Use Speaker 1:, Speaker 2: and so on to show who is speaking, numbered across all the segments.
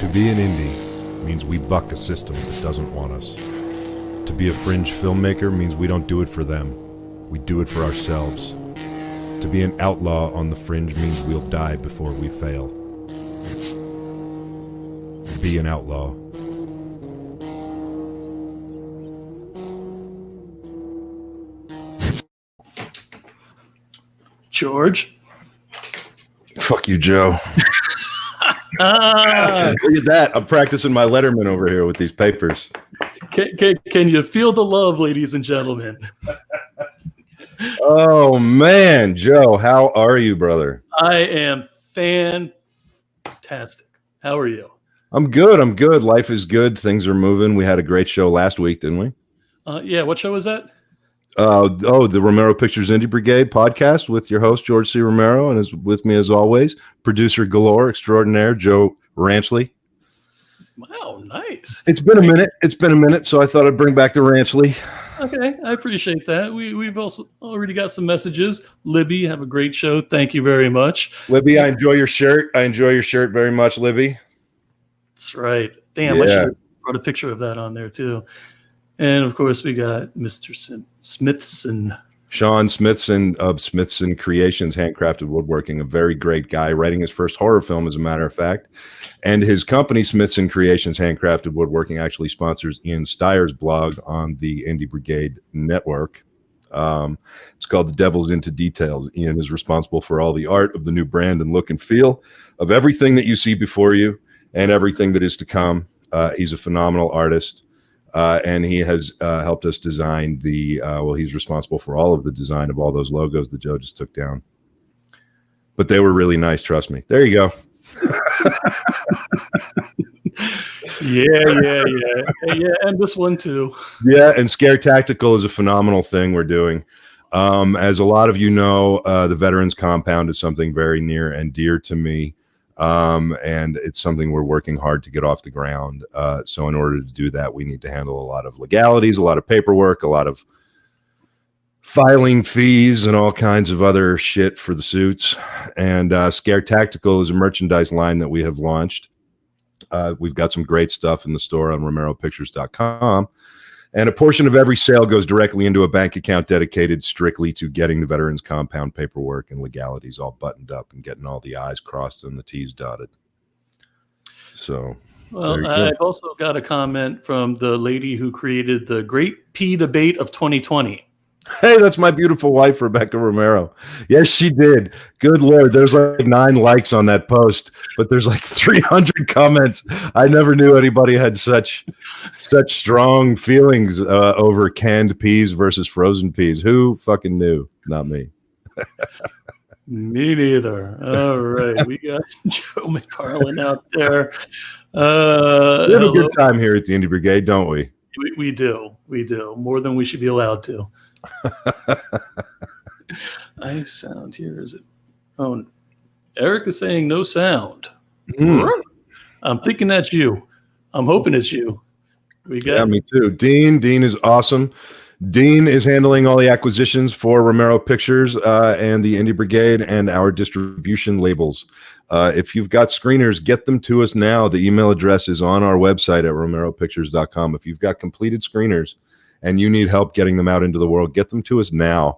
Speaker 1: To be an indie means we buck a system that doesn't want us. To be a fringe filmmaker means we don't do it for them. We do it for ourselves. To be an outlaw on the fringe means we'll die before we fail. Be an outlaw.
Speaker 2: George?
Speaker 1: Fuck you, Joe. Look at that. I'm practicing my Letterman over here with these papers.
Speaker 2: Can you feel the love, ladies and gentlemen?
Speaker 1: Oh, man. Joe, how are you, brother?
Speaker 2: I am fantastic. How are you?
Speaker 1: I'm good. Life is good. Things are moving. We had a great show last week, didn't we?
Speaker 2: Yeah, what show was that?
Speaker 1: The Romero Pictures Indie Brigade podcast with your host, George C. Romero, and is with me as always, producer galore extraordinaire, Joe Ranchley.
Speaker 2: Wow, nice.
Speaker 1: It's been a minute, so I thought I'd bring back the Ranchley.
Speaker 2: Okay, I appreciate that. We've also already got some messages. Libby, have a great show. Thank you very much.
Speaker 1: Libby, I enjoy your shirt. Very much, Libby.
Speaker 2: That's right. Damn, yeah. I should have brought a picture of that on there too. And of course, we got Mr. Smithson. Sean
Speaker 1: Smithson of Smithson Creations, Handcrafted Woodworking, a very great guy, writing his first horror film, as a matter of fact. And his company, Smithson Creations, Handcrafted Woodworking, actually sponsors Ian Steyer's blog on the Indie Brigade network. It's called The Devil's Into Details. Ian is responsible for all the art of the new brand and look and feel of everything that you see before you and everything that is to come. He's a phenomenal artist. And he has helped us design he's responsible for all of the design of all those logos that Joe just took down. But they were really nice, trust me. There you go.
Speaker 2: Yeah, and this one too.
Speaker 1: Yeah, and Scare Tactical is a phenomenal thing we're doing. As a lot of you know, the Veterans Compound is something very near and dear to me. And it's something we're working hard to get off the ground. So in order to do that, we need to handle a lot of legalities, a lot of paperwork, a lot of filing fees, and all kinds of other shit for the suits. And Scare Tactical is a merchandise line that we have launched. We've got some great stuff in the store on RomeroPictures.com. And a portion of every sale goes directly into a bank account dedicated strictly to getting the Veterans Compound paperwork and legalities all buttoned up and getting all the I's crossed and the T's dotted. So,
Speaker 2: well, I've also got a comment from the lady who created the Great P Debate of 2020.
Speaker 1: Hey, that's my beautiful wife, Rebecca Romero. Yes, she did. Good Lord. There's like 9 likes on that post, but there's like 300 comments. I never knew anybody had such strong feelings over canned peas versus frozen peas. Who fucking knew? Not me.
Speaker 2: Me neither. All right. We got Joe McFarlane out there.
Speaker 1: We have a good time here at the Indie Brigade, don't we?
Speaker 2: We do. More than we should be allowed to. I sound here. Is it? Oh, Eric is saying no sound. I'm thinking that's you. I'm hoping it's you.
Speaker 1: Me too. Dean is awesome. Dean is handling all the acquisitions for Romero Pictures and the Indie Brigade and our distribution labels. If you've got screeners, get them to us now. The email address is on our website at RomeroPictures.com. If you've got completed screeners and you need help getting them out into the world, get them to us now.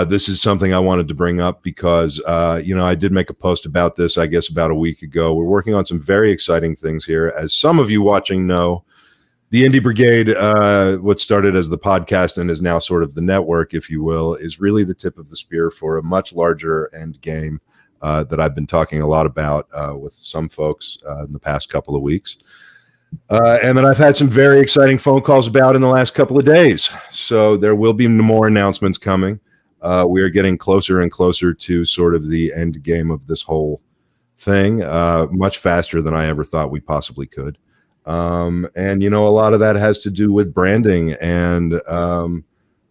Speaker 1: This is something I wanted to bring up because, I did make a post about this, I guess, about a week ago. We're working on some very exciting things here. As some of you watching know, the Indie Brigade, what started as the podcast and is now sort of the network, if you will, is really the tip of the spear for a much larger end game that I've been talking a lot about with some folks in the past couple of weeks. And then I've had some very exciting phone calls about in the last couple of days. So there will be more announcements coming. We are getting closer and closer to sort of the end game of this whole thing, much faster than I ever thought we possibly could. And, a lot of that has to do with branding and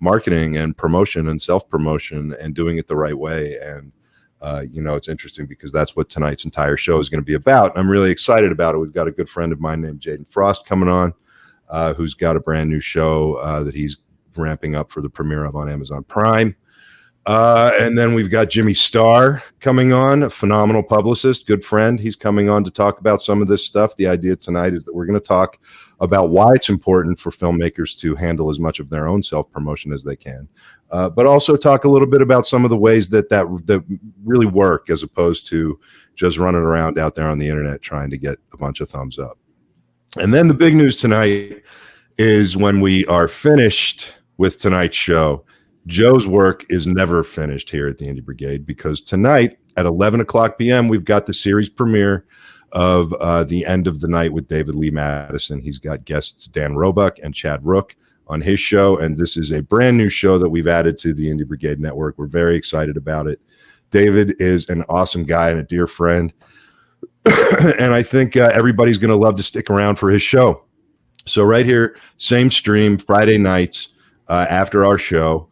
Speaker 1: marketing and promotion and self-promotion and doing it the right way. And, it's interesting because that's what tonight's entire show is going to be about. I'm really excited about it. We've got a good friend of mine named Jaden Frost coming on, who's got a brand new show that he's ramping up for the premiere of on Amazon Prime. And then we've got Jimmy Starr coming on, a phenomenal publicist, good friend. He's coming on to talk about some of this stuff. The idea tonight is that we're going to talk about why it's important for filmmakers to handle as much of their own self-promotion as they can, but also talk a little bit about some of the ways that really work, as opposed to just running around out there on the internet trying to get a bunch of thumbs up. And then the big news tonight is when we are finished with tonight's show, Joe's work is never finished here at the Indie Brigade, because tonight at 11 o'clock p.m., we've got the series premiere of The End of the Night with David Lee Madison. He's got guests Dan Roebuck and Chad Rook on his show, and this is a brand new show that we've added to the Indie Brigade network. We're very excited about it. David is an awesome guy and a dear friend, and I think everybody's going to love to stick around for his show. So right here, same stream, Friday nights after our show.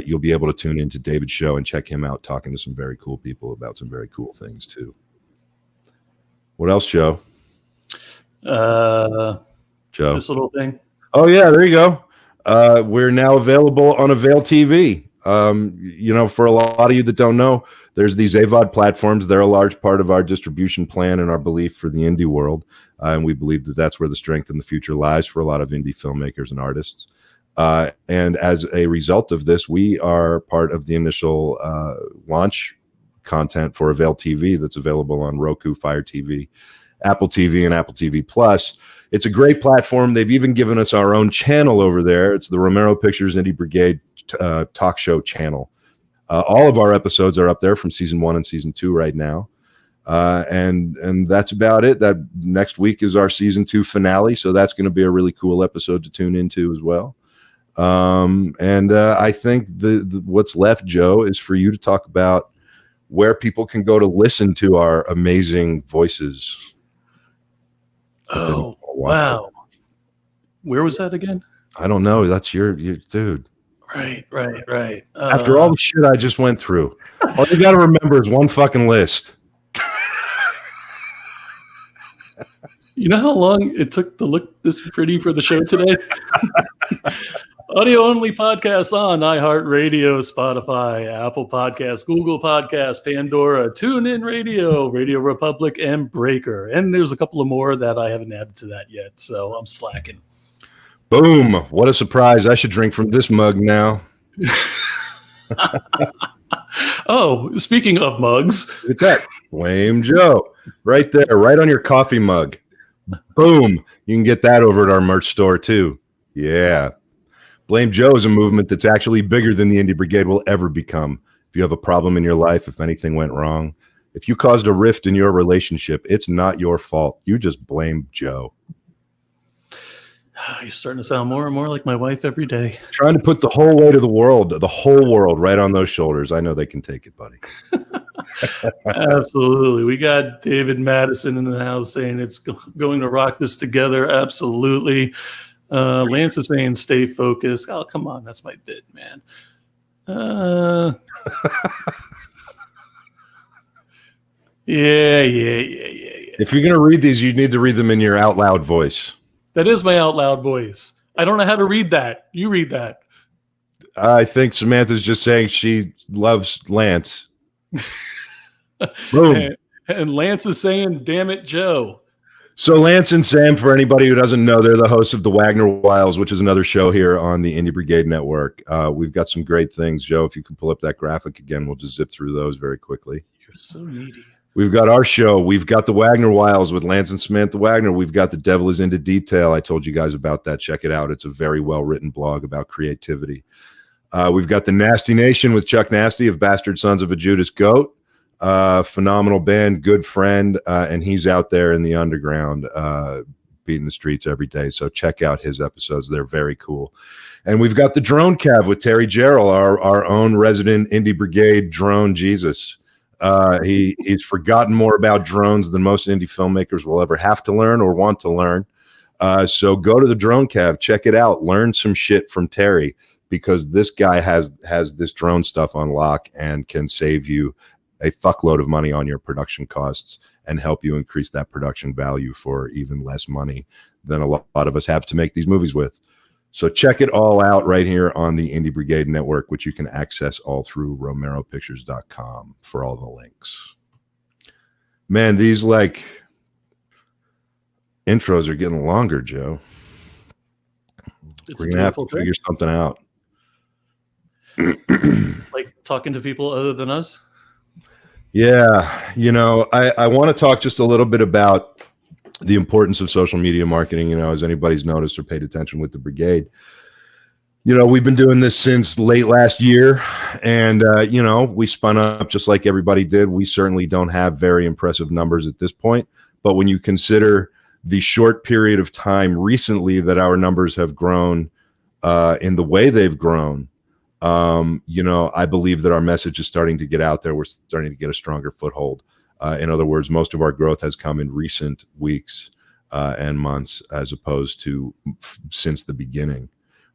Speaker 1: You'll be able to tune into David's show and check him out talking to some very cool people about some very cool things too. What else, Joe? Joe,
Speaker 2: this little thing.
Speaker 1: Oh yeah, there you go. We're now available on Avail TV. For a lot of you that don't know, there's these AVOD platforms. They're a large part of our distribution plan and our belief for the indie world. And we believe that that's where the strength in the future lies for a lot of indie filmmakers and artists. And as a result of this, we are part of the initial launch content for Avail TV that's available on Roku, Fire TV, Apple TV, and Apple TV Plus. It's a great platform. They've even given us our own channel over there. It's the Romero Pictures Indie Brigade talk show channel. All of our episodes are up there from season 1 and season 2 right now. And that's about it. That next week is our season 2 finale. So that's going to be a really cool episode to tune into as well. I think what's left, Joe, is for you to talk about where people can go to listen to our amazing voices.
Speaker 2: Oh, wow. Where was that again?
Speaker 1: I don't know. That's your dude.
Speaker 2: Right.
Speaker 1: After all the shit I just went through, all you got to remember is one fucking list.
Speaker 2: You know how long it took to look this pretty for the show today? Audio-only podcasts on iHeartRadio, Spotify, Apple Podcasts, Google Podcasts, Pandora, TuneIn Radio, RadioPublic, and Breaker. And there's a couple of more that I haven't added to that yet, so I'm slacking.
Speaker 1: Boom. What a surprise. I should drink from this mug now.
Speaker 2: Oh, speaking of mugs.
Speaker 1: Look at that. Blame Joe. Right there, right on your coffee mug. Boom. You can get that over at our merch store, too. Yeah. Blame Joe is a movement that's actually bigger than the Indie Brigade will ever become. If you have a problem in your life, if anything went wrong, if you caused a rift in your relationship, it's not your fault. You just blame Joe.
Speaker 2: You're starting to sound more and more like my wife every day.
Speaker 1: Trying to put the whole weight of the whole world right on those shoulders. I know they can take it, buddy.
Speaker 2: Absolutely. We got David Madison in the house saying it's going to rock this together. Absolutely. Lance is saying stay focused. Oh, come on. That's my bit, man. Yeah.
Speaker 1: If you're going to read these, you need to read them in your out loud voice.
Speaker 2: That is my out loud voice. I don't know how to read that. You read that.
Speaker 1: I think Samantha's just saying she loves Lance. Boom.
Speaker 2: And Lance is saying, damn it, Joe.
Speaker 1: So Lance and Sam, for anybody who doesn't know, they're the hosts of the Wagner Wiles, which is another show here on the Indie Brigade Network. We've got some great things. Joe, if you can pull up that graphic again, we'll just zip through those very quickly.
Speaker 2: You're so needy.
Speaker 1: We've got our show. We've got the Wagner Wiles with Lance and Samantha Wagner. We've got The Devil is Into Detail. I told you guys about that. Check it out. It's a very well-written blog about creativity. We've got The Nasty Nation with Chuck Nasty of Bastard Sons of a Judas Goat. Phenomenal band, good friend, and he's out there in the underground beating the streets every day. So check out his episodes. They're very cool. And we've got the Drone Cav with Terry Gerald, our own resident Indie Brigade drone Jesus. He's forgotten more about drones than most indie filmmakers will ever have to learn or want to learn. So go to the Drone Cav, check it out, learn some shit from Terry, because this guy has this drone stuff on lock and can save you a fuckload of money on your production costs and help you increase that production value for even less money than a lot of us have to make these movies with. So check it all out right here on the Indie Brigade Network, which you can access all through romeropictures.com for all the links. Man, these like intros are getting longer, Joe. We're going to have to figure something out.
Speaker 2: Like talking to people other than us?
Speaker 1: Yeah. You know, I want to talk just a little bit about the importance of social media marketing, you know, as anybody's noticed or paid attention with the Brigade. You know, we've been doing this since late last year, and, you know, we spun up just like everybody did. We certainly don't have very impressive numbers at this point, but when you consider the short period of time recently that our numbers have grown in the way they've grown, you know, I believe that our message is starting to get out there. We're starting to get a stronger foothold. In other words, most of our growth has come in recent weeks and months as opposed to since the beginning.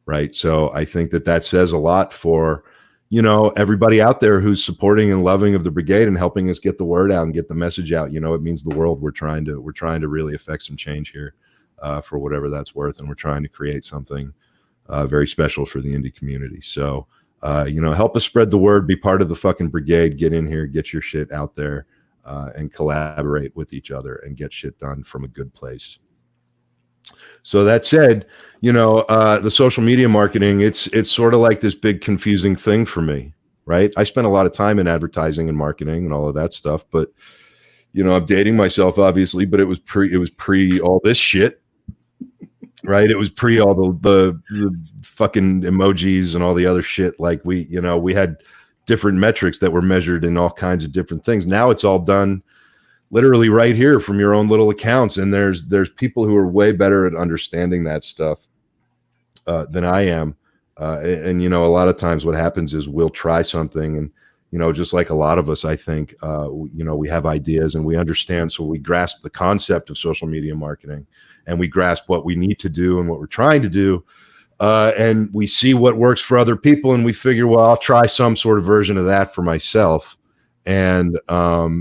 Speaker 1: Right. So I think that says a lot for, you know, everybody out there who's supporting and loving of the Brigade and helping us get the word out and get the message out. You know, it means the world. We're trying to really affect some change here for whatever that's worth. And we're trying to create something very special for the indie community. So, you know, help us spread the word, be part of the fucking Brigade, get in here, get your shit out there and collaborate with each other and get shit done from a good place. So that said, you know, the social media marketing, it's sort of like this big confusing thing for me, right? I spent a lot of time in advertising and marketing and all of that stuff, but, you know, I'm dating myself, obviously, but it was pre all this shit, right? It was pre all the fucking emojis and all the other shit. Like we had different metrics that were measured in all kinds of different things. Now it's all done literally right here from your own little accounts. And there's people who are way better at understanding that stuff than I am. And, you know, a lot of times what happens is we'll try something and, you know, just like a lot of us, I think, you know, we have ideas and we understand. So we grasp the concept of social media marketing and we grasp what we need to do and what we're trying to do. And we see what works for other people. And we figure, well, I'll try some sort of version of that for myself. And,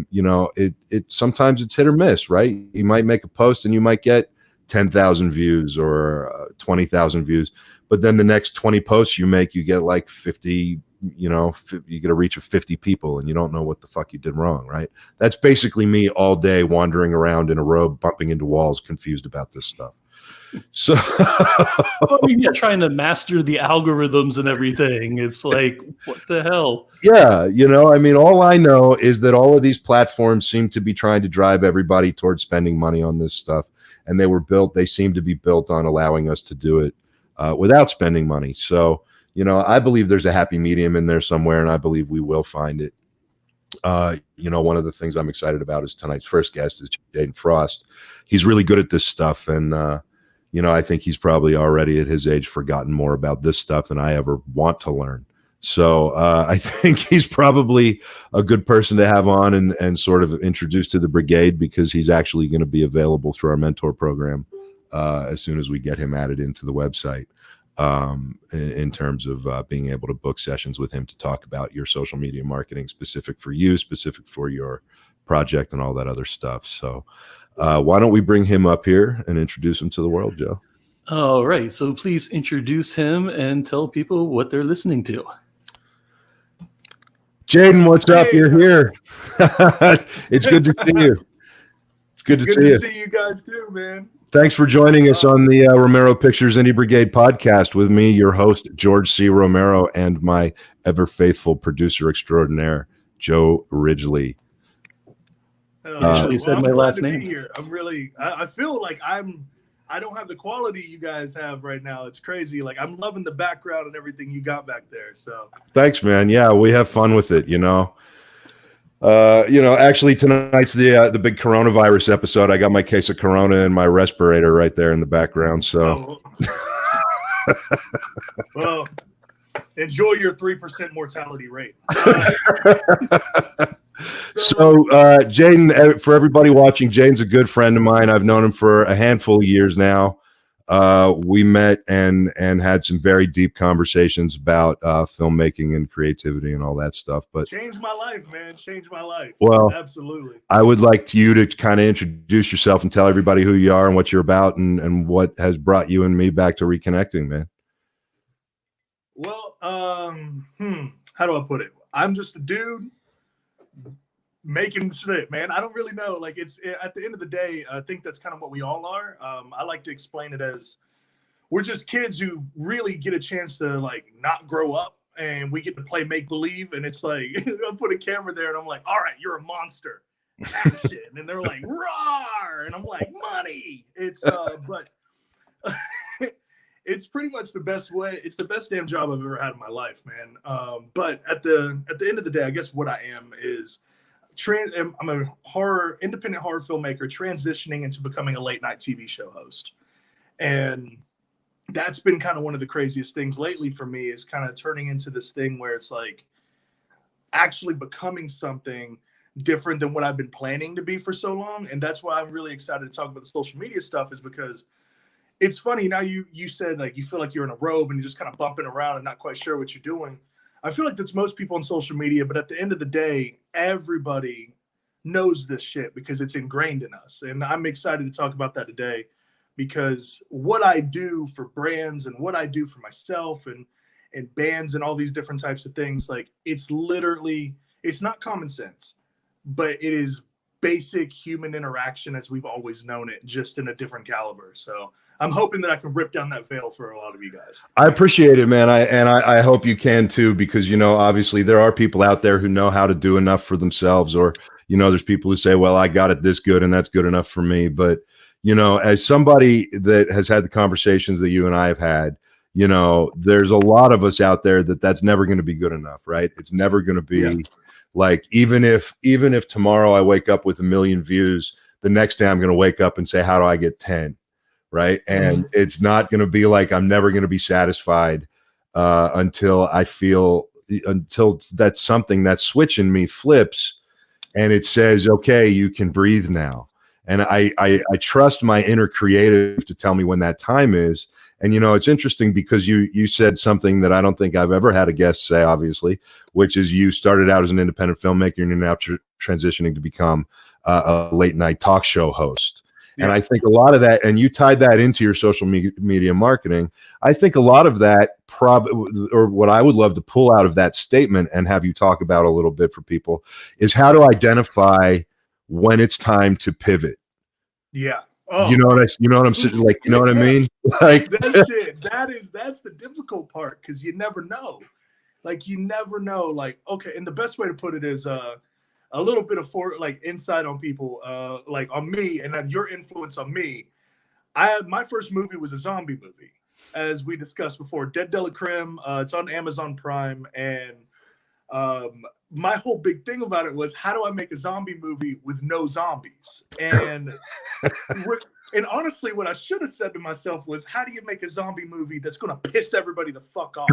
Speaker 1: you know, it sometimes it's hit or miss, right? You might make a post and you might get 10,000 views or 20,000 views. But then the next 20 posts you make, you get like 50, you know, you get a reach of 50 people and you don't know what the fuck you did wrong, right? That's basically me all day wandering around in a robe, bumping into walls, confused about this stuff. So
Speaker 2: I mean, yeah, trying to master the algorithms and everything. It's like, what the hell?
Speaker 1: Yeah, you know, I mean, all I know is that all of these platforms seem to be trying to drive everybody towards spending money on this stuff. And they seem to be built on allowing us to do it without spending money. So, you know, I believe there's a happy medium in there somewhere, and I believe we will find it. You know, one of the things I'm excited about is tonight's first guest is Jaden Frost. He's really good at this stuff. And, you know, I think he's probably already at his age forgotten more about this stuff than I ever want to learn. So I think he's probably a good person to have on and sort of introduce to the Brigade, because he's actually going to be available through our mentor program as soon as we get him added into the website in terms of being able to book sessions with him to talk about your social media marketing specific for you, specific for your project and all that other stuff. So why don't we bring him up here and introduce him to the world, Joe?
Speaker 2: All right. So please introduce him and tell people what they're listening to.
Speaker 1: Jaden, what's up? You're here. It's good to see you. It's good to
Speaker 3: see you guys too, man.
Speaker 1: Thanks for joining us on the Romero Pictures Indie Brigade podcast with me, your host, George C. Romero, and my ever faithful producer extraordinaire, Joe Ridgely.
Speaker 2: You said my last name.
Speaker 3: Here. I'm really, I feel like I don't have the quality you guys have right now. It's crazy. Like, I'm loving the background and everything you got back there. So
Speaker 1: thanks, man. Yeah, we have fun with it, you know. Actually tonight's the big coronavirus episode. I got my case of Corona and my respirator right there in the background. So
Speaker 3: well, enjoy your 3% mortality rate.
Speaker 1: So Jaden, for everybody watching, Jaden's a good friend of mine. I've known him for a handful of years now. We met and had some very deep conversations about filmmaking and creativity and all that stuff. But
Speaker 3: changed my life, man. Changed my life.
Speaker 1: Well,
Speaker 3: absolutely.
Speaker 1: I would like you to kind of introduce yourself and tell everybody who you are and what you're about and what has brought you and me back to reconnecting, man.
Speaker 3: Well, how do I put it? I'm just a dude making shit, man. I don't really know. Like, it's at the end of the day, I think that's kind of what we all are. I like to explain it as we're just kids who really get a chance to like not grow up, and we get to play make believe. And it's like I put a camera there, and I'm like, all right, you're a monster. Action, and they're like, roar, and I'm like, money. It's but it's pretty much the best way. It's the best damn job I've ever had in my life, man. But at the end of the day, I guess what I am is I'm a independent horror filmmaker transitioning into becoming a late night TV show host. And that's been kind of one of the craziest things lately for me, is kind of turning into this thing where it's like actually becoming something different than what I've been planning to be for so long. And that's why I'm really excited to talk about the social media stuff, is because it's funny. Now you said like you feel like you're in a robe and you're just kind of bumping around and not quite sure what you're doing. I feel like that's most people on social media, but at the end of the day, everybody knows this shit because it's ingrained in us. And I'm excited to talk about that today, because what I do for brands and what I do for myself and bands and all these different types of things, like it's not common sense, but it is basic human interaction as we've always known it, just in a different caliber. So I'm hoping that I can rip down that veil for a lot of you guys.
Speaker 1: I appreciate it, man. I hope you can too, because, you know, obviously there are people out there who know how to do enough for themselves, or, you know, there's people who say, well, I got it this good and that's good enough for me. But, you know, as somebody that has had the conversations that you and I have had, you know, there's a lot of us out there that's never going to be good enough, right? It's never going to be like, even if tomorrow I wake up with 1 million views, the next day I'm going to wake up and say, how do I get 10? Right. And it's not going to be like, I'm never going to be satisfied until that's something, that switch in me flips and it says, okay, you can breathe now. And I trust my inner creative to tell me when that time is. And, you know, it's interesting because you said something that I don't think I've ever had a guest say, obviously, which is you started out as an independent filmmaker and you're now transitioning to become a late night talk show host. Yeah. And I think a lot of that, and you tied that into your social media marketing. I think a lot of that or what I would love to pull out of that statement and have you talk about a little bit for people is how to identify when it's time to pivot.
Speaker 3: Yeah.
Speaker 1: Oh. You know what I'm saying? Like, you know what I mean? Like
Speaker 3: that's the difficult part, because you never know. Like, you never know. Like, okay, and the best way to put it is a little bit of insight on people, like on me and your influence on me. My first movie was a zombie movie, as we discussed before, Dead de la Creme. It's on Amazon Prime, and my whole big thing about it was, how do I make a zombie movie with no zombies? And honestly, what I should have said to myself was, how do you make a zombie movie that's going to piss everybody the fuck off?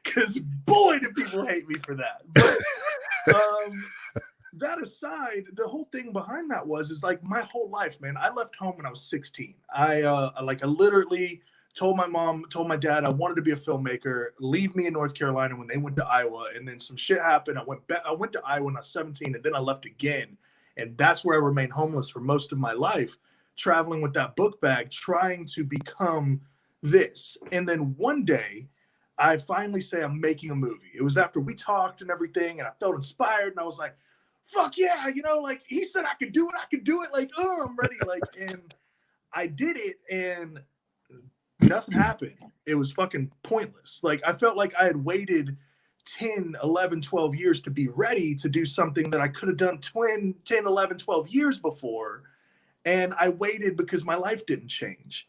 Speaker 3: Because boy, do people hate me for that. But that aside, the whole thing behind that is like my whole life, man. I left home when I was 16. I literally told my mom, told my dad I wanted to be a filmmaker, leave me in North Carolina when they went to Iowa. And then some shit happened. I went to Iowa when I was 17, and then I left again. And that's where I remained homeless for most of my life, traveling with that book bag, trying to become this. And then one day I finally say I'm making a movie. It was after we talked and everything, and I felt inspired, and I was like, fuck yeah, you know, like he said I could do it, like, oh, I'm ready. Like, and I did it, and nothing happened. It was fucking pointless. Like, I felt like I had waited 10, 11, 12 years to be ready to do something that I could have done 10, 11, 12 years before. And I waited because my life didn't change.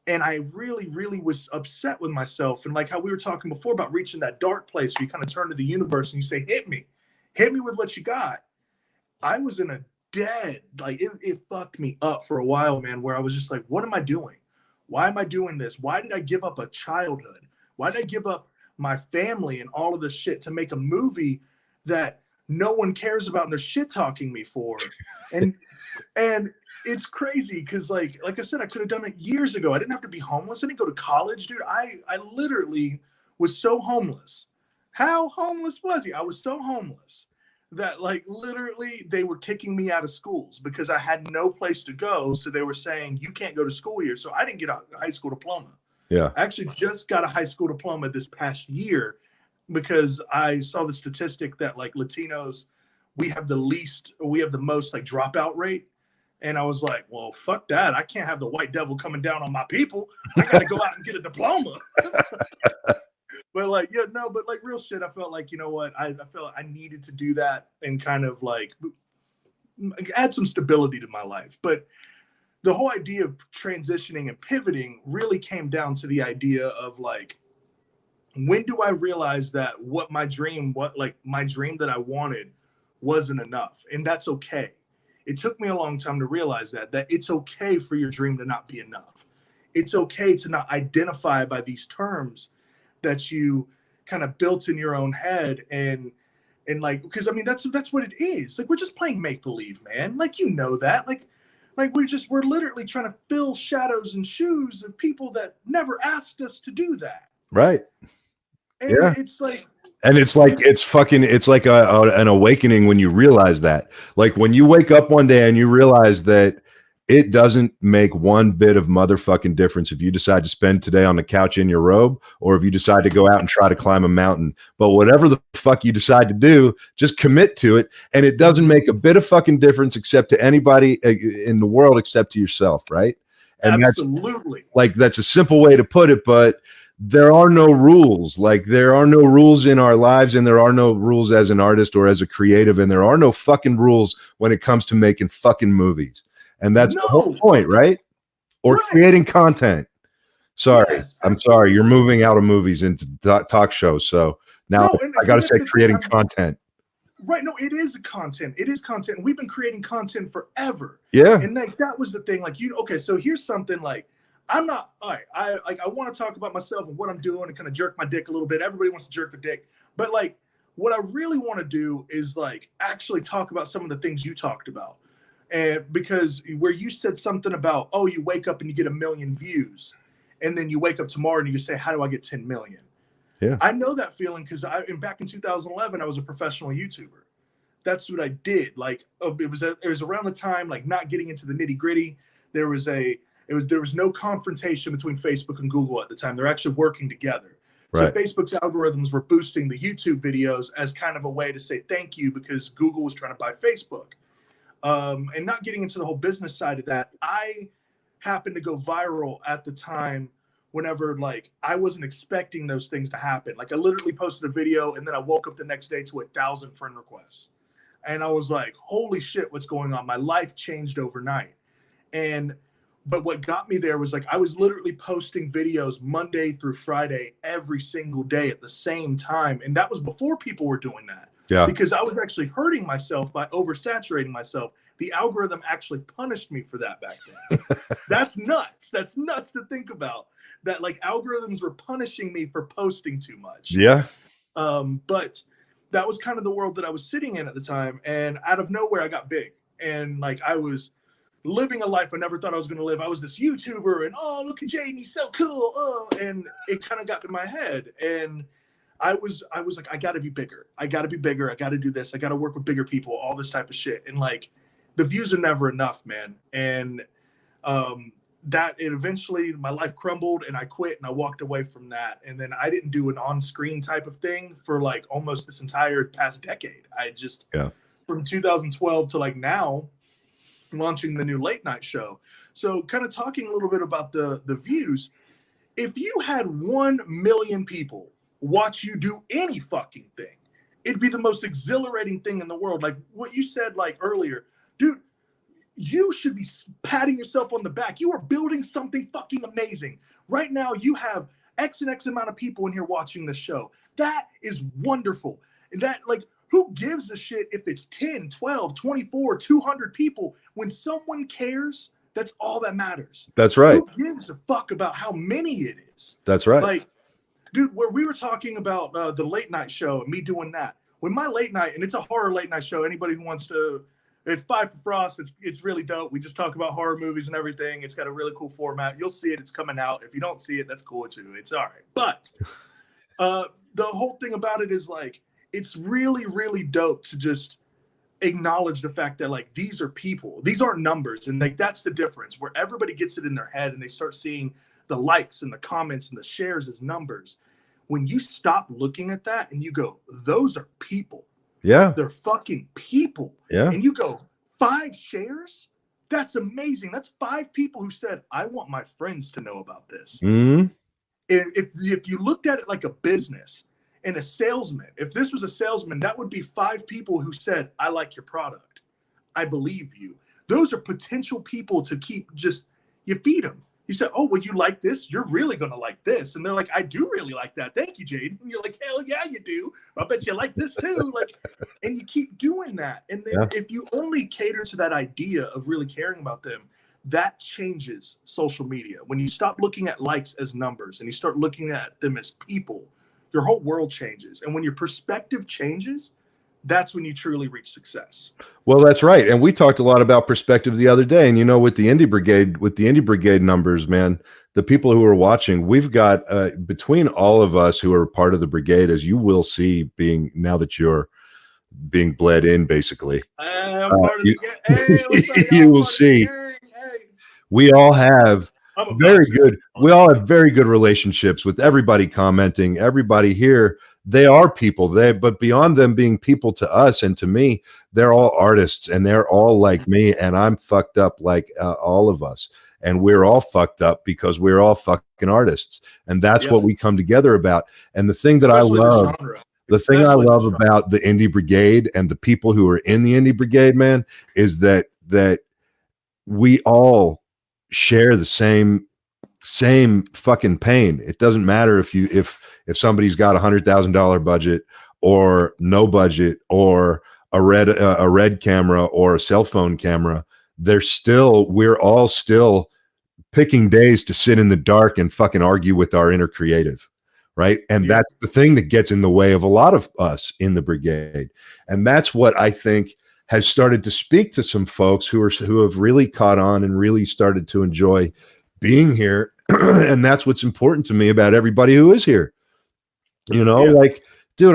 Speaker 3: And I really, really was upset with myself. And like how we were talking before about reaching that dark place where you kind of turn to the universe and you say, hit me with what you got. I was in a dead, like it fucked me up for a while, man, where I was just like, what am I doing? Why am I doing this? Why did I give up a childhood? Why did I give up my family and all of this shit to make a movie that no one cares about and they're shit talking me for? And it's crazy because like I said, I could have done it years ago. I didn't have to be homeless. I didn't go to college, dude. I literally was so homeless. How homeless was he? I was so homeless that like literally they were kicking me out of schools because I had no place to go. So they were saying, you can't go to school here. So I didn't get a high school diploma.
Speaker 1: Yeah.
Speaker 3: I actually just got a high school diploma this past year because I saw the statistic that like Latinos, we have the most like dropout rate. And I was like, well, fuck that. I can't have the white devil coming down on my people. I got to go out and get a diploma. But like, yeah, no, but like real shit, I felt like, you know what? I felt I needed to do that and kind of like add some stability to my life. But the whole idea of transitioning and pivoting really came down to the idea of like, when do I realize that my dream that I wanted wasn't enough? And that's okay. It took me a long time to realize that it's okay for your dream to not be enough. It's okay to not identify by these terms that you kind of built in your own head and like, because I mean, that's what it is. Like, we're just playing make-believe, man. Like, you know that. Like we're literally trying to fill shadows and shoes of people that never asked us to do that.
Speaker 1: Right.
Speaker 3: And
Speaker 1: yeah.
Speaker 3: It's like,
Speaker 1: and it's like an awakening when you realize that. Like when you wake up one day and you realize that it doesn't make one bit of motherfucking difference if you decide to spend today on the couch in your robe or if you decide to go out and try to climb a mountain. But whatever the fuck you decide to do, just commit to it. And it doesn't make a bit of fucking difference except to anybody in the world except to yourself, right? And
Speaker 3: absolutely.
Speaker 1: That's a simple way to put it, but there are no rules. Like there are no rules in our lives, and there are no rules as an artist or as a creative, and there are no fucking rules when it comes to making fucking movies. And that's the whole point, right? Or creating content. Sorry, yes, I'm sorry. You're moving out of movies into talk shows. So now I got to say creating content.
Speaker 3: Right. No, it is content. It is content. We've been creating content forever.
Speaker 1: Yeah.
Speaker 3: And like, that was the thing. Like, okay, so here's something like, I'm not, all right, I want to talk about myself and what I'm doing and kind of jerk my dick a little bit. Everybody wants to jerk their dick. But like, what I really want to do is like actually talk about some of the things you talked about. And because where you said something about, oh, you wake up and you get 1 million views, and then you wake up tomorrow and you say, how do I get 10 million?
Speaker 1: Yeah,
Speaker 3: I know that feeling because back in 2011, I was a professional YouTuber. That's what I did. Like, it was around the time, like, not getting into the nitty gritty. There was no confrontation between Facebook and Google at the time. They're actually working together. Right. So Facebook's algorithms were boosting the YouTube videos as kind of a way to say thank you because Google was trying to buy Facebook. And not getting into the whole business side of that, I happened to go viral at the time whenever like I wasn't expecting those things to happen. Like I literally posted a video and then I woke up the next day to 1,000 friend requests. And I was like, holy shit, what's going on? My life changed overnight. But what got me there was like I was literally posting videos Monday through Friday every single day at the same time. And that was before people were doing that. Yeah. Because I was actually hurting myself by oversaturating myself. The algorithm actually punished me for that back then. That's nuts. That's nuts to think about. That like algorithms were punishing me for posting too much.
Speaker 1: Yeah.
Speaker 3: But that was kind of the world that I was sitting in at the time. And out of nowhere, I got big. And like I was living a life I never thought I was going to live. I was this YouTuber and, oh, look at Jaden, he's so cool. Oh, and it kind of got to my head. And I was like, I got to be bigger. I got to be bigger. I got to do this. I got to work with bigger people, all this type of shit. And like, the views are never enough, man. And that it eventually, my life crumbled and I quit and I walked away from that. And then I didn't do an on-screen type of thing for like almost this entire past decade. I just, from 2012 to like now, launching the new late night show. So kind of talking a little bit about the views. If you had 1 million people watch you do any fucking thing, it'd be the most exhilarating thing in the world. Like what you said like earlier, dude, you should be patting yourself on the back. You are building something fucking amazing. Right now you have X and X amount of people in here watching the show. That is wonderful. And that like, who gives a shit if it's 10, 12, 24, 200 people? When someone cares, that's all that matters.
Speaker 1: That's right.
Speaker 3: Who gives a fuck about how many it is?
Speaker 1: That's right.
Speaker 3: Like, dude, where we were talking about the late night show and me doing that. When my late night, and it's a horror late night show, anybody who wants to, it's 5 for Frost. It's really dope. We just talk about horror movies and everything. It's got a really cool format. You'll see it. It's coming out. If you don't see it, that's cool too. It's all right. But the whole thing about it is like, it's really, really dope to just acknowledge the fact that like these are people, these aren't numbers, and like that's the difference where everybody gets it in their head and they start seeing the likes and the comments and the shares as numbers. When you stop looking at that and you go, those are people.
Speaker 1: Yeah.
Speaker 3: They're fucking people.
Speaker 1: Yeah.
Speaker 3: And you go, 5 shares? That's amazing. That's 5 people who said, I want my friends to know about this.
Speaker 1: Mm-hmm.
Speaker 3: If you looked at it like a business and a salesman, if this was a salesman, that would be 5 people who said, I like your product. I believe you. Those are potential people to keep you feed them. You say, oh, well, you like this? You're really going to like this. And they're like, I do really like that. Thank you, Jaden. And you're like, hell yeah, you do. I bet you like this too. And you keep doing that. And then if you only cater to that idea of really caring about them, that changes social media. When you stop looking at likes as numbers and you start looking at them as people, your whole world changes. And when your perspective changes, that's when you truly reach success.
Speaker 1: Well, that's right. And we talked a lot about perspective the other day. And, with the Indie Brigade numbers, man, the people who are watching, we've got between all of us who are part of the brigade, as you will see now that you're being bled in, basically.
Speaker 3: I'm part of the gang.
Speaker 1: You will see. We all have we all have very good relationships with everybody commenting, everybody here. They are people, but beyond them being people to us and to me, they're all artists and they're all like me. And I'm fucked up like all of us. And we're all fucked up because we're all fucking artists. And that's what we come together about. And the thing that
Speaker 3: Especially
Speaker 1: the thing I love about the Indie Brigade and the people who are in the Indie Brigade, man, is that we all share the same fucking pain. It doesn't matter if somebody's got $100,000 budget or no budget or a red camera or a cell phone camera. We're all still picking days to sit in the dark and fucking argue with our inner creative. Right. And that's the thing that gets in the way of a lot of us in the brigade. And that's what I think has started to speak to some folks who have really caught on and really started to enjoy being here. And that's what's important to me about everybody who is here. Dude,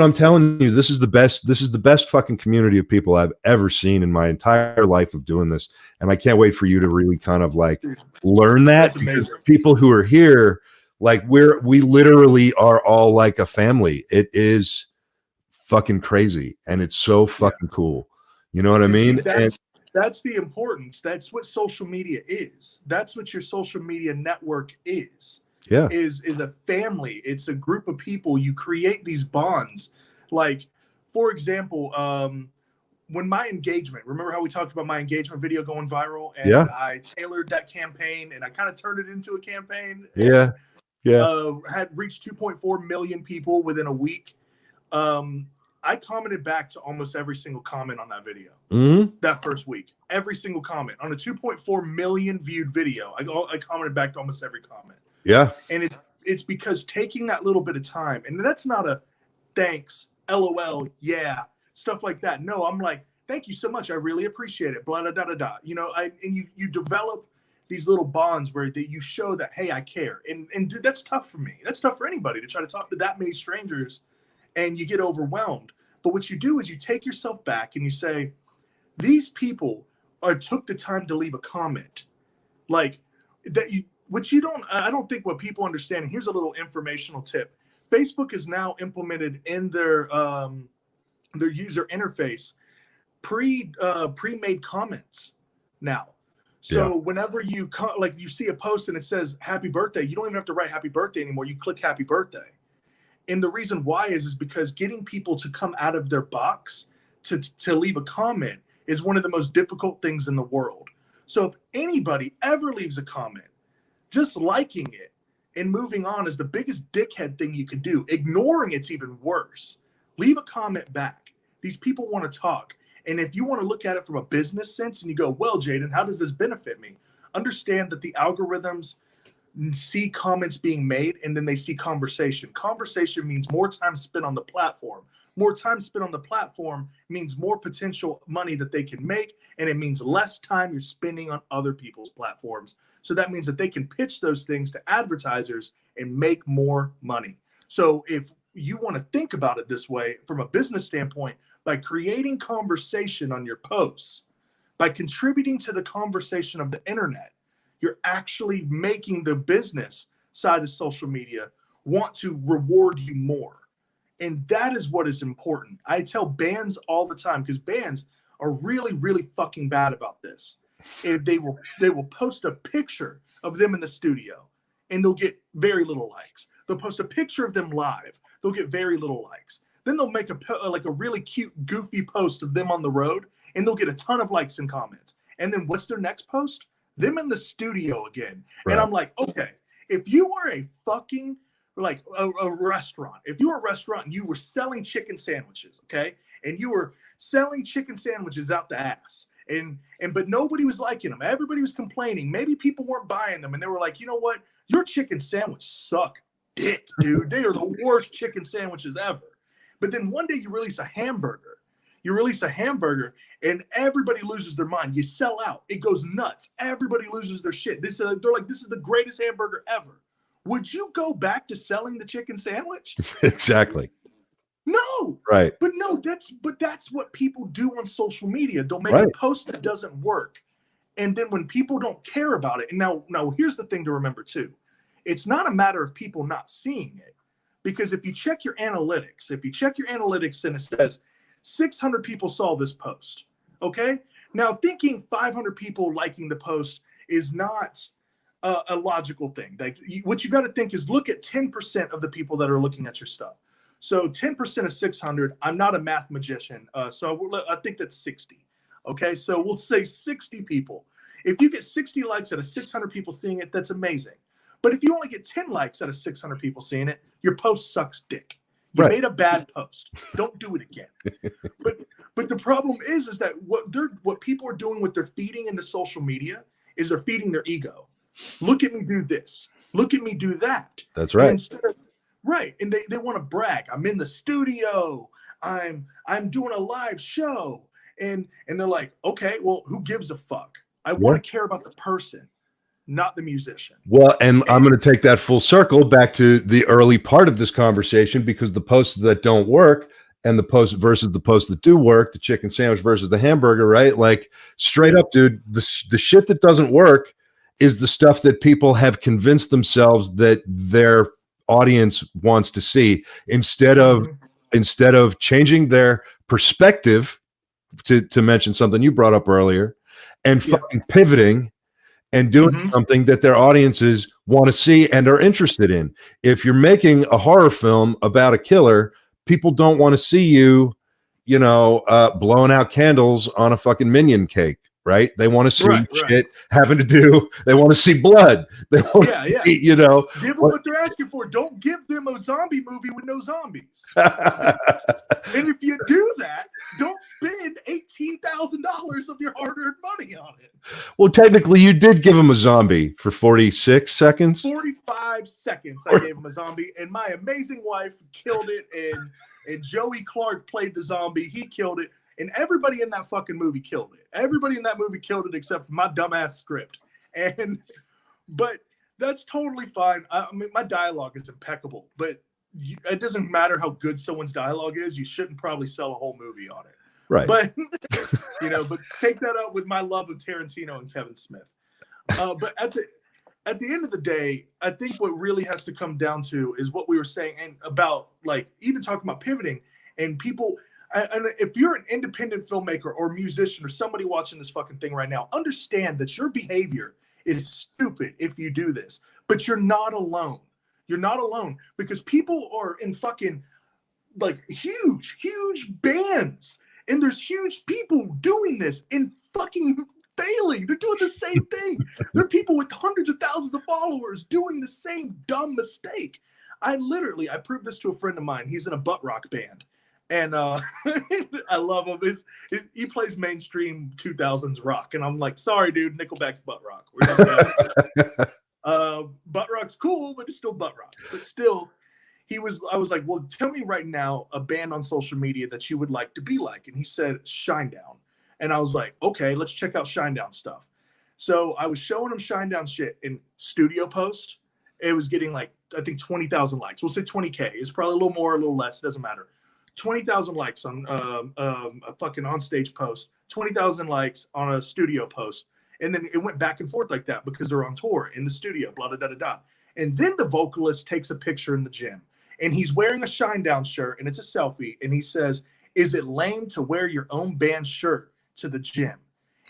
Speaker 1: I'm telling you, this is the best fucking community of people I've ever seen in my entire life of doing this. And I can't wait for you to really kind of learn that, because people who are here, we literally are all like a family. It is fucking crazy. And it's so fucking cool. You know what I mean?
Speaker 3: That's the importance. That's what social media is. That's what your social media network is.
Speaker 1: Yeah.
Speaker 3: Is a family. It's a group of people. You create these bonds. Like, for example, when my engagement, remember how we talked about my engagement video going viral? And I tailored that campaign and I kind of turned it into a campaign.
Speaker 1: Yeah.
Speaker 3: Had reached 2.4 million people within a week. I commented back to almost every single comment on that video that first week. Every single comment on a 2.4 million viewed video. I commented back to almost every comment.
Speaker 1: Yeah.
Speaker 3: And it's because taking that little bit of time, and that's not a thanks, LOL, yeah, stuff like that. No, I'm like, thank you so much. I really appreciate it. Blah, blah, blah, blah, blah. And you develop these little bonds where you show that, hey, I care. And dude, that's tough for me. That's tough for anybody to try to talk to that many strangers and you get overwhelmed. But what you do is you take yourself back and you say, these people took the time to leave a comment. Like that I don't think what people understand. And here's a little informational tip. Facebook is now implemented in their user interface pre-made comments now. So whenever you see a post and it says happy birthday, you don't even have to write happy birthday anymore. You click happy birthday. And the reason why is because getting people to come out of their box to leave a comment is one of the most difficult things in the world. So if anybody ever leaves a comment, just liking it and moving on is the biggest dickhead thing you can do. Ignoring it's even worse. Leave a comment back. These people want to talk. And if you want to look at it from a business sense and you go, well, Jaden, how does this benefit me? Understand that the algorithms see comments being made and then they see conversation. Conversation means more time spent on the platform. More time spent on the platform means more potential money that they can make, and it means less time you're spending on other people's platforms. So that means that they can pitch those things to advertisers and make more money. So if you want to think about it this way from a business standpoint, by creating conversation on your posts, by contributing to the conversation of the internet, you're actually making the business side of social media want to reward you more. And that is what is important. I tell bands all the time, because bands are really, really fucking bad about this. If they will post a picture of them in the studio and they'll get very little likes. They'll post a picture of them live. They'll get very little likes. Then they'll make a really cute, goofy post of them on the road, and they'll get a ton of likes and comments. And then what's their next post? Them in the studio again. Right. And I'm like, okay, if you were a fucking, like a restaurant, if you were a restaurant and you were selling chicken sandwiches, okay, and you were selling chicken sandwiches out the ass, but nobody was liking them. Everybody was complaining. Maybe people weren't buying them, and they were like, you know what? Your chicken sandwich suck dick, dude. They are the worst chicken sandwiches ever. But then one day you release a hamburger. And everybody loses their mind. You sell out. It goes nuts. Everybody loses their shit. They're like, this is the greatest hamburger ever. Would you go back to selling the chicken sandwich?
Speaker 1: Exactly.
Speaker 3: No.
Speaker 1: Right.
Speaker 3: But that's what people do on social media. They'll make a post that doesn't work. And then when people don't care about it, and now here's the thing to remember too. It's not a matter of people not seeing it. Because if you check your analytics, and it says 600 people saw this post, okay? Now, thinking 500 people liking the post is not a logical thing. Like, what you got to think is look at 10% of the people that are looking at your stuff. So 10% of 600, I'm not a math magician, so I think that's 60, okay? So we'll say 60 people. If you get 60 likes out of 600 people seeing it, that's amazing. But if you only get 10 likes out of 600 people seeing it, your post sucks dick. You made a bad post. Don't do it again. But the problem is that what people are doing with their feeding into social media is they're feeding their ego. Look at me do this. Look at me do that.
Speaker 1: That's right.
Speaker 3: And they want to brag. I'm in the studio. I'm doing a live show. And they're like, okay, well, who gives a fuck? I want to care about the person, not the musician.
Speaker 1: Well, and I'm going to take that full circle back to the early part of this conversation, because the posts that don't work and the posts versus the posts that do work, the chicken sandwich versus the hamburger, right? Like, straight up, dude, the shit that doesn't work is the stuff that people have convinced themselves that their audience wants to see, instead of changing their perspective, to mention something you brought up earlier, and fucking pivoting and doing something that their audiences want to see and are interested in. If you're making a horror film about a killer, people don't want to see you, blowing out candles on a fucking minion cake, right? They want to see shit having to do. They want to see blood. They want to see,
Speaker 3: give them what they're asking for. Don't give them a zombie movie with no zombies. And if you do that, don't spend $18,000 of your hard-earned money on it.
Speaker 1: Well, technically, you did give him a zombie for 46 seconds.
Speaker 3: 45 seconds I gave him a zombie, and my amazing wife killed it, and Joey Clark played the zombie. He killed it, and everybody in that fucking movie killed it. Everybody in that movie killed it except for my dumbass script. But that's totally fine. I mean, my dialogue is impeccable, but it doesn't matter how good someone's dialogue is. You shouldn't probably sell a whole movie on it.
Speaker 1: Right.
Speaker 3: But, but take that up with my love of Tarantino and Kevin Smith. But at the end of the day, I think what really has to come down to is what we were saying, and about, like, even talking about pivoting and people. And if you're an independent filmmaker or musician or somebody watching this fucking thing right now, understand that your behavior is stupid if you do this, but you're not alone. You're not alone, because people are in fucking, like, huge bands, and there's huge people doing this and fucking failing. They're doing the same thing. There are people with hundreds of thousands of followers doing the same dumb mistake. I proved this to a friend of mine. He's in a butt rock band. And I love him. He plays mainstream 2000s rock. And I'm like, sorry, dude, Nickelback's butt rock. We're just butt rock's cool, but it's still butt rock. But still, I was like, well, tell me right now a band on social media that you would like to be like. And he said Shinedown. And I was like, okay, let's check out Shinedown stuff. So I was showing him Shinedown shit in studio post. It was getting, like, I think 20,000 likes. We'll say 20K. It's probably a little more, a little less. Doesn't matter. 20,000 likes on a fucking on-stage post, 20,000 likes on a studio post. And then it went back and forth like that because they're on tour in the studio, blah, blah, blah, blah. And then the vocalist takes a picture in the gym and he's wearing a Shinedown shirt and it's a selfie. And he says, "Is it lame to wear your own band shirt to the gym?"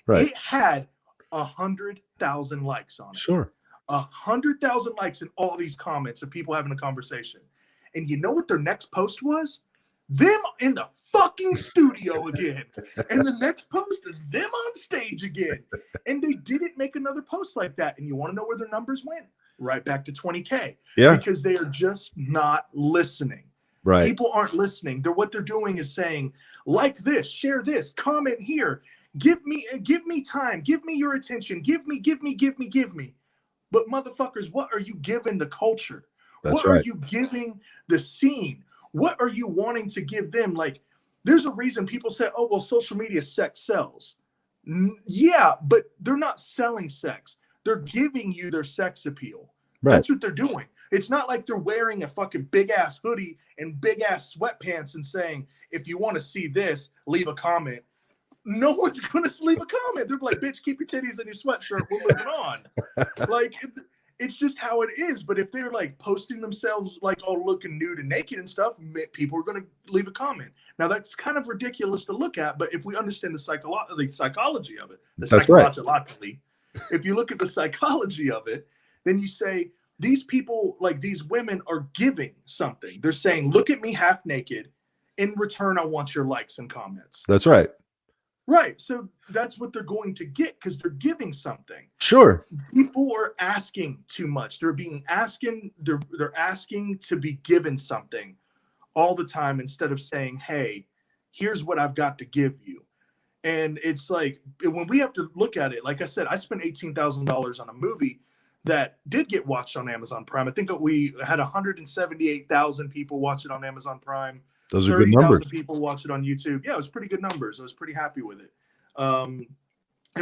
Speaker 1: Right.
Speaker 3: It had 100,000 likes on it.
Speaker 1: Sure.
Speaker 3: 100,000 likes in all these comments of people having a conversation. And you know what their next post was? Them in the fucking studio again. And the next post, them on stage again. And they didn't make another post like that. And you want to know where their numbers went? Right back to 20K.
Speaker 1: Yeah.
Speaker 3: Because they are just not listening.
Speaker 1: Right.
Speaker 3: People aren't listening. What they're doing is saying, like this, share this, comment here, give me time, give me your attention, give me. But motherfuckers, what are you giving the culture? What are you giving the scene? What are you wanting to give them? Like, there's a reason people say, "Oh, well, social media sex sells." Yeah, but they're not selling sex. They're giving you their sex appeal. Right. That's what they're doing. It's not like they're wearing a fucking big ass hoodie and big ass sweatpants and saying, "If you want to see this, leave a comment." No one's going to leave a comment. They're like, "Bitch, keep your titties in your sweatshirt. We're moving on." Like, it's just how it is. But if they're like posting themselves like all looking nude and naked and stuff, people are going to leave a comment. Now that's kind of ridiculous to look at, but if we understand the psychology of it, psychologically, if you look at the psychology of it, then you say these people, like these women, are giving something. They're saying, "Look at me half naked. In return, I want your likes and comments."
Speaker 1: That's right.
Speaker 3: Right. So that's what they're going to get because they're giving something.
Speaker 1: Sure.
Speaker 3: People are asking too much. They're asking to be given something all the time instead of saying, "Hey, here's what I've got to give you." And it's like, when we have to look at it, like I said, I spent $18,000 on a movie that did get watched on Amazon Prime. I think we had 178,000 people watch it on Amazon Prime.
Speaker 1: Those are good numbers.
Speaker 3: 30,000 people watch it on YouTube. Yeah, it was pretty good numbers. I was pretty happy with it. And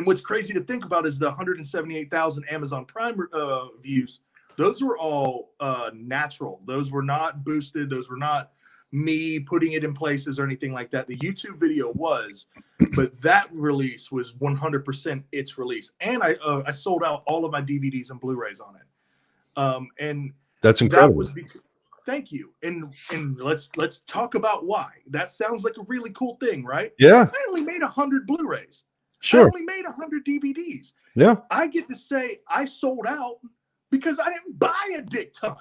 Speaker 3: what's crazy to think about is the 178,000 Amazon Prime views. Those were all natural. Those were not boosted. Those were not me putting it in places or anything like that. The YouTube video was, but that release was 100% its release. And I sold out all of my DVDs and Blu-rays on it. And
Speaker 1: that's incredible.
Speaker 3: Thank you. And let's talk about why. That sounds like a really cool thing, right?
Speaker 1: Yeah.
Speaker 3: I only made 100 Blu-rays.
Speaker 1: Sure.
Speaker 3: I only made 100 DVDs.
Speaker 1: Yeah.
Speaker 3: I get to say I sold out because I didn't buy a dick ton.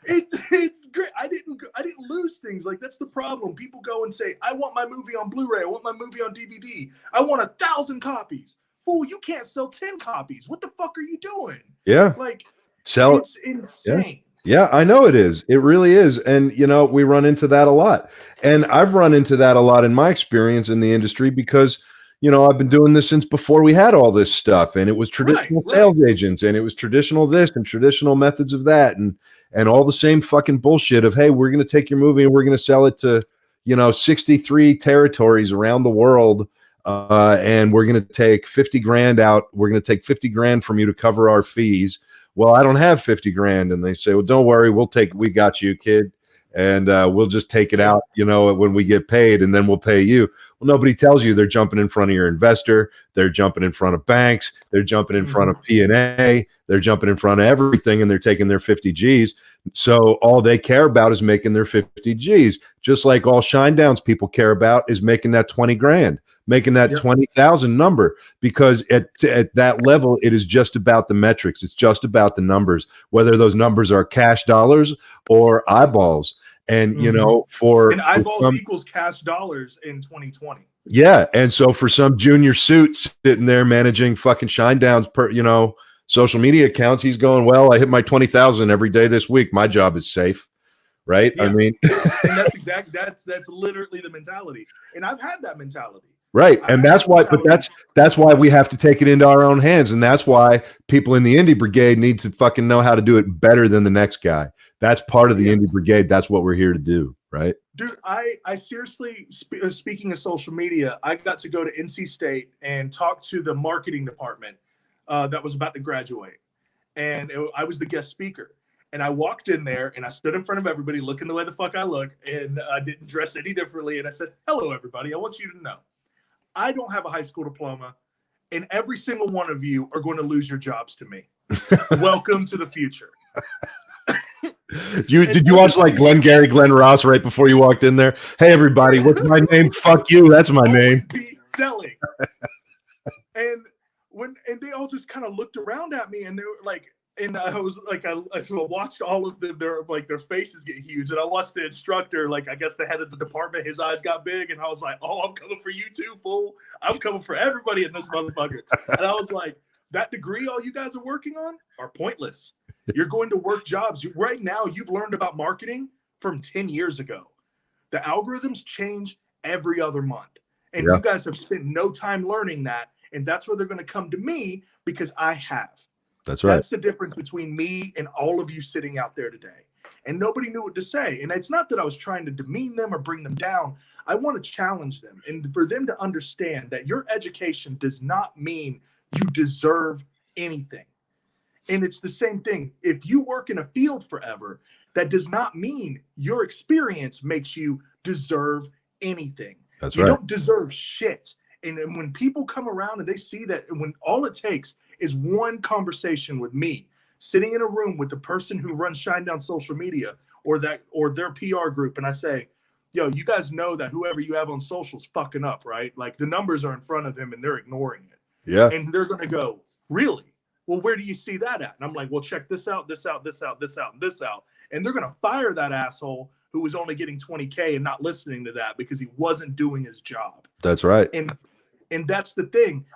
Speaker 3: It's great. I didn't lose things. Like, that's the problem. People go and say, "I want my movie on Blu-ray. I want my movie on DVD. I want 1,000 copies." Fool, you can't sell 10 copies. What the fuck are you doing?
Speaker 1: Yeah.
Speaker 3: Like,
Speaker 1: sell
Speaker 3: it's insane.
Speaker 1: Yeah, I know it is. It really is. And, we run into that a lot. And I've run into that a lot in my experience in the industry because, I've been doing this since before we had all this stuff. And it was traditional sales agents, and it was traditional this and traditional methods of that. And all the same fucking bullshit of, "Hey, we're going to take your movie and we're going to sell it to, 63 territories around the world. And we're going to take 50 grand out. We're going to take 50 grand from you to cover our fees." Well, I don't have 50 grand. And they say, "Well, don't worry. We got you, kid. And we'll just take it out, when we get paid, and then we'll pay you." Well, nobody tells you they're jumping in front of your investor. They're jumping in front of banks. They're jumping in front of P&A. They're jumping in front of everything, and they're taking their 50 G's. So all they care about is making their 50 G's, just like all Shinedowns people care about is making that 20 grand, making that 20,000 number, because at that level, it is just about the metrics. It's just about the numbers, whether those numbers are cash dollars or eyeballs. And,
Speaker 3: and eyeballs equals cash dollars in 2020.
Speaker 1: Yeah. And so for some junior suit sitting there managing fucking Shinedowns per, social media accounts, he's going, "Well, I hit my 20,000 every day this week. My job is safe." Right. Yeah. I mean,
Speaker 3: and that's literally the mentality. And I've had that mentality.
Speaker 1: Right. And that's why, but that's why we have to take it into our own hands. And that's why people in the Indie Brigade need to fucking know how to do it better than the next guy. That's part of the Indie Brigade. That's what we're here to do. Right.
Speaker 3: Dude, I seriously, speaking of social media, I got to go to NC State and talk to the marketing department that was about to graduate. And I was the guest speaker. And I walked in there and I stood in front of everybody looking the way the fuck I look. And I didn't dress any differently. And I said, "Hello, everybody. I want you to know, I don't have a high school diploma, and every single one of you are going to lose your jobs to me. Welcome to the future.
Speaker 1: Did you watch like Glengarry Glen Ross right before you walked in there? Hey everybody, what's my name? Fuck you, that's my name.
Speaker 3: Be selling. and they all just kind of looked around at me, and they were like, and I was like, I watched all of them, their faces get huge, and I watched the instructor, like I guess the head of the department, his eyes got big, and I was like, oh, I'm coming for you too, fool. I'm coming for everybody in this motherfucker. And I was like, that degree all you guys are working on are pointless. You're going to work jobs. Right now, you've learned about marketing from 10 years ago. The algorithms change every other month. And you guys have spent no time learning that. And that's where they're going to come to me because I have.
Speaker 1: That's right.
Speaker 3: That's the difference between me and all of you sitting out there today. And nobody knew what to say. And it's not that I was trying to demean them or bring them down. I want to challenge them and for them to understand that your education does not mean you deserve anything. And it's the same thing. If you work in a field forever, that does not mean your experience makes you deserve anything.
Speaker 1: That's
Speaker 3: you
Speaker 1: right.
Speaker 3: don't deserve shit. And when people come around and they see that, and when all it takes is one conversation with me, sitting in a room with the person who runs Shinedown social media or their PR group, and I say, yo, you guys know that whoever you have on social's fucking up, right? Like the numbers are in front of him and they're ignoring it.
Speaker 1: Yeah.
Speaker 3: And they're going to go, really? Well, where do you see that at? And I'm like, well, check this out, this out, this out, this out, and this out. And they're going to fire that asshole who was only getting 20K and not listening to that because he wasn't doing his job.
Speaker 1: That's right.
Speaker 3: And that's the thing.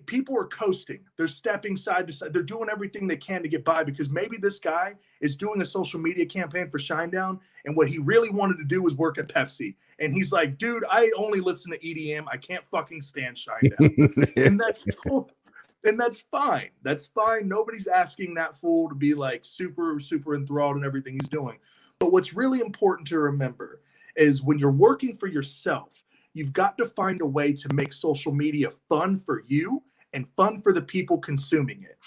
Speaker 3: People are coasting. They're stepping side to side. They're doing everything they can to get by because maybe this guy is doing a social media campaign for Shinedown. And what he really wanted to do was work at Pepsi. And he's like, dude, I only listen to EDM. I can't fucking stand Shinedown. And that's fine. That's fine. Nobody's asking that fool to be like super, super enthralled in everything he's doing. But what's really important to remember is when you're working for yourself, you've got to find a way to make social media fun for you and fun for the people consuming it.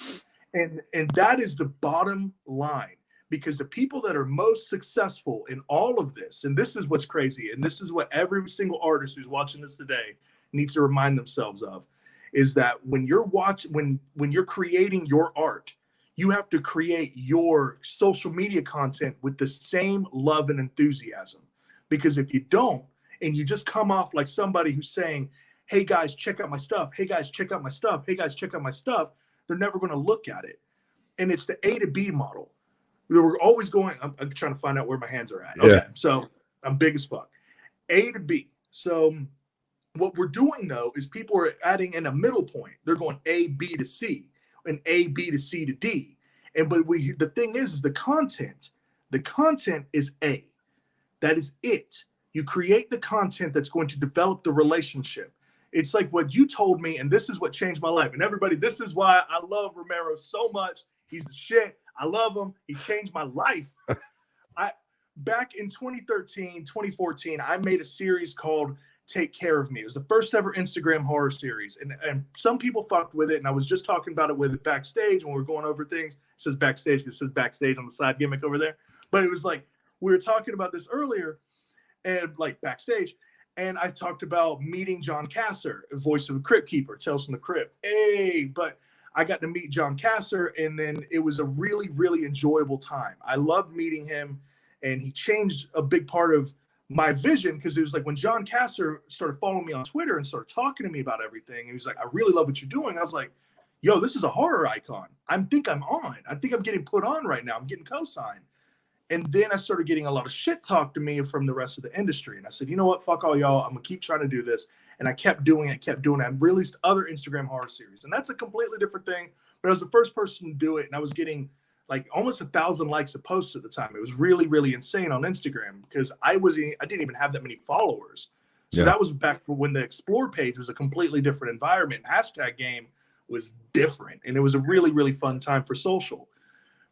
Speaker 3: And that is the bottom line, because the people that are most successful in all of this, and this is what's crazy, and this is what every single artist who's watching this today needs to remind themselves of, is that when you're creating your art, you have to create your social media content with the same love and enthusiasm. Because if you don't, and you just come off like somebody who's saying, hey guys, check out my stuff. Hey guys, check out my stuff. Hey guys, check out my stuff. They're never going to look at it. And it's the A to B model. We're always going, I'm trying to find out where my hands are at. Okay, yeah. So I'm big as fuck. A to B. So what we're doing though is people are adding in a middle point. They're going A, B to C and A, B to C to D. But the thing is the content is A. That is it. You create the content that's going to develop the relationship. It's like what you told me, and this is what changed my life. And everybody, this is why I love Romero so much. He's the shit. I love him. He changed my life. Back in 2013, 2014, I made a series called Take Care of Me. It was the first ever Instagram horror series. And some people fucked with it. And I was just talking about it with it backstage when we were going over things. It says backstage. It says backstage on the side gimmick over there. But it was like, we were talking about this earlier. And like backstage, and I talked about meeting John Kasser, voice of the Crypt Keeper, Tales from the Crypt. Hey, but I got to meet John Kasser, and then it was a really, really enjoyable time. I loved meeting him, and he changed a big part of my vision because it was like when John Kasser started following me on Twitter and started talking to me about everything, he was like, I really love what you're doing. I was like, yo, this is a horror icon. I think I'm getting put on right now. I'm getting co-signed. And then I started getting a lot of shit talk to me from the rest of the industry. And I said, you know what? Fuck all y'all. I'm going to keep trying to do this. And I kept doing it. I released other Instagram horror series. And that's a completely different thing. But I was the first person to do it. And I was getting like almost 1,000 likes a post at the time. It was really, really insane on Instagram because I didn't even have that many followers. So that was back when the Explore page was a completely different environment. Hashtag game was different. And it was a really, really fun time for social.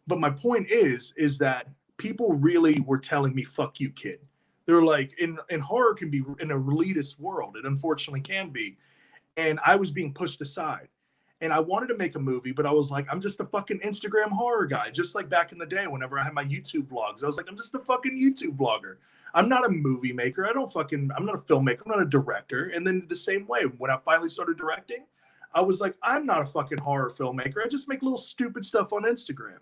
Speaker 3: But my point is that people really were telling me, fuck you, kid. They're like, and horror can be in a elitist world. It unfortunately can be. And I was being pushed aside. And I wanted to make a movie, but I was like, I'm just a fucking Instagram horror guy. Just like back in the day, whenever I had my YouTube vlogs, I was like, I'm just a fucking YouTube vlogger. I'm not a movie maker. I'm not a filmmaker. I'm not a director. And then the same way, when I finally started directing, I was like, I'm not a fucking horror filmmaker. I just make little stupid stuff on Instagram.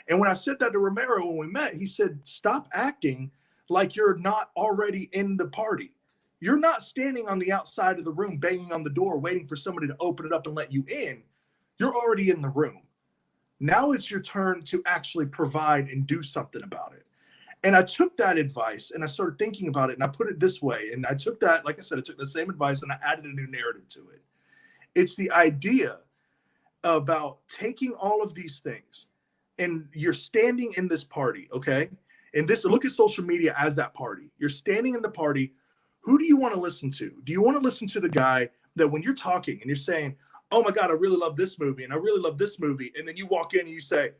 Speaker 3: And when I said that to Romero when we met, he said, stop acting like you're not already in the party. You're not standing on the outside of the room, banging on the door, waiting for somebody to open it up and let you in. You're already in the room. Now it's your turn to actually provide and do something about it. And I took that advice and I started thinking about it, and I put it this way. And I took that, like I said, I took the same advice and I added a new narrative to it. It's the idea about taking all of these things, and you're standing in this party, okay? And this, look at social media as that party. You're standing in the party. Who do you want to listen to? Do you want to listen to the guy that when you're talking and you're saying, oh my God, I really love this movie and I really love this movie, and then you walk in and you say,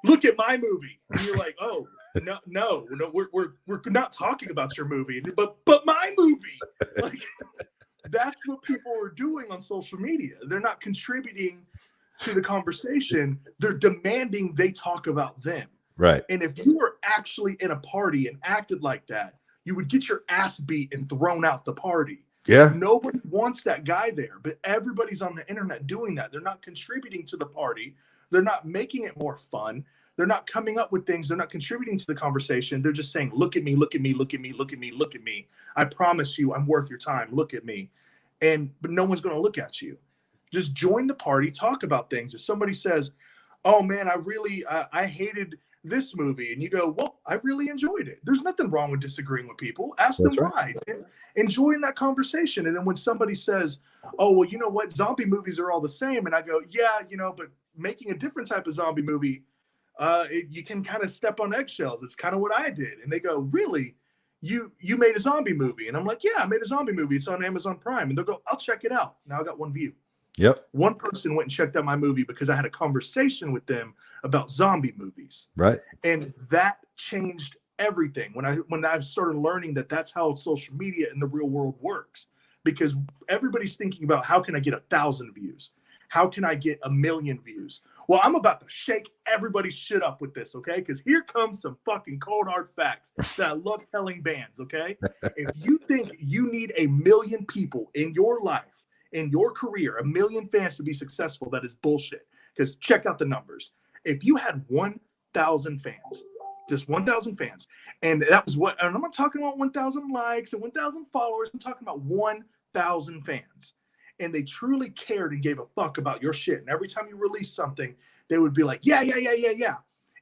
Speaker 3: look at my movie, and you're like, oh, no, we're not talking about your movie, but my movie. Like, that's what people are doing on social media. They're not contributing to the conversation. They're demanding they talk about them.
Speaker 1: Right.
Speaker 3: And if you were actually in a party and acted like that, you would get your ass beat and thrown out the party.
Speaker 1: Yeah.
Speaker 3: Nobody wants that guy there, but everybody's on the internet doing that. They're not contributing to the party. They're not making it more fun. They're not coming up with things. They're not contributing to the conversation. They're just saying, look at me, look at me, look at me, look at me, look at me. I promise you I'm worth your time. Look at me. But no one's going to look at you. Just join the party, talk about things. If somebody says, oh man, I hated this movie, and you go, well, I really enjoyed it. There's nothing wrong with disagreeing with people. Ask them why. And enjoying that conversation. And then when somebody says, oh, well, you know what? Zombie movies are all the same. And I go, yeah, but making a different type of zombie movie, you can kind of step on eggshells. It's kind of what I did. And they go, really? You made a zombie movie? And I'm like, yeah, I made a zombie movie. It's on Amazon Prime. And they'll go, I'll check it out. Now I got one view.
Speaker 1: Yep.
Speaker 3: One person went and checked out my movie because I had a conversation with them about zombie movies.
Speaker 1: Right.
Speaker 3: And that changed everything when I started learning that that's how social media in the real world works, because everybody's thinking about, how can I get 1,000 views? How can I get 1 million views? Well, I'm about to shake everybody's shit up with this, okay? Because here comes some fucking cold hard facts that I love telling bands, okay? If you think you need 1 million people in your life, in your career, 1 million fans to be successful, that is bullshit. Because check out the numbers. If you had 1,000 fans, just 1,000 fans, and that was what, and I'm not talking about 1,000 likes and 1,000 followers, I'm talking about 1,000 fans. And they truly cared and gave a fuck about your shit. And every time you release something, they would be like, yeah.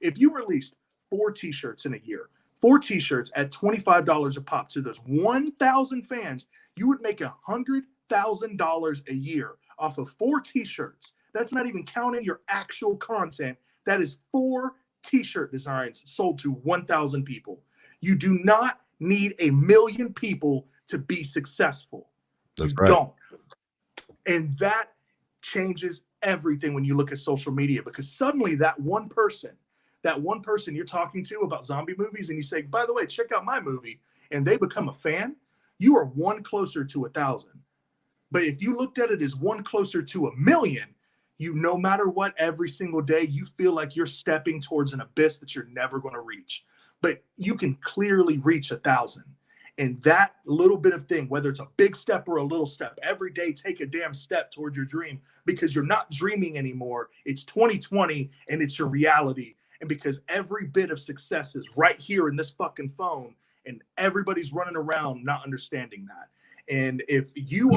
Speaker 3: If you released 4 t-shirts in a year, 4 t-shirts at $25 a pop to those 1,000 fans, you would make $100,000 a year off of 4 t-shirts. That's not even counting your actual content. That is 4 t-shirt designs sold to 1,000 people. You do not need 1 million people to be successful.
Speaker 1: That's
Speaker 3: you
Speaker 1: right.
Speaker 3: Don't. And that changes everything when you look at social media, because suddenly that one person you're talking to about zombie movies, and you say, by the way, check out my movie, and they become a fan, you are one closer to 1,000. But if you looked at it as one closer to 1 million, no matter what, every single day, you feel like you're stepping towards an abyss that you're never going to reach. But you can clearly reach 1,000. And that little bit of thing, whether it's a big step or a little step, every day take a damn step towards your dream, because you're not dreaming anymore. It's 2020 and it's your reality. And because every bit of success is right here in this fucking phone, and everybody's running around not understanding that. And if you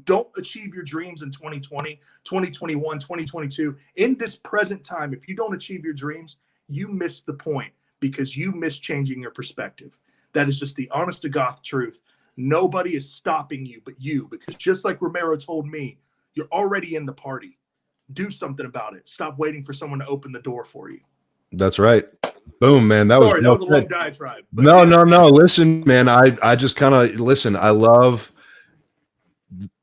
Speaker 3: don't achieve your dreams in 2020, 2021, 2022, in this present time, if you don't achieve your dreams, you miss the point, because you miss changing your perspective. That is just the honest to God truth. Nobody is stopping you but you, because just like Romero told me, you're already in the party. Do something about it. Stop waiting for someone to open the door for you.
Speaker 1: That's right. Boom, man. That
Speaker 3: was a
Speaker 1: good.
Speaker 3: long diatribe.
Speaker 1: No. Listen, man, I just kind of listen. I love,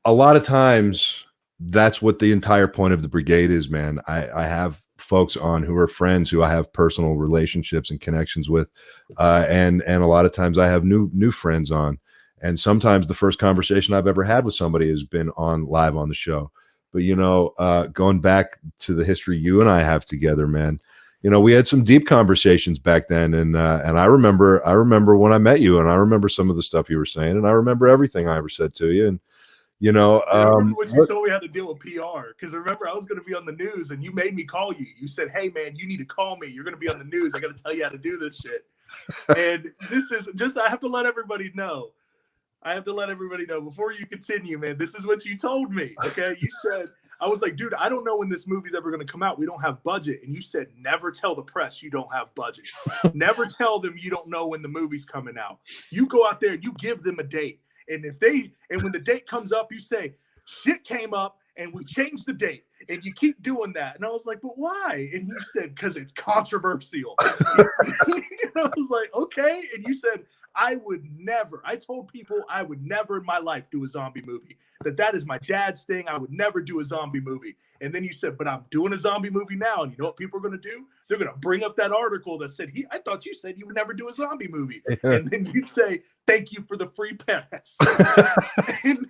Speaker 1: a lot of times that's what the entire point of the Brigade is, man. I have folks on who are friends who I have personal relationships and connections with, and a lot of times I have new friends on, and sometimes the first conversation I've ever had with somebody has been on live on the show. But going back to the history you and I have together, man, we had some deep conversations back then, and I remember when I met you, and I remember some of the stuff you were saying, and I remember everything I ever said to you, and You know,
Speaker 3: I remember what you told me how to deal with PR. Because remember, I was going to be on the news, and you made me call you. You said, "Hey, man, you need to call me. You're going to be on the news. I got to tell you how to do this shit." And this is just, I have to let everybody know. Before you continue, man. This is what you told me. Okay, you said, I was like, dude, I don't know when this movie's ever going to come out. We don't have budget. And you said, never tell the press you don't have budget. Never tell them you don't know when the movie's coming out. You go out there and you give them a date. And when the date comes up, you say, shit came up and we changed the date. And you keep doing that. And I was like, but why? And you said, because it's controversial. And I was like, okay. And you said, I told people I would never in my life do a zombie movie. That is my dad's thing. I would never do a zombie movie. And then you said, but I'm doing a zombie movie now. And you know what people are going to do? They're going to bring up that article that said, I thought you said you would never do a zombie movie. And then you'd say, thank you for the free pass. And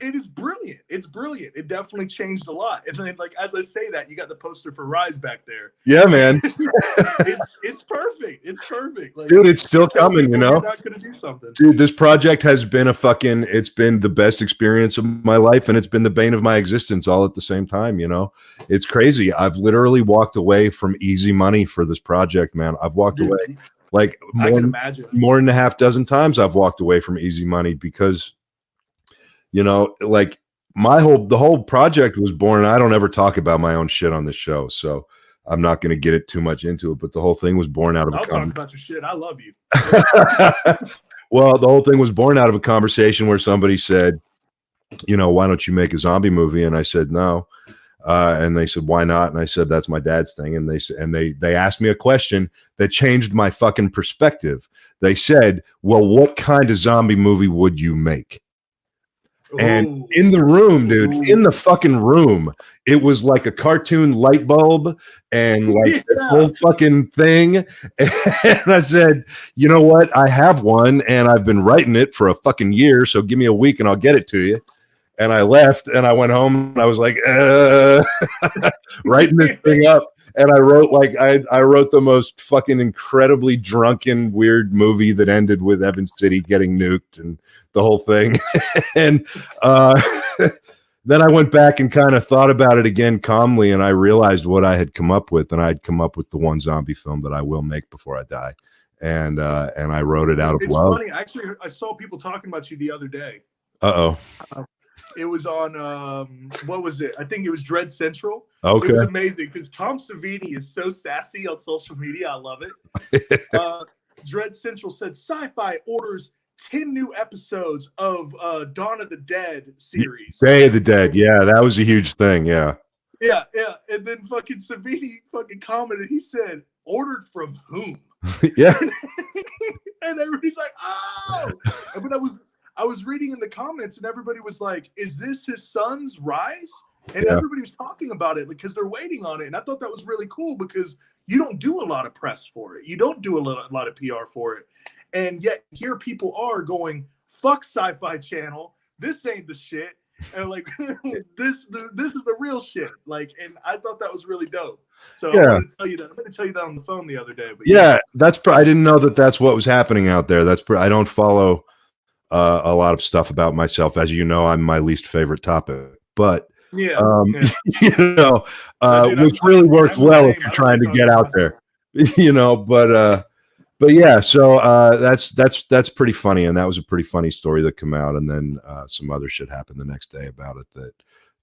Speaker 3: it is brilliant. It's brilliant. It definitely changed a lot. And then, like, as I say that, you got the poster for Rise back there.
Speaker 1: Yeah, man.
Speaker 3: it's perfect. It's perfect. Like,
Speaker 1: dude, it's still coming, you know?
Speaker 3: You're not going to do something.
Speaker 1: Dude, this project has been it's been the best experience of my life, and it's been the bane of my existence all at the same time, you know? It's crazy. I've literally walked away from easy money for this project, man. I've walked away like
Speaker 3: I can imagine.
Speaker 1: More than a half dozen times I've walked away from easy money because, you know, like the whole project was born. I don't ever talk about my own shit on this show, so I'm not going to get it too much into it. But the whole thing was born out of
Speaker 3: I'll talk about your shit. I love you.
Speaker 1: Well, the whole thing was born out of a conversation where somebody said, you know, why don't you make a zombie movie? And I said no. And they said, why not? And I said, that's my dad's thing. And they asked me a question that changed my fucking perspective. They said, well, what kind of zombie movie would you make? And in the room, dude, in the fucking room, it was like a cartoon light bulb and like the whole fucking thing. And I said, you know what? I have one and I've been writing it for a fucking year. So give me a week and I'll get it to you. And I left and I went home and I was like, writing this thing up. And I wrote I wrote the most fucking incredibly drunken, weird movie that ended with Evan City getting nuked and the whole thing. And then I went back and kind of thought about it again calmly, and I realized what I had come up with, and I'd come up with the one zombie film that I will make before I die. And I wrote it out of love.
Speaker 3: It's funny. Actually, I saw people talking about you the other day. It was on, what was it? I think it was Dread Central.
Speaker 1: Okay.
Speaker 3: It was amazing because Tom Savini is so sassy on social media. I love it. Dread Central said Sci-Fi orders 10 new episodes of Dawn of the Dead series.
Speaker 1: Day of the Dead. Yeah, that was a huge thing. Yeah.
Speaker 3: Yeah. And then fucking Savini fucking commented. He said, ordered from whom?
Speaker 1: Yeah.
Speaker 3: And everybody's like, oh. But I was reading in the comments and everybody was like, is this his son's Rise? And everybody was talking about it because they're waiting on it. And I thought that was really cool because you don't do a lot of press for it. You don't do a lot of PR for it. And yet here people are going, fuck Sci-Fi Channel. This ain't the shit. And like, this is the real shit. Like, and I thought that was really dope. So I wanted to tell you that. I'm going to tell you that on the phone the other day. But
Speaker 1: I didn't know that that's what was happening out there. I don't follow a lot of stuff about myself. As you know, I'm my least favorite topic. But you know, which really works well if you're trying to get out there. You know, but yeah, so that's pretty funny, and that was a pretty funny story that came out, and then some other shit happened the next day about it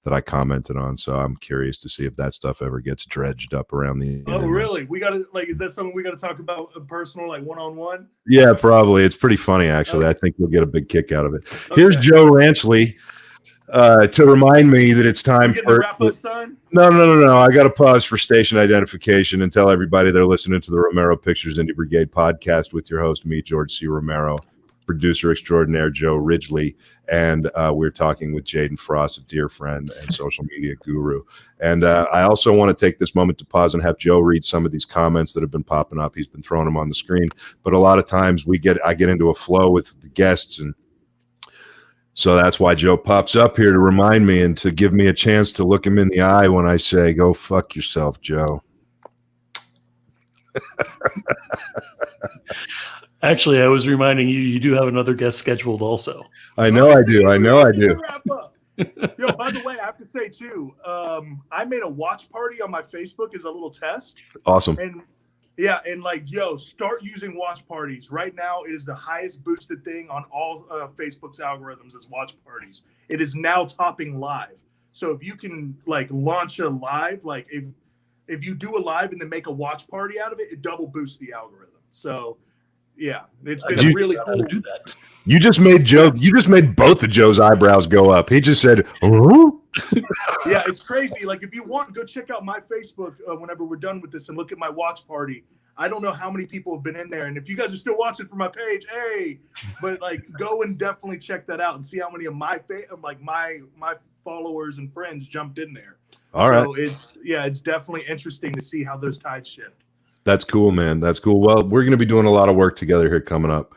Speaker 1: that I commented on. So I'm curious to see if that stuff ever gets dredged up around the internet.
Speaker 3: Really? We gotta is that something we gotta talk about personal, like one-on-one?
Speaker 1: Yeah, probably. It's pretty funny actually. Okay. I think you'll get a big kick out of it. Okay. Here's Joe Ranchley to remind me that it's time for
Speaker 3: wrap up sign.
Speaker 1: No. I got to pause for station identification and tell everybody they're listening to the Romero Pictures Indie Brigade podcast with your host, me, George C. Romero, producer extraordinaire Joe Ridgely, and we're talking with Jaden Frost, a dear friend and social media guru. And I also want to take this moment to pause and have Joe read some of these comments that have been popping up. He's been throwing them on the screen, but a lot of times I get into a flow with the guests, and so that's why Joe pops up here to remind me and to give me a chance to look him in the eye when I say, go fuck yourself, Joe.
Speaker 2: Actually, I was reminding you, you do have another guest scheduled also.
Speaker 1: I know I do. I know I do.
Speaker 3: Wrap up. Yo, by the way, I have to say too, I made a watch party on my Facebook as a little test.
Speaker 1: Awesome.
Speaker 3: And yeah, and like, yo, start using watch parties. Right now, it is the highest boosted thing on all Facebook's algorithms is watch parties. It is now topping live. So if you can like launch a live, like if you do a live and then make a watch party out of it, it double boosts the algorithm. So yeah, it's been really cool.
Speaker 2: Do that.
Speaker 1: You just made Joe. You just made both of Joe's eyebrows go up. He just said, "Oh."
Speaker 3: Yeah, it's crazy. Like if you want, go check out my Facebook whenever we're done with this and look at my watch party. I don't know how many people have been in there, and if you guys are still watching from my page, hey, but like go and definitely check that out and see how many of my my followers and friends jumped in there.
Speaker 1: All right.
Speaker 3: So it's definitely interesting to see how those tides shift.
Speaker 1: That's cool, man. That's cool. Well, we're going to be doing a lot of work together here coming up,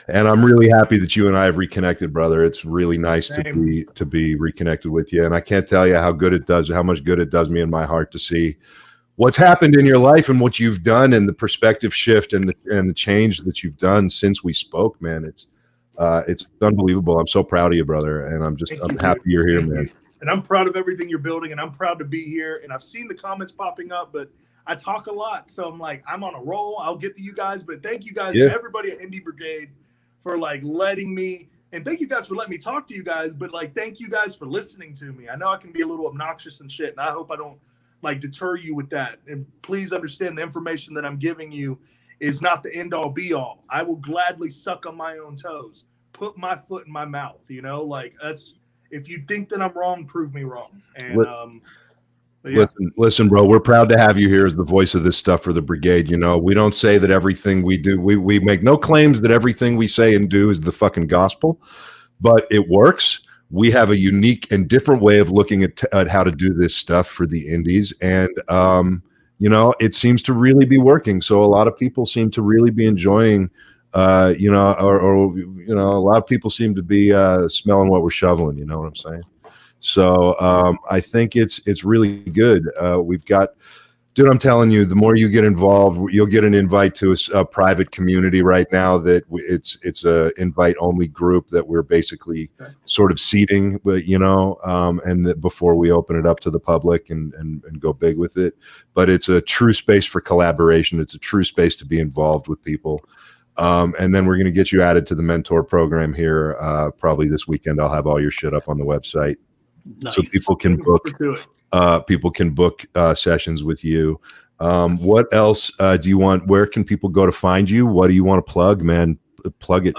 Speaker 1: and I'm really happy that you and I have reconnected, brother. It's really nice to be reconnected with you, and I can't tell you how much good it does me in my heart to see what's happened in your life and what you've done, and the perspective shift and the change that you've done since we spoke, man. It's unbelievable. I'm so proud of you, brother, and I'm happy you're here, man.
Speaker 3: And I'm proud of everything you're building, and I'm proud to be here. And I've seen the comments popping up, but I talk a lot, so I'm like, I'm on a roll. I'll get to you guys, but thank you guys, everybody at Indie Brigade, for like letting me, and thank you guys for letting me talk to you guys. But like, thank you guys for listening to me. I know I can be a little obnoxious and shit, and I hope I don't like deter you with that. And please understand the information that I'm giving you is not the end all be all. I will gladly suck on my own toes, put my foot in my mouth. You know, like that's. If you think that I'm wrong, prove me wrong. And
Speaker 1: listen, bro, we're proud to have you here as the voice of this stuff for the Brigade. You know, we don't say that everything we do, we make no claims that everything we say and do is the fucking gospel, but it works. We have a unique and different way of looking at how to do this stuff for the indies. And, you know, it seems to really be working. So a lot of people seem to really be enjoying you know, or you know, a lot of people seem to be smelling what we're shoveling. You know what I'm saying? So I think it's really good. We've got, dude, I'm telling you, the more you get involved, you'll get an invite to a private community right now that it's a invite only group that we're basically sort of seeding, but you know, and that before we open it up to the public and go big with it. But it's a true space for collaboration. It's a true space to be involved with people. And then we're going to get you added to the mentor program here. Probably this weekend, I'll have all your shit up on the website.
Speaker 2: Nice.
Speaker 1: So people can book sessions with you. What else do you want? Where can people go to find you? What do you want to plug, man? Plug it.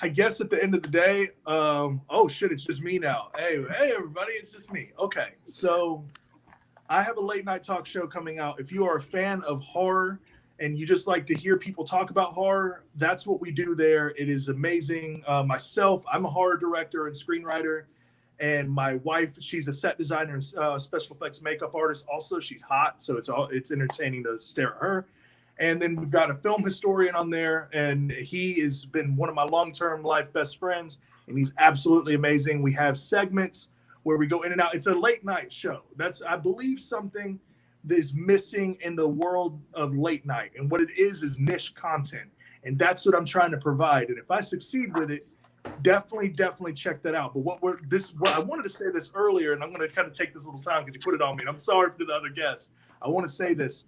Speaker 3: I guess at the end of the day, oh shit, it's just me now. Hey, everybody, it's just me. Okay, so I have a late night talk show coming out. If you are a fan of horror and you just like to hear people talk about horror, that's what we do there. It is amazing. Myself, I'm a horror director and screenwriter, and my wife, she's a set designer and special effects makeup artist. Also, she's hot, so it's entertaining to stare at her. And then we've got a film historian on there, and he has been one of my long-term life best friends, and he's absolutely amazing. We have segments where we go in and out. It's a late night show. That's, I believe, something that is missing in the world of late night. And what it is niche content. And that's what I'm trying to provide. And if I succeed with it, definitely check that out. But what I wanted to say this earlier, and I'm going to kind of take this little time because you put it on me, and I'm sorry for the other guests. I want to say this.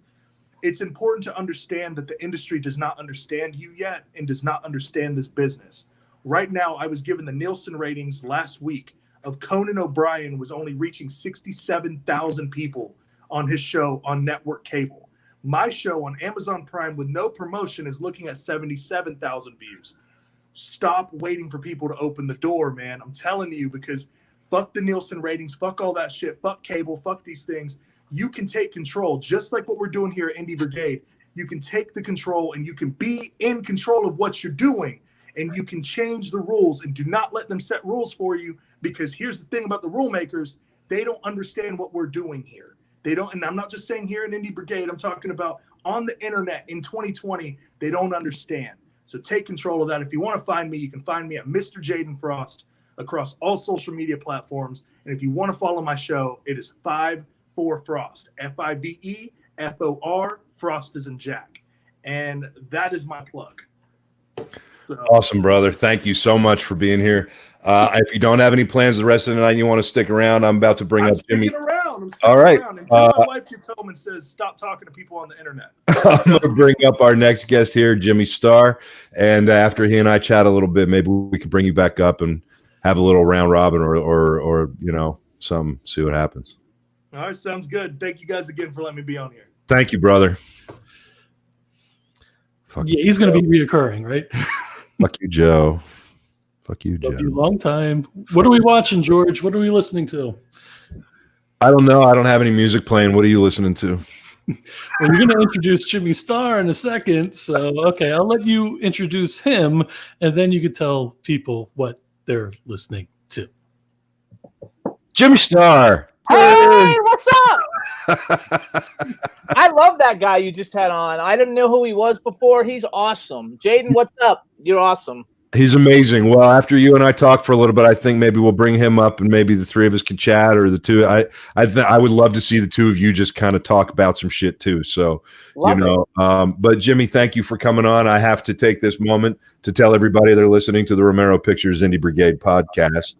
Speaker 3: It's important to understand that the industry does not understand you yet and does not understand this business. Right now, I was given the Nielsen ratings last week of Conan O'Brien was only reaching 67,000 people on his show on network cable. My show on Amazon Prime with no promotion is looking at 77,000 views. Stop waiting for people to open the door, man. I'm telling you, because fuck the Nielsen ratings, fuck all that shit, fuck cable, fuck these things. You can take control, just like what we're doing here at Indie Brigade. You can take the control and you can be in control of what you're doing, and you can change the rules, and do not let them set rules for you, because here's the thing about the rule makers. They don't understand what we're doing here. They don't, and I'm not just saying here in Indie Brigade, I'm talking about on the internet in 2020, they don't understand. So take control of that. If you want to find me, you can find me at Mr. Jaden Frost across all social media platforms. And if you want to follow my show, it is 54 Frost, FIVEFOR, Frost is in Jack. And that is my plug. So,
Speaker 1: Awesome, brother. Thank you so much for being here. If you don't have any plans the rest of the night and you want to stick around, I'm about to bring up Jimmy.
Speaker 3: I'm sticking
Speaker 1: All right.
Speaker 3: around until my wife gets home and says, "Stop talking to people on the internet."
Speaker 1: I'm going to bring up our next guest here, Jimmy Starr. And after he and I chat a little bit, maybe we can bring you back up and have a little round robin or see what happens.
Speaker 3: All right, sounds good. Thank you guys again for letting me be on here.
Speaker 1: Thank you, brother.
Speaker 2: He's going to be reoccurring, right?
Speaker 1: Fuck you, Joe. Fuck you, Joe.
Speaker 2: Love you long time. What are we watching, George? What are we listening to?
Speaker 1: I don't know. I don't have any music playing. What are you listening to?
Speaker 2: Well, you're going to introduce Jimmy Starr in a second. So, okay, I'll let you introduce him, and then you can tell people what they're listening to.
Speaker 1: Jimmy Starr.
Speaker 4: Hey, what's up? I love that guy you just had on. I didn't know who he was before. He's awesome. Jaden, what's up? You're awesome.
Speaker 1: He's amazing. Well, after you and I talk for a little bit, I think maybe we'll bring him up and maybe the three of us can chat, or the two. I would love to see the two of you just kind of talk about some shit too. So, but Jimmy, thank you for coming on. I have to take this moment to tell everybody they're listening to the Romero Pictures Indie Brigade podcast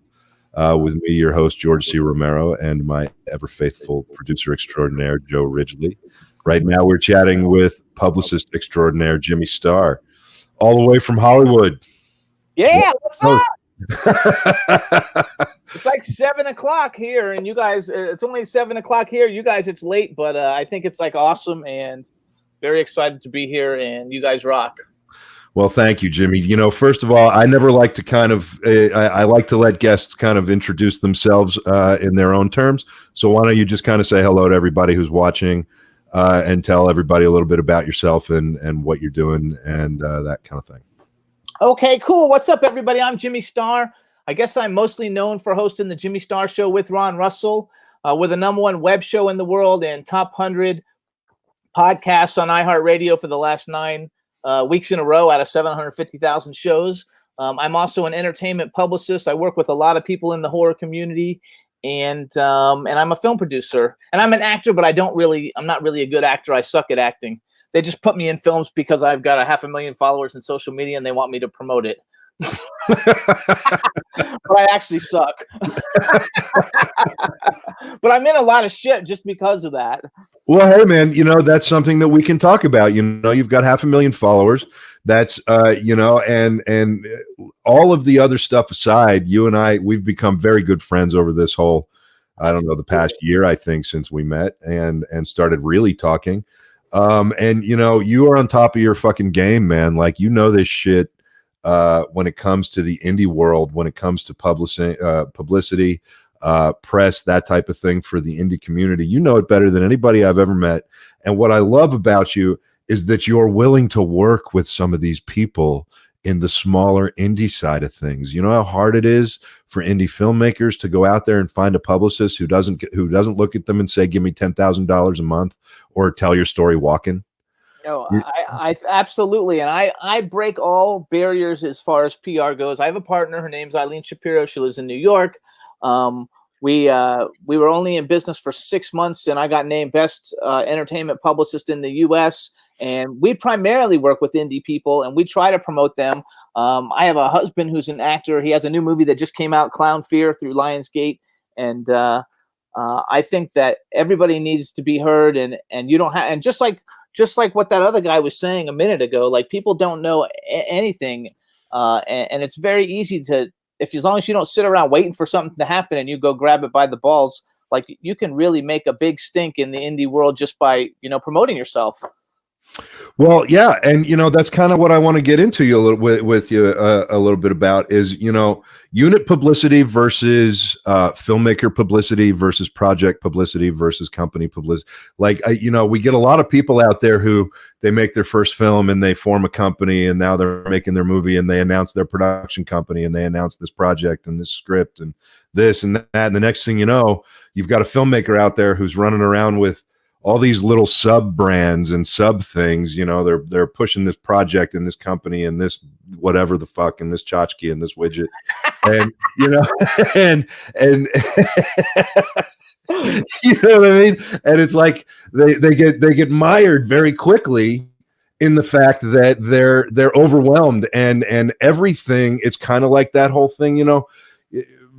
Speaker 1: with me, your host, George C. Romero, and my ever faithful producer extraordinaire, Joe Ridgely. Right now, we're chatting with publicist extraordinaire, Jimmy Starr, all the way from Hollywood.
Speaker 4: Yeah, what's up? It's like 7:00 here, and you guys, it's only 7:00 here. You guys, it's late, but I think it's like awesome and very excited to be here, and you guys rock.
Speaker 1: Well, thank you, Jimmy. First of all, I never like to I like to let guests kind of introduce themselves in their own terms. So why don't you just kind of say hello to everybody who's watching and tell everybody a little bit about yourself and what you're doing and that kind of thing.
Speaker 4: Okay, cool. What's up, everybody? I'm Jimmy Starr. I guess I'm mostly known for hosting the Jimmy Starr Show with Ron Russell. We're the #1 web show in the world and top 100 podcasts on iHeartRadio for the last 9 weeks in a row out of 750,000 shows. I'm also an entertainment publicist. I work with a lot of people in the horror community, and I'm a film producer. And I'm an actor, but I'm not really a good actor. I suck at acting. They just put me in films because I've got 500,000 followers in social media and they want me to promote it. But I actually suck. But I'm in a lot of shit just because of that.
Speaker 1: Well, hey, man, that's something that we can talk about. You've got 500,000 followers. That's, and all of the other stuff aside, you and I, we've become very good friends over this whole, I don't know, the past year, I think, since we met and started really talking. And you are on top of your fucking game, man. Like, this shit when it comes to the indie world, when it comes to publicity, press, that type of thing for the indie community. You know it better than anybody I've ever met. And what I love about you is that you're willing to work with some of these people in the smaller indie side of things. You know how hard it is for indie filmmakers to go out there and find a publicist who doesn't look at them and say, give me $10,000 a month or tell your story walking.
Speaker 4: No, I absolutely. And I break all barriers as far as PR goes. I have a partner. Her name's Eileen Shapiro. She lives in New York. We were only in business for 6 months, and I got named best entertainment publicist in the U.S. And we primarily work with indie people, and we try to promote them. I have a husband who's an actor. He has a new movie that just came out, Clown Fear, through Lionsgate. And I think that everybody needs to be heard, and you don't have, and just like what that other guy was saying a minute ago, like, people don't know anything. And it's very easy to, as long as you don't sit around waiting for something to happen and you go grab it by the balls, like, you can really make a big stink in the indie world just by, promoting yourself.
Speaker 1: Well, yeah, and that's kind of what I want to get into you a little bit about is unit publicity versus filmmaker publicity versus project publicity versus company publicity. Like, we get a lot of people out there who they make their first film and they form a company and now they're making their movie and they announce their production company and they announce this project and this script and this and that, and the next thing you know, you've got a filmmaker out there who's running around with all these little sub brands and sub things. They're pushing this project and this company and this whatever the fuck and this tchotchke and this widget, and and you know what I mean. And it's like they get mired very quickly in the fact that they're overwhelmed and everything. It's kind of like that whole thing, you know,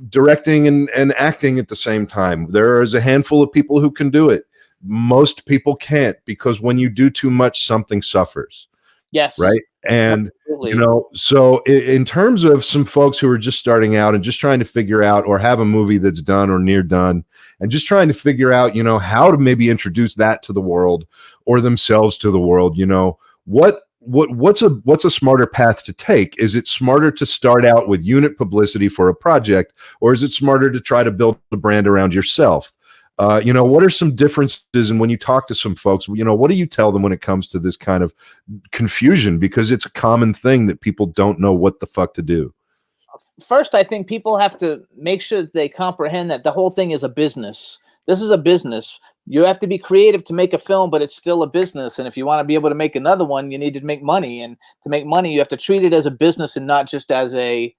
Speaker 1: directing and acting at the same time. There is a handful of people who can do it. Most people can't, because when you do too much, something suffers.
Speaker 4: Yes.
Speaker 1: Right. And,
Speaker 4: Absolutely.
Speaker 1: you know, so in terms of some folks who are just starting out and just trying to figure out, or have a movie that's done or near done, and just trying to figure out, you know, how to maybe introduce that to the world or themselves to the world, you know, what's a smarter path to take? Is it smarter to start out with unit publicity for a project, or is it smarter to try to build a brand around yourself? You know, what are some differences? And when you talk to some folks, you know, what do you tell them when it comes to this kind of confusion? Because it's a common thing that people don't know what the fuck to do.
Speaker 4: First, I think people have to make sure that they comprehend that the whole thing is a business. This is a business. You have to be creative to make a film, but it's still a business. And if you want to be able to make another one, you need to make money. And to make money, you have to treat it as a business and not just as I'm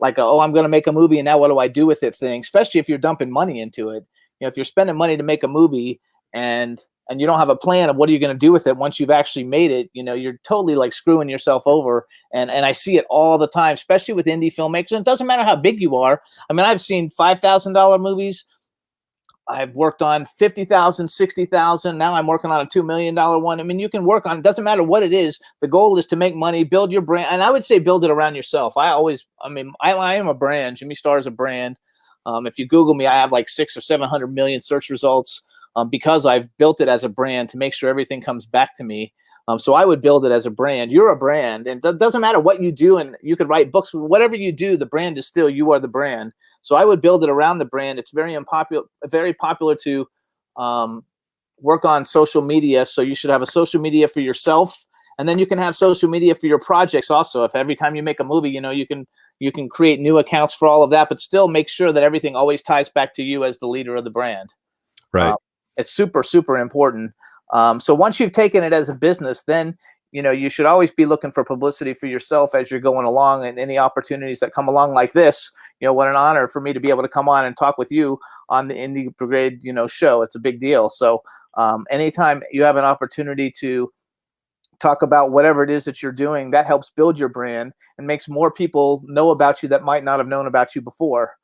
Speaker 4: going to make a movie and now what do I do with it thing, especially if you're dumping money into it. You know, if you're spending money to make a movie and you don't have a plan of what are you going to do with it once you've actually made it, you know, you're totally like screwing yourself over. And I see it all the time, especially with indie filmmakers. And it doesn't matter how big you are. I mean, I've seen $5,000 movies. I've worked on $50,000, $60,000. Now I'm working on a $2 million one. I mean, you can work on, it doesn't matter what it is. The goal is to make money, build your brand. And I would say build it around yourself. I am a brand. Jimmy Starr is a brand. If you Google me, I have like 600 or 700 million search results because I've built it as a brand to make sure everything comes back to me. So I would build it as a brand. You're a brand, and it doesn't matter what you do. And you could write books, whatever you do, the brand is still, you are the brand. So I would build it around the brand. It's very popular to work on social media. So you should have a social media for yourself. And then you can have social media for your projects also. If every time you make a movie, you know, you can create new accounts for all of that, but still make sure that everything always ties back to you as the leader of the brand.
Speaker 1: Right.
Speaker 4: It's super, super important. So once you've taken it as a business, then, you know, you should always be looking for publicity for yourself as you're going along, and any opportunities that come along like this. You know, what an honor for me to be able to come on and talk with you on the Indie Brigade, you know, show. It's a big deal. So anytime you have an opportunity to talk about whatever it is that you're doing, that helps build your brand and makes more people know about you that might not have known about you before.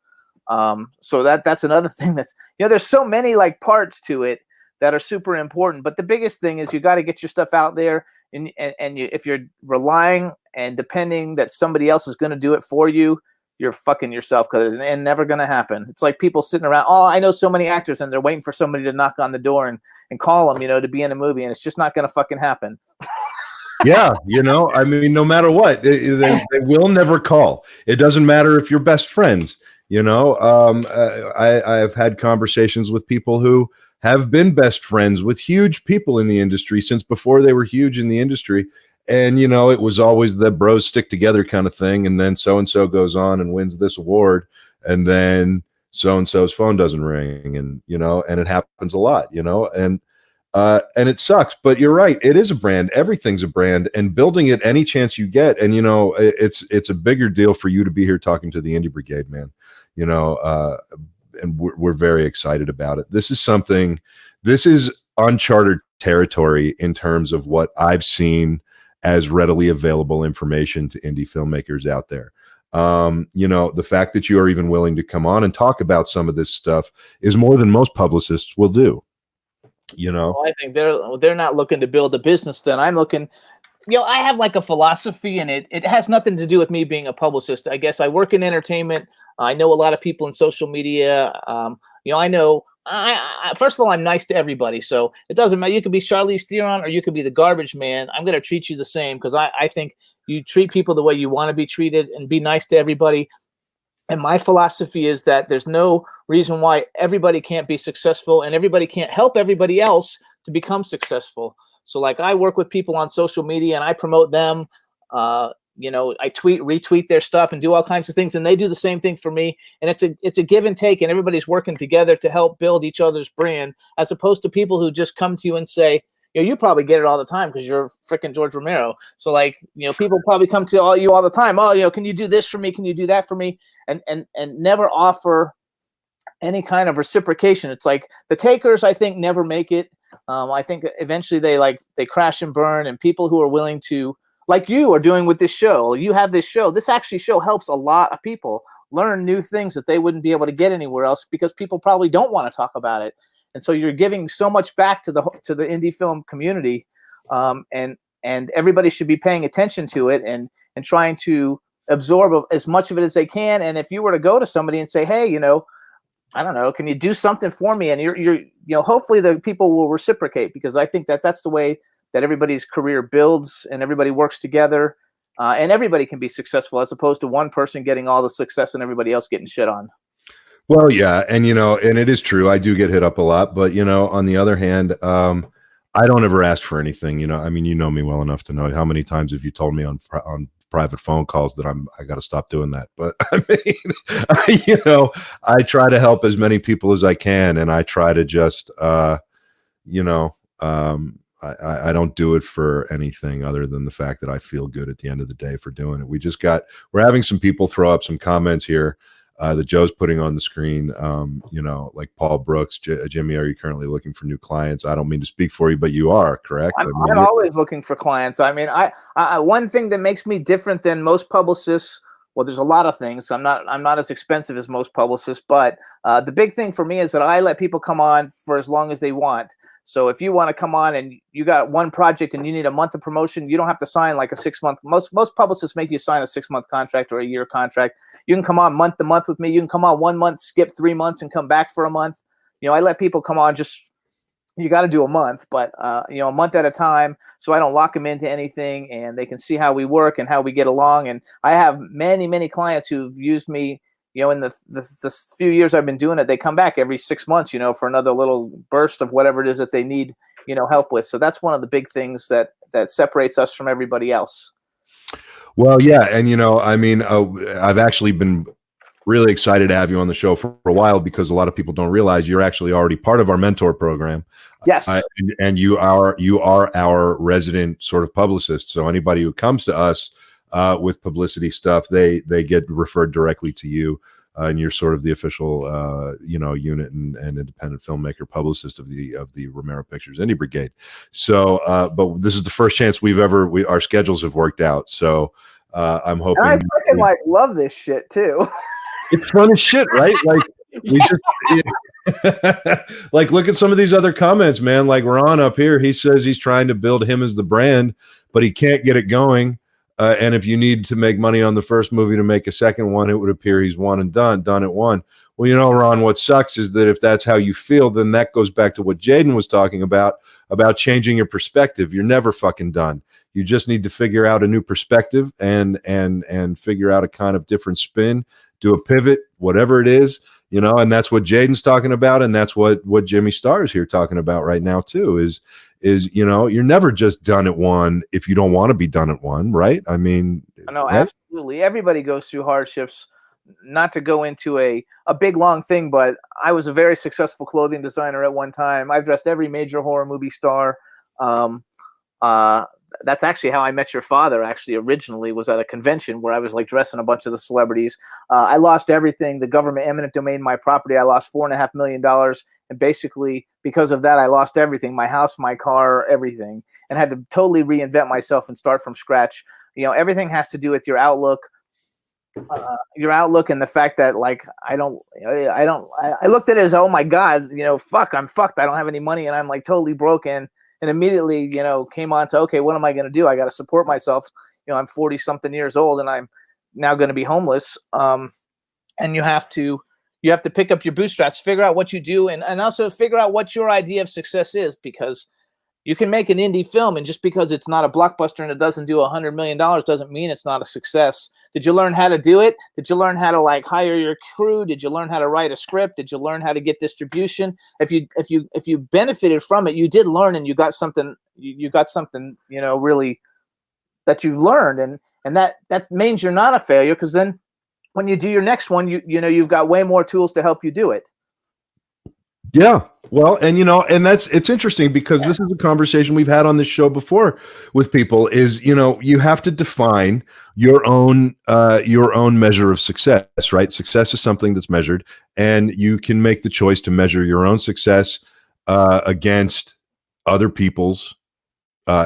Speaker 4: So that's another thing that's, you know, there's so many like parts to it that are super important, but the biggest thing is you got to get your stuff out there, and if you're relying and depending that somebody else is going to do it for you, you're fucking yourself, because it's never going to happen. It's like people sitting around, oh, I know so many actors, and they're waiting for somebody to knock on the door and call them, you know, to be in a movie, and it's just not going to fucking happen.
Speaker 1: Yeah, you know, I mean, no matter what, they will never call. It doesn't matter if you're best friends. You know, I've had conversations with people who have been best friends with huge people in the industry since before they were huge in the industry. And, you know, it was always the bros stick together kind of thing. And then so-and-so goes on and wins this award. And then so-and-so's phone doesn't ring. And, you know, and it happens a lot, you know, and it sucks. But you're right. It is a brand. Everything's a brand. And building it any chance you get. And, you know, it's a bigger deal for you to be here talking to the Indie Brigade, man. You know, and we're very excited about it. This is uncharted territory in terms of what I've seen as readily available information to indie filmmakers out there. You know, the fact that you are even willing to come on and talk about some of this stuff is more than most publicists will do. You know,
Speaker 4: well, I think they're not looking to build a business. Then I'm looking, you know, I have like a philosophy, and it has nothing to do with me being a publicist. I guess I work in entertainment. I know a lot of people in social media. You know, I know. I first of all, I'm nice to everybody, so it doesn't matter. You could be Charlize Theron or you could be the garbage man. I'm going to treat you the same, because I think you treat people the way you want to be treated and be nice to everybody. And my philosophy is that there's no reason why everybody can't be successful, and everybody can't help everybody else to become successful. So, like, I work with people on social media and I promote them. You know, I retweet their stuff and do all kinds of things, and they do the same thing for me. And it's a give and take, and everybody's working together to help build each other's brand, as opposed to people who just come to you and say, you know, you probably get it all the time because you're freaking George Romero. So, like, you know, people probably come to you all the time. Oh, you know, can you do this for me? Can you do that for me? And never offer any kind of reciprocation. It's like the takers, I think, never make it. I think eventually they crash and burn, and people who are willing to, like you are doing with this show, you have this show. This actually show helps a lot of people learn new things that they wouldn't be able to get anywhere else because people probably don't want to talk about it. And so you're giving so much back to the indie film community, and everybody should be paying attention to it and trying to absorb as much of it as they can. And if you were to go to somebody and say, hey, I don't know, can you do something for me? And you're hopefully the people will reciprocate, because I think that's the way that everybody's career builds and everybody works together, and everybody can be successful as opposed to one person getting all the success and everybody else getting shit on.
Speaker 1: Well, yeah. And, and it is true. I do get hit up a lot, but, on the other hand, I don't ever ask for anything. I mean, you know me well enough to know how many times have you told me on private phone calls that I got to stop doing that. But I mean, I try to help as many people as I can. And I try to just, I don't do it for anything other than the fact that I feel good at the end of the day for doing it. We're having some people throw up some comments here that Joe's putting on the screen, like Paul Brooks. Jimmy, are you currently looking for new clients? I don't mean to speak for you, but you are, correct?
Speaker 4: I'm always looking for clients. I mean, I one thing that makes me different than most publicists, well, there's a lot of things. I'm not as expensive as most publicists, but the big thing for me is that I let people come on for as long as they want. So if you want to come on and you got one project and you need a month of promotion, you don't have to sign like a 6-month. Most publicists make you sign a 6-month contract or a year contract. You can come on month to month with me. You can come on 1 month, skip 3 months, and come back for a month. I let people come on you got to do a month, but a month at a time, so I don't lock them into anything, and they can see how we work and how we get along. And I have many, many clients who've used me. In the few years I've been doing it, they come back every 6 months, for another little burst of whatever it is that they need, help with. So that's one of the big things that separates us from everybody else.
Speaker 1: Well, yeah. And, I mean, I've actually been really excited to have you on the show for a while, because a lot of people don't realize you're actually already part of our mentor program.
Speaker 4: Yes.
Speaker 1: And you are our resident sort of publicist. So anybody who comes to us with publicity stuff, they get referred directly to you, and you're sort of the official unit and independent filmmaker publicist of the Romero Pictures Indie Brigade. So but this is the first chance our schedules have worked out, so I'm hoping.
Speaker 4: And I freaking love this shit too.
Speaker 1: It's fun as shit, right? Like we like, look at some of these other comments, man. Like Ron up here, he says he's trying to build him as the brand, but he can't get it going. And if you need to make money on the first movie to make a second one, it would appear he's one and done at one. Well, Ron, what sucks is that if that's how you feel, then that goes back to what Jaden was talking about changing your perspective. You're never fucking done. You just need to figure out a new perspective and figure out a kind of different spin, do a pivot, whatever it is, and that's what Jaden's talking about. And that's what Jimmy Starr is here talking about right now too, is you're never just done at one if you don't want to be done at one, right? I mean,
Speaker 4: no, right? Absolutely. Everybody goes through hardships. Not to go into a big long thing, but I was a very successful clothing designer at one time. I've dressed every major horror movie star. That's actually how I met your father. Actually, originally was at a convention where I was like dressing a bunch of the celebrities. I lost everything. The government eminent domain my property. I lost $4.5 million. And basically, because of that, I lost everything, my house, my car, everything, and had to totally reinvent myself and start from scratch. Everything has to do with your outlook and the fact that like, I looked at it as, oh my God, fuck, I'm fucked. I don't have any money and I'm like totally broken. And immediately, came on to, okay, what am I going to do? I got to support myself. I'm 40 something years old and I'm now going to be homeless. And you have to pick up your bootstraps, figure out what you do, and also figure out what your idea of success is, because you can make an indie film, and just because it's not a blockbuster and it doesn't do $100 million doesn't mean it's not a success. Did you learn how to do it? Did you learn how to like hire your crew? Did you learn how to write a script? Did you learn how to get distribution? If you benefited from it, you did learn, and you got something. You got something, really that you learned, and that means you're not a failure, because then when you do your next one, you've got way more tools to help you do it.
Speaker 1: Yeah. Well, and it's interesting, because this is a conversation we've had on this show before with people, is, you have to define your own measure of success, right? Success is something that's measured, and you can make the choice to measure your own success against other people's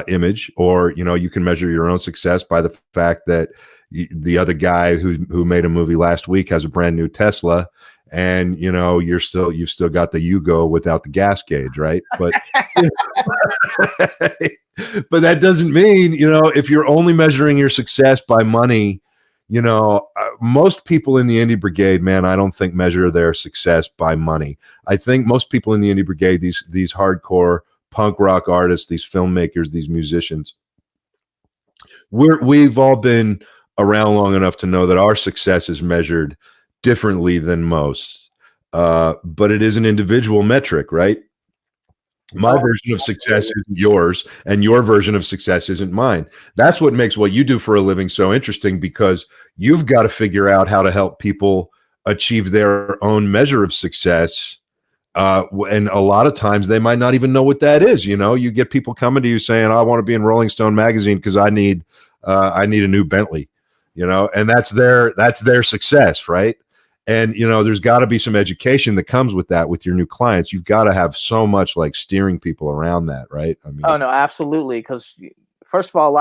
Speaker 1: image, or you can measure your own success by the fact that the other guy who made a movie last week has a brand new Tesla, and you've still got the Yugo without the gas gauge, right? But but that doesn't mean if you're only measuring your success by money. Most people in the Indie Brigade, man, I don't think measure their success by money. I think most people in the Indie Brigade, these hardcore punk rock artists, these filmmakers, these musicians, we've all been around long enough to know that our success is measured differently than most. But it is an individual metric, right? My version of success isn't yours, and your version of success isn't mine. That's what makes what you do for a living so interesting, because you've got to figure out how to help people achieve their own measure of success. And a lot of times they might not even know what that is. You get people coming to you saying, I want to be in Rolling Stone magazine because I need a new Bentley, and that's their success, right? And, there's got to be some education that comes with that with your new clients. You've got to have so much like steering people around that, right? I mean,
Speaker 4: oh, no, absolutely. Because first of all,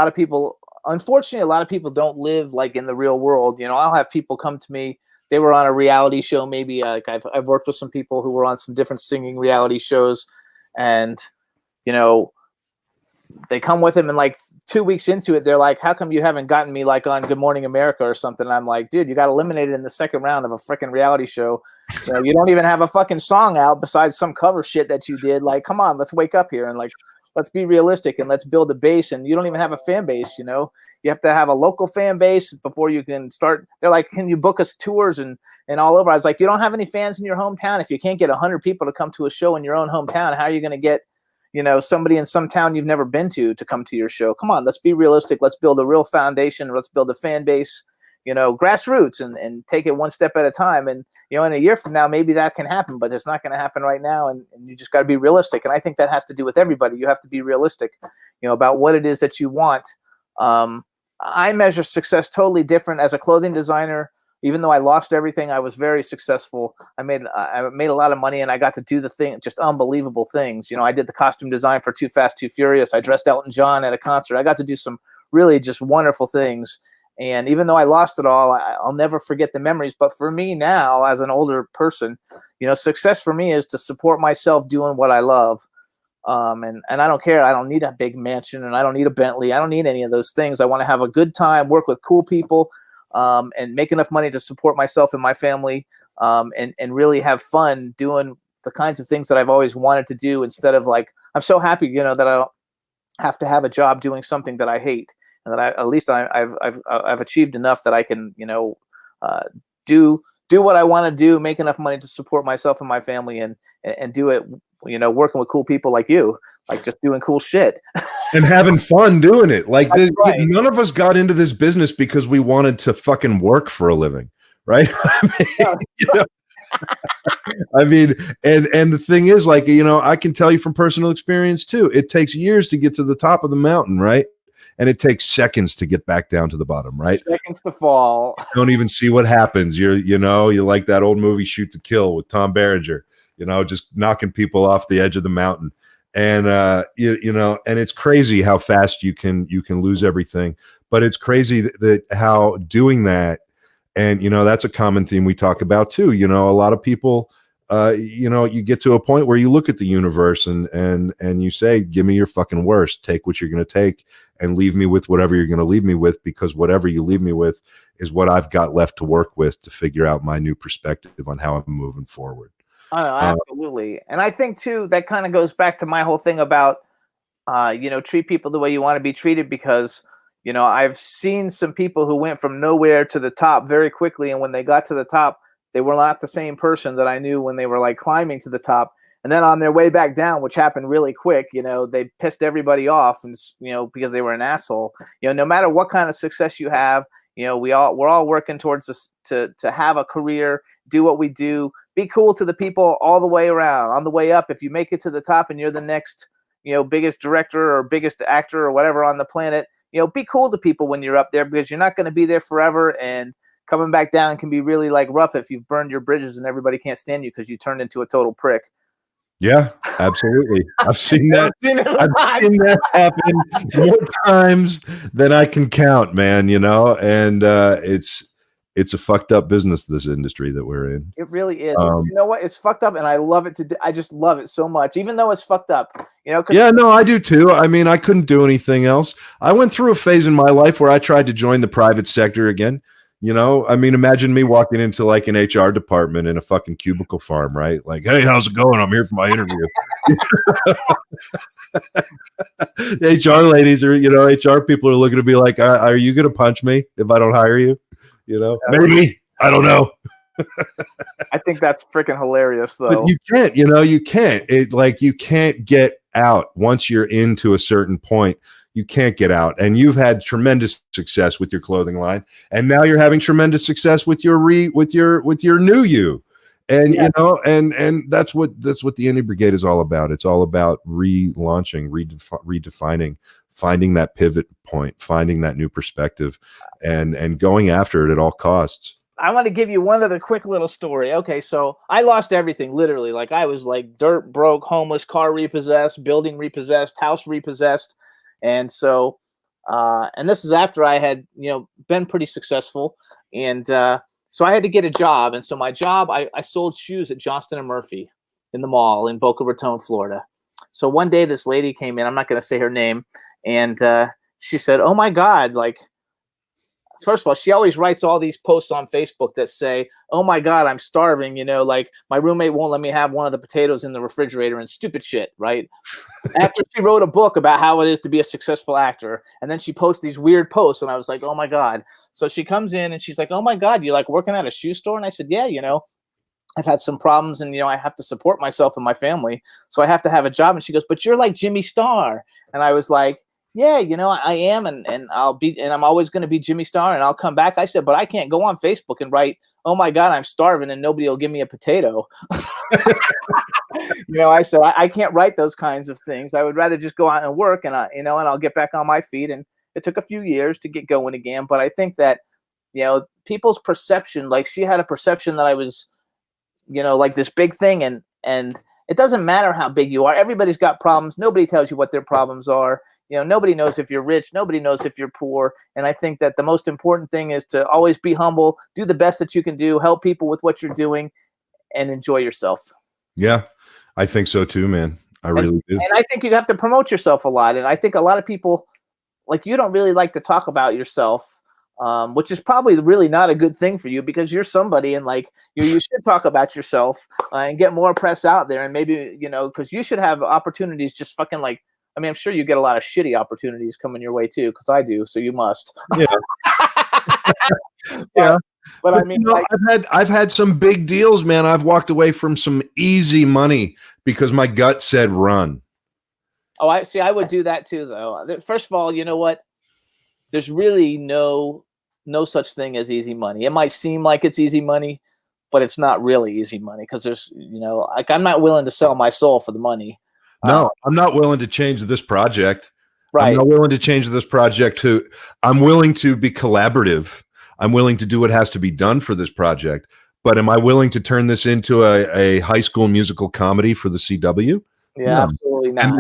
Speaker 4: unfortunately, a lot of people don't live like in the real world. I'll have people come to me. They were on a reality show. Maybe I've worked with some people who were on some different singing reality shows, and, they come with him, and like 2 weeks into it, they're like, how come you haven't gotten me like on Good Morning America or something? And I'm like, dude, you got eliminated in the second round of a freaking reality show. You don't even have a fucking song out besides some cover shit that you did. Like, come on, let's wake up here and like, let's be realistic and let's build a base. And you don't even have a fan base, you have to have a local fan base before you can start. They're like, can you book us tours and all over? I was like, you don't have any fans in your hometown. If you can't get 100 people to come to a show in your own hometown, how are you going to get somebody in some town you've never been to come to your show? Come on, let's be realistic. Let's build a real foundation. Let's build a fan base, grassroots, and take it one step at a time. And, in a year from now, maybe that can happen, but it's not going to happen right now. And you just got to be realistic. And I think that has to do with everybody. You have to be realistic, about what it is that you want. I measure success totally different as a clothing designer. Even though I lost everything, I was very successful. I made a lot of money, and I got to do just unbelievable things. I did the costume design for Too Fast, Too Furious. I dressed Elton John at a concert. I got to do some really just wonderful things. And even though I lost it all, I'll never forget the memories. But for me now, as an older person, success for me is to support myself doing what I love. And I don't care. I don't need a big mansion, and I don't need a Bentley. I don't need any of those things. I want to have a good time, work with cool people, and make enough money to support myself and my family, and really have fun doing the kinds of things that I've always wanted to do, instead of like, I'm so happy, that I don't have to have a job doing something that I hate, and that at least I've achieved enough that I can, do what I want to do, make enough money to support myself and my family, and do it, working with cool people like you, like just doing cool shit.
Speaker 1: And having fun doing it. Like
Speaker 4: right.
Speaker 1: None of us got into this business because we wanted to fucking work for a living, right? I mean, and the thing is, like, I can tell you from personal experience too, it takes years to get to the top of the mountain, right? And it takes seconds to get back down to the bottom, right?
Speaker 4: Seconds to fall.
Speaker 1: You don't even see what happens. You're like that old movie Shoot to Kill with Tom Berenger, just knocking people off the edge of the mountain. And and it's crazy how fast you can lose everything. But it's crazy that how doing that, and that's a common theme we talk about too. A lot of people, you get to a point where you look at the universe and you say, give me your fucking worst, take what you're going to take, and leave me with whatever you're going to leave me with, because whatever you leave me with is what I've got left to work with to figure out my new perspective on how I'm moving forward.
Speaker 4: Oh, no, absolutely. And I think too, that kind of goes back to my whole thing about, treat people the way you want to be treated, because, I've seen some people who went from nowhere to the top very quickly. And when they got to the top, they were not the same person that I knew when they were like climbing to the top. And then on their way back down, which happened really quick, they pissed everybody off, and, because they were an asshole. No matter what kind of success you have, we're all working towards this to have a career, do what we do, be cool to the people all the way around. On the way up, if you make it to the top and you're the next, biggest director or biggest actor or whatever on the planet, be cool to people when you're up there, because you're not going to be there forever. And coming back down can be really like rough if you've burned your bridges and everybody can't stand you because you turned into a total prick.
Speaker 1: Yeah, absolutely. I've seen that.
Speaker 4: I've
Speaker 1: I've seen that happen more times than I can count, man. And it's a fucked up business, this industry that we're in.
Speaker 4: It really is. You know what? It's fucked up, and I love it. I just love it so much, even though it's fucked up.
Speaker 1: Yeah, no, I do too. I mean, I couldn't do anything else. I went through a phase in my life where I tried to join the private sector again. I mean, imagine me walking into like an HR department in a fucking cubicle farm, right? Like, hey, how's it going? I'm here for my interview. The HR ladies are, HR people are looking to be like, are you going to punch me if I don't hire you? Maybe. I don't know.
Speaker 4: I think that's freaking hilarious, though.
Speaker 1: But you can't, you can't. You can't get out once you're into a certain point. You can't get out. And you've had tremendous success with your clothing line, and now you're having tremendous success with your new you. And and that's what the Indie Brigade is all about. It's all about relaunching, redefining, finding that pivot point, finding that new perspective, and going after it at all costs.
Speaker 4: I want to give you one other quick little story. Okay, so I lost everything, literally. Like, I was like dirt broke, homeless, car repossessed, building repossessed, house repossessed. And so, and this is after I had, been pretty successful. And so I had to get a job. And so my job, I sold shoes at Johnston & Murphy in the mall in Boca Raton, Florida. So one day this lady came in, I'm not going to say her name. And she said, oh my God, like, first of all, she always writes all these posts on Facebook that say, oh my God, I'm starving. Like, my roommate won't let me have one of the potatoes in the refrigerator and stupid shit, right? After she wrote a book about how it is to be a successful actor. And then she posts these weird posts. And I was like, oh my God. So she comes in and she's like, oh my God, you like working at a shoe store? And I said, yeah, I've had some problems and, I have to support myself and my family. So I have to have a job. And she goes, but you're like Jimmy Starr. And I was like, yeah, I am, and I'm always going to be Jimmy Starr, and I'll come back. I said, but I can't go on Facebook and write, oh my God, I'm starving, and nobody will give me a potato. I said, I can't write those kinds of things. I would rather just go out and work, and and I'll get back on my feet. And it took a few years to get going again, but I think that, people's perception, like, she had a perception that I was, like this big thing, and it doesn't matter how big you are. Everybody's got problems. Nobody tells you what their problems are. Nobody knows if you're rich. Nobody knows if you're poor. And I think that the most important thing is to always be humble, do the best that you can do, help people with what you're doing, and enjoy yourself.
Speaker 1: Yeah, I think so too, man. I really do.
Speaker 4: And I think you have to promote yourself a lot. And I think a lot of people, like, you don't really like to talk about yourself, which is probably really not a good thing for you, because you're somebody, and like, you should talk about yourself and get more press out there. And maybe, because you should have opportunities just fucking like, I mean, I'm sure you get a lot of shitty opportunities coming your way too, because I do. So you must.
Speaker 1: Yeah. Yeah.
Speaker 4: But I mean,
Speaker 1: I've had some big deals, man. I've walked away from some easy money because my gut said run.
Speaker 4: Oh, I see. I would do that too, though. First of all, you know what? There's really no such thing as easy money. It might seem like it's easy money, but it's not really easy money, because there's, like, I'm not willing to sell my soul for the money.
Speaker 1: No, I'm not willing to change this project.
Speaker 4: Right.
Speaker 1: I'm not willing to change this project I'm willing to be collaborative. I'm willing to do what has to be done for this project. But am I willing to turn this into a high school musical comedy for the CW?
Speaker 4: Yeah, no. Absolutely not.
Speaker 1: And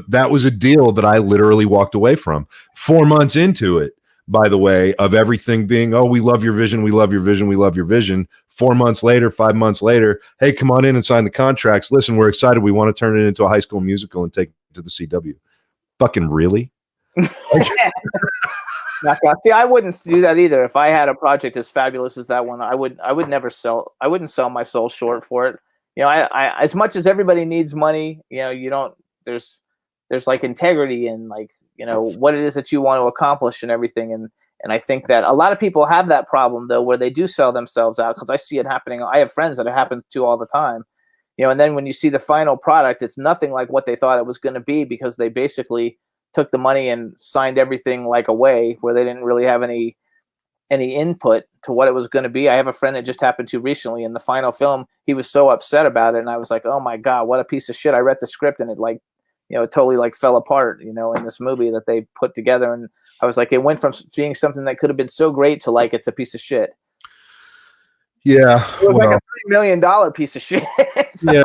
Speaker 1: that was a deal that I literally walked away from 4 months into it, by the way, of everything being, oh, we love your vision. We love your vision. We love your vision. 4 months later, 5 months later, hey, come on in and sign the contracts. Listen, we're excited. We want to turn it into a high school musical and take it to the CW. Fucking really?
Speaker 4: See, I wouldn't do that either. If I had a project as fabulous as that one, I wouldn't sell my soul short for it. I as much as everybody needs money, there's like integrity and, like, what it is that you want to accomplish and everything. And I think that a lot of people have that problem, though, where they do sell themselves out, because I see it happening. I have friends that it happens to all the time, and then when you see the final product, it's nothing like what they thought it was going to be, because they basically took the money and signed everything like away, where they didn't really have any input to what it was going to be. I have a friend that just happened to recently in the final film. He was so upset about it. And I was like, oh my God, what a piece of shit. I read the script and it it totally like fell apart, in this movie that they put together. And I was like, it went from being something that could have been so great to like, it's a piece of shit.
Speaker 1: Yeah.
Speaker 4: It was like a $3 million piece of shit.
Speaker 1: Yeah.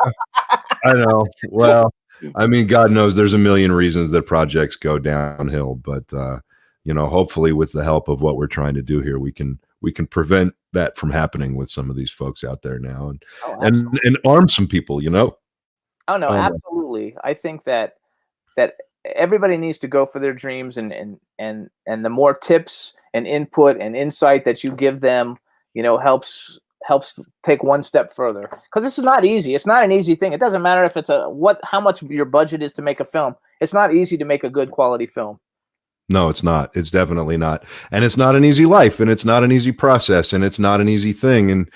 Speaker 1: I know. Well, I mean, God knows there's a million reasons that projects go downhill, but hopefully with the help of what we're trying to do here, we can prevent that from happening with some of these folks out there now, and arm some people.
Speaker 4: Oh no, absolutely. I think that everybody needs to go for their dreams, and the more tips and input and insight that you give them, helps take one step further. Because this is not easy. It's not an easy thing. It doesn't matter if it's how much your budget is to make a film. It's not easy to make a good quality film.
Speaker 1: No, it's not. It's definitely not. And it's not an easy life, and it's not an easy process, and it's not an easy thing. And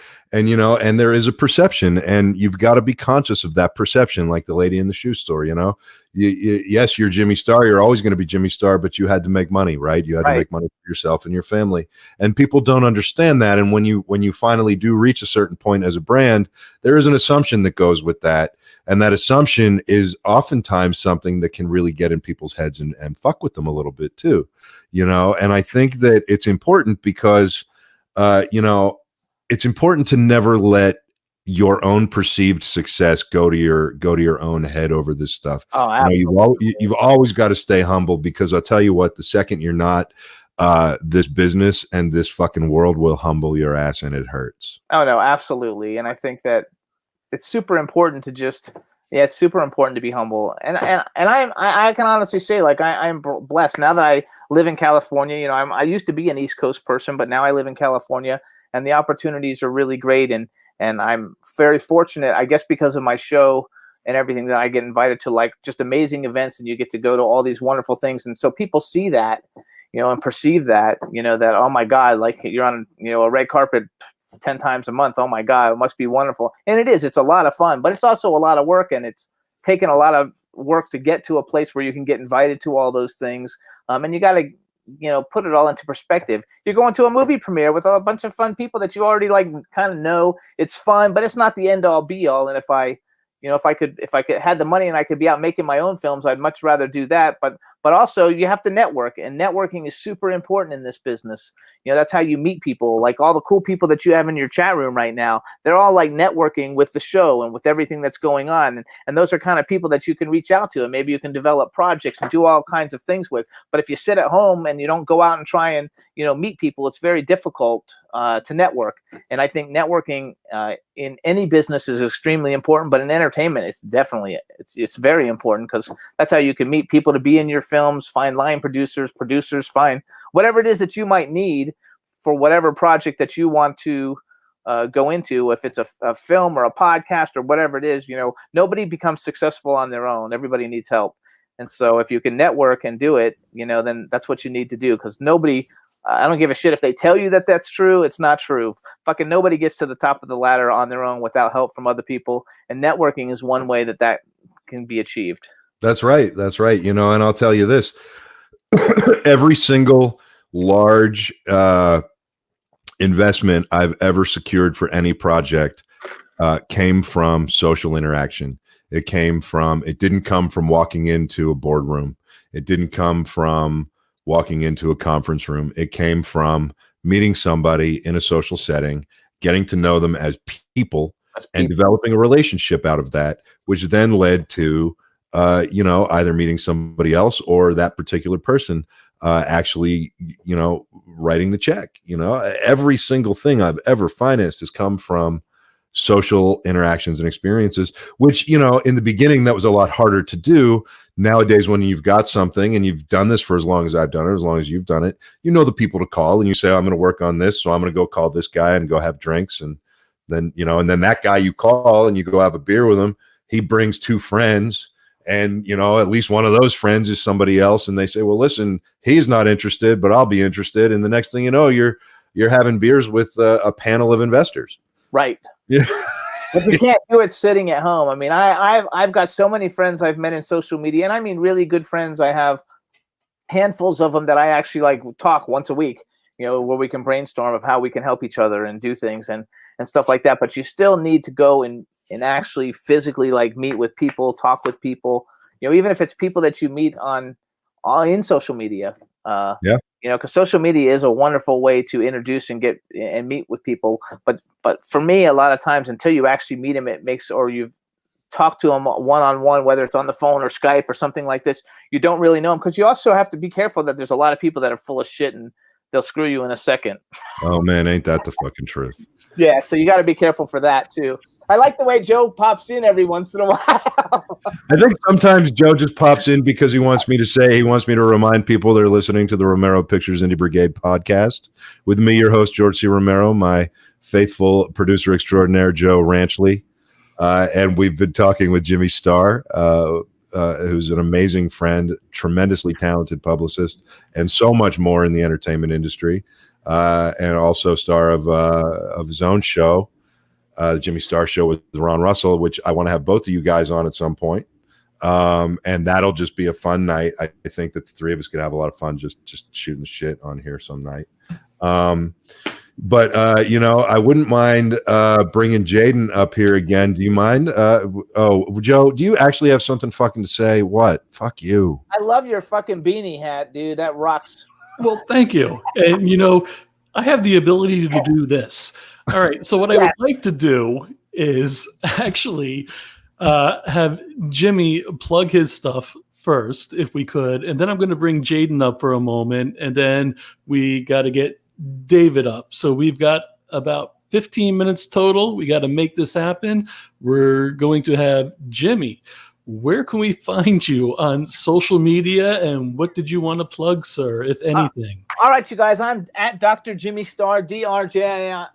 Speaker 1: there is a perception, and you've got to be conscious of that perception, like the lady in the shoe store. Yes, you're Jimmy Starr. You're always going to be Jimmy Starr, but you had to make money, right? You had to make money for yourself and your family. And people don't understand that. And when you finally do reach a certain point as a brand, there is an assumption that goes with that. And that assumption is oftentimes something that can really get in people's heads and fuck with them a little bit too, And I think that it's important because, it's important to never let your own perceived success go to your own head over this stuff.
Speaker 4: Oh, absolutely.
Speaker 1: You've always got to stay humble, because I'll tell you what, the second you're not, this business and this fucking world will humble your ass, and it hurts.
Speaker 4: Oh no, absolutely. And I think that it's super important to it's super important to be humble. And I can honestly say, like, I'm blessed now that I live in California. I used to be an East Coast person, but now I live in California, and the opportunities are really great. And I'm very fortunate, I guess, because of my show and everything, that I get invited to like just amazing events, and you get to go to all these wonderful things. And so people see that, and perceive that, that, oh my God, like you're on, a red carpet 10 times a month. Oh my God, it must be wonderful. And it is. It's a lot of fun, but it's also a lot of work, and it's taken a lot of work to get to a place where you can get invited to all those things. And you got to, put it all into perspective. You're going to a movie premiere with a bunch of fun people that you already like kind of know. It's fun, but it's not the end all be all. And if I could had the money and I could be out making my own films, I'd much rather do that. But also you have to network, and networking is super important in this business. That's how you meet people. Like all the cool people that you have in your chat room right now, they're all like networking with the show and with everything that's going on. And those are kind of people that you can reach out to, and maybe you can develop projects and do all kinds of things with. But if you sit at home and you don't go out and try and, meet people, it's very difficult to network. And I think networking in any business is extremely important, but in entertainment, it's definitely, it's very important, because that's how you can meet people to be in your films, find line producers, find whatever it is that you might need for whatever project that you want to go into. If it's a film or a podcast or whatever it is, nobody becomes successful on their own. Everybody needs help. And so if you can network and do it, then that's what you need to do, because nobody, I don't give a shit if they tell you that that's true. It's not true. Fucking nobody gets to the top of the ladder on their own without help from other people. And networking is one way that can be achieved.
Speaker 1: That's right. That's right. And I'll tell you this, every single large investment I've ever secured for any project came from social interaction. It didn't come from walking into a boardroom. It didn't come from walking into a conference room. It came from meeting somebody in a social setting, getting to know them as people, and developing a relationship out of that, which then led to, either meeting somebody else or that particular person actually, writing the check. Every single thing I've ever financed has come from social interactions and experiences, which, in the beginning, that was a lot harder to do. Nowadays, when you've got something and you've done this for as long as I've done it, as long as you've done it, the people to call, and you say, I'm going to work on this, so I'm going to go call this guy and go have drinks. And then, and then that guy you call and you go have a beer with him, he brings two friends, and, at least one of those friends is somebody else. And they say, well, listen, he's not interested, but I'll be interested. And the next thing you know, you're having beers with a panel of investors.
Speaker 4: Right.
Speaker 1: Yeah.
Speaker 4: But you can't do it sitting at home. I mean, I've got so many friends I've met in social media, and I mean really good friends. I have handfuls of them that I actually like talk once a week, where we can brainstorm of how we can help each other and do things and stuff like that. But you still need to go and actually physically like meet with people, talk with people, even if it's people that you meet in social media.
Speaker 1: Yeah.
Speaker 4: Because social media is a wonderful way to introduce and get and meet with people. But for me, a lot of times, until you actually meet them, it makes, or you've talk to them one-on-one, whether it's on the phone or Skype or something like this, you don't really know them, because you also have to be careful that there's a lot of people that are full of shit and they'll screw you in a second.
Speaker 1: Oh man, ain't that the fucking truth?
Speaker 4: Yeah, so you got to be careful for that too. I like the way Joe pops in every once in a while.
Speaker 1: I think sometimes Joe just pops in because he wants me to remind people that are listening to the Romero Pictures Indie Brigade podcast with me, your host, George C. Romero, my faithful producer extraordinaire, Joe Ranchley. And we've been talking with Jimmy Starr, who's an amazing friend, tremendously talented publicist, and so much more in the entertainment industry, and also star of his own show, the Jimmy Starr Show with Ron Russell, which I want to have both of you guys on at some point. And that'll just be a fun night. I think that the three of us could have a lot of fun just shooting the shit on here some night. But I wouldn't mind bringing Jaden up here again. Do you mind? Joe, do you actually have something fucking to say? What? Fuck you.
Speaker 4: I love your fucking beanie hat, dude. That rocks.
Speaker 2: Well, thank you. And, I have the ability to do this. All right. So what I would like to do is actually have Jimmy plug his stuff first, if we could. And then I'm going to bring Jaden up for a moment. And then we got to get David up. So we've got about 15 minutes total. We got to make this happen. We're going to have Jimmy. Where can we find you on social media, and what did you want to plug, sir, if anything?
Speaker 4: All right, you guys, I'm at Dr. Jimmy Starr, DrJimmystar,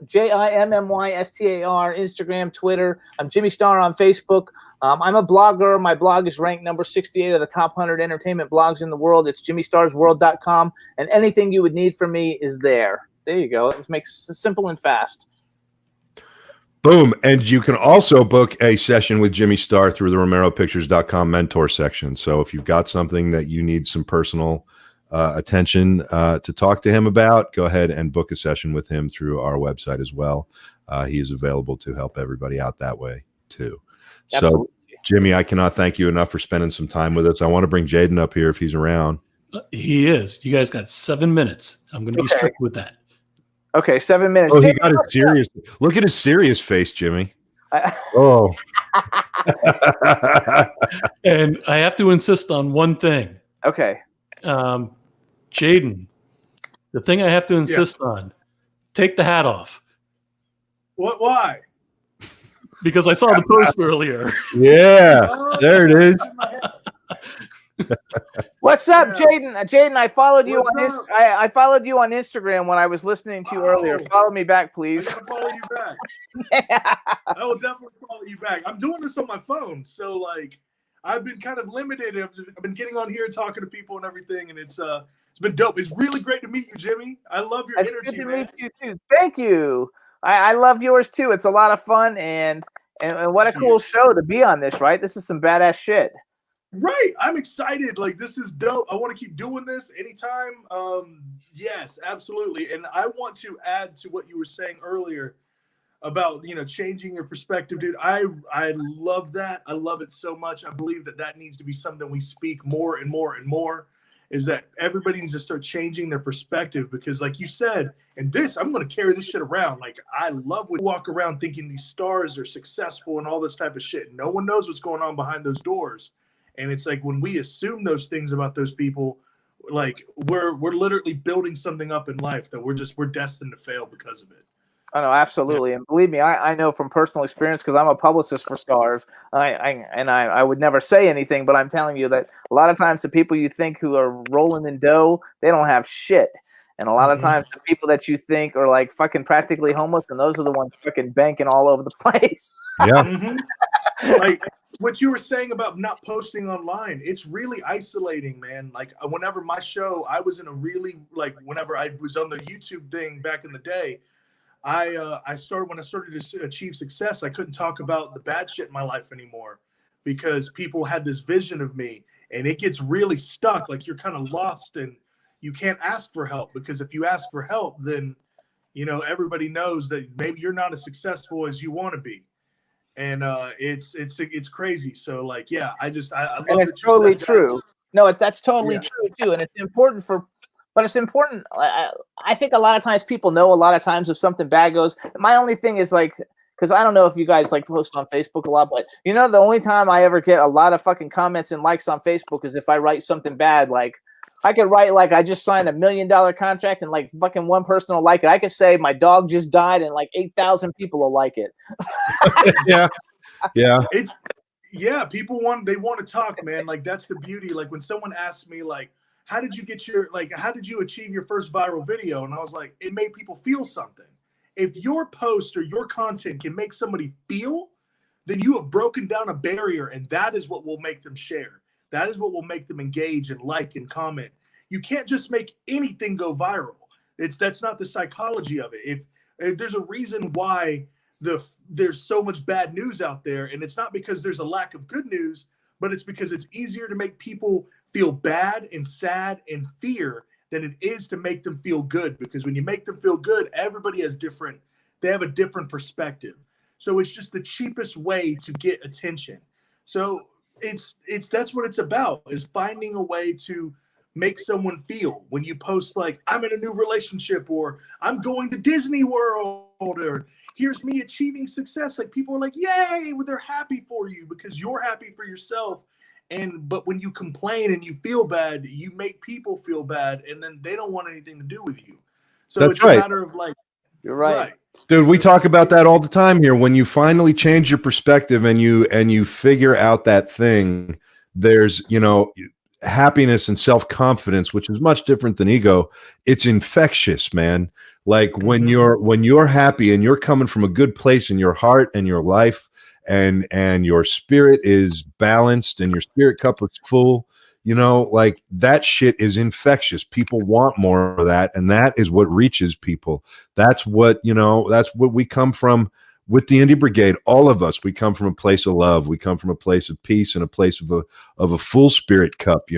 Speaker 4: Instagram, Twitter. I'm Jimmy Starr on Facebook. I'm a blogger. My blog is ranked number 68 of the top 100 entertainment blogs in the world. It's JimmyStarrsWorld.com, and anything you would need from me is there. There you go. It makes it simple and fast.
Speaker 1: Boom. And you can also book a session with Jimmy Starr through the RomeroPictures.com mentor section. So if you've got something that you need some personal attention to talk to him about, go ahead and book a session with him through our website as well. He is available to help everybody out that way too.
Speaker 4: Absolutely.
Speaker 1: So Jimmy, I cannot thank you enough for spending some time with us. I want to bring Jaden up here if he's around.
Speaker 2: He is. You guys got 7 minutes. I'm going to be strict with that.
Speaker 4: Okay, 7 minutes.
Speaker 1: Oh, he got his serious. Look at his serious face, Jimmy. Oh.
Speaker 2: And I have to insist on one thing.
Speaker 4: Okay.
Speaker 2: Jaden, the thing I have to insist on, take the hat off.
Speaker 3: What? Why?
Speaker 2: Because I saw the post earlier.
Speaker 1: Yeah, there it is.
Speaker 4: What's up, Jaden? Jaden, I followed you on I followed you on Instagram when I was listening to you earlier. Follow me back, please.
Speaker 3: I'm gonna follow you back. I will definitely follow you back. I'm doing this on my phone, so I've been kind of limited. I've been getting on here talking to people and everything, and it's been dope. It's really great to meet you, Jimmy. I love your energy,
Speaker 4: good to
Speaker 3: man.
Speaker 4: meet you too. Thank you. I love yours too. It's a lot of fun, and what a cool show to be on this, right? This is some badass shit.
Speaker 3: Right. I'm excited. This is dope. I want to keep doing this anytime. Yes, absolutely. And I want to add to what you were saying earlier about, changing your perspective, dude. I love that. I love it so much. I believe that needs to be something we speak more and more and more, is that everybody needs to start changing their perspective, because like you said, and I'm going to carry this shit around. I love when you walk around thinking these stars are successful and all this type of shit. No one knows what's going on behind those doors. And it's when we assume those things about those people, we're literally building something up in life that we're destined to fail because of it.
Speaker 4: Oh no, absolutely. And believe me, I know from personal experience, because I'm a publicist for Stars. I would never say anything, but I'm telling you that a lot of times the people you think who are rolling in dough, they don't have shit. And a lot of times the people that you think are fucking practically homeless, and those are the ones fucking banking all over the place.
Speaker 1: Yeah.
Speaker 3: What you were saying about not posting online, it's really isolating, man. Whenever my show, I was in a really, whenever I was on the YouTube thing back in the day, when I started to achieve success, I couldn't talk about the bad shit in my life anymore, because people had this vision of me, and it gets really stuck. You're kind of lost, and you can't ask for help, because if you ask for help, then, everybody knows that maybe you're not as successful as you want to be. And it's crazy. So I love,
Speaker 4: and it's totally true. No, that's totally true too. And it's important but it's important. I think a lot of times people know a lot of times if something bad goes. My only thing is because I don't know if you guys like post on Facebook a lot, but you know, the only time I ever get a lot of fucking comments and likes on Facebook is if I write something bad. Like I could write like I just signed $1 million contract and like fucking one person will like it. I could say my dog just died and like 8,000 people will like it.
Speaker 1: Yeah.
Speaker 3: People want to talk, man. Like that's the beauty. Like when someone asks me like, how did you achieve your first viral video? And I was like, it made people feel something. If your post or your content can make somebody feel, then you have broken down a barrier, and that is what will make them share. That is what will make them engage and like and comment. You can't just make anything go viral. That's not the psychology of it. If there's a reason why there's so much bad news out there, and it's not because there's a lack of good news, but it's because it's easier to make people feel bad and sad and fear than it is to make them feel good. Because when you make them feel good, everybody they have a different perspective. So it's just the cheapest way to get attention. So that's what it's about, is finding a way to make someone feel. When you post like, I'm in a new relationship, or I'm going to Disney World, or here's me achieving success, like people are like, yay, well, they're happy for you because you're happy for yourself. But when you complain and you feel bad, you make people feel bad, and then they don't want anything to do with you. So
Speaker 1: That's
Speaker 3: it's
Speaker 1: right.
Speaker 3: a matter of like,
Speaker 4: you're right.
Speaker 1: Dude, we talk about that all the time here. When you finally change your perspective and you figure out that thing, there's, happiness and self-confidence, which is much different than ego. It's infectious, man. Like when you're happy and you're coming from a good place in your heart and your life, and your spirit is balanced and your spirit cup is full, like that shit is infectious. People want more of that, and that is what reaches people. That's what we come from with the Indie Brigade. All of us, we come from a place of love. We come from a place of peace and a place of a full spirit cup,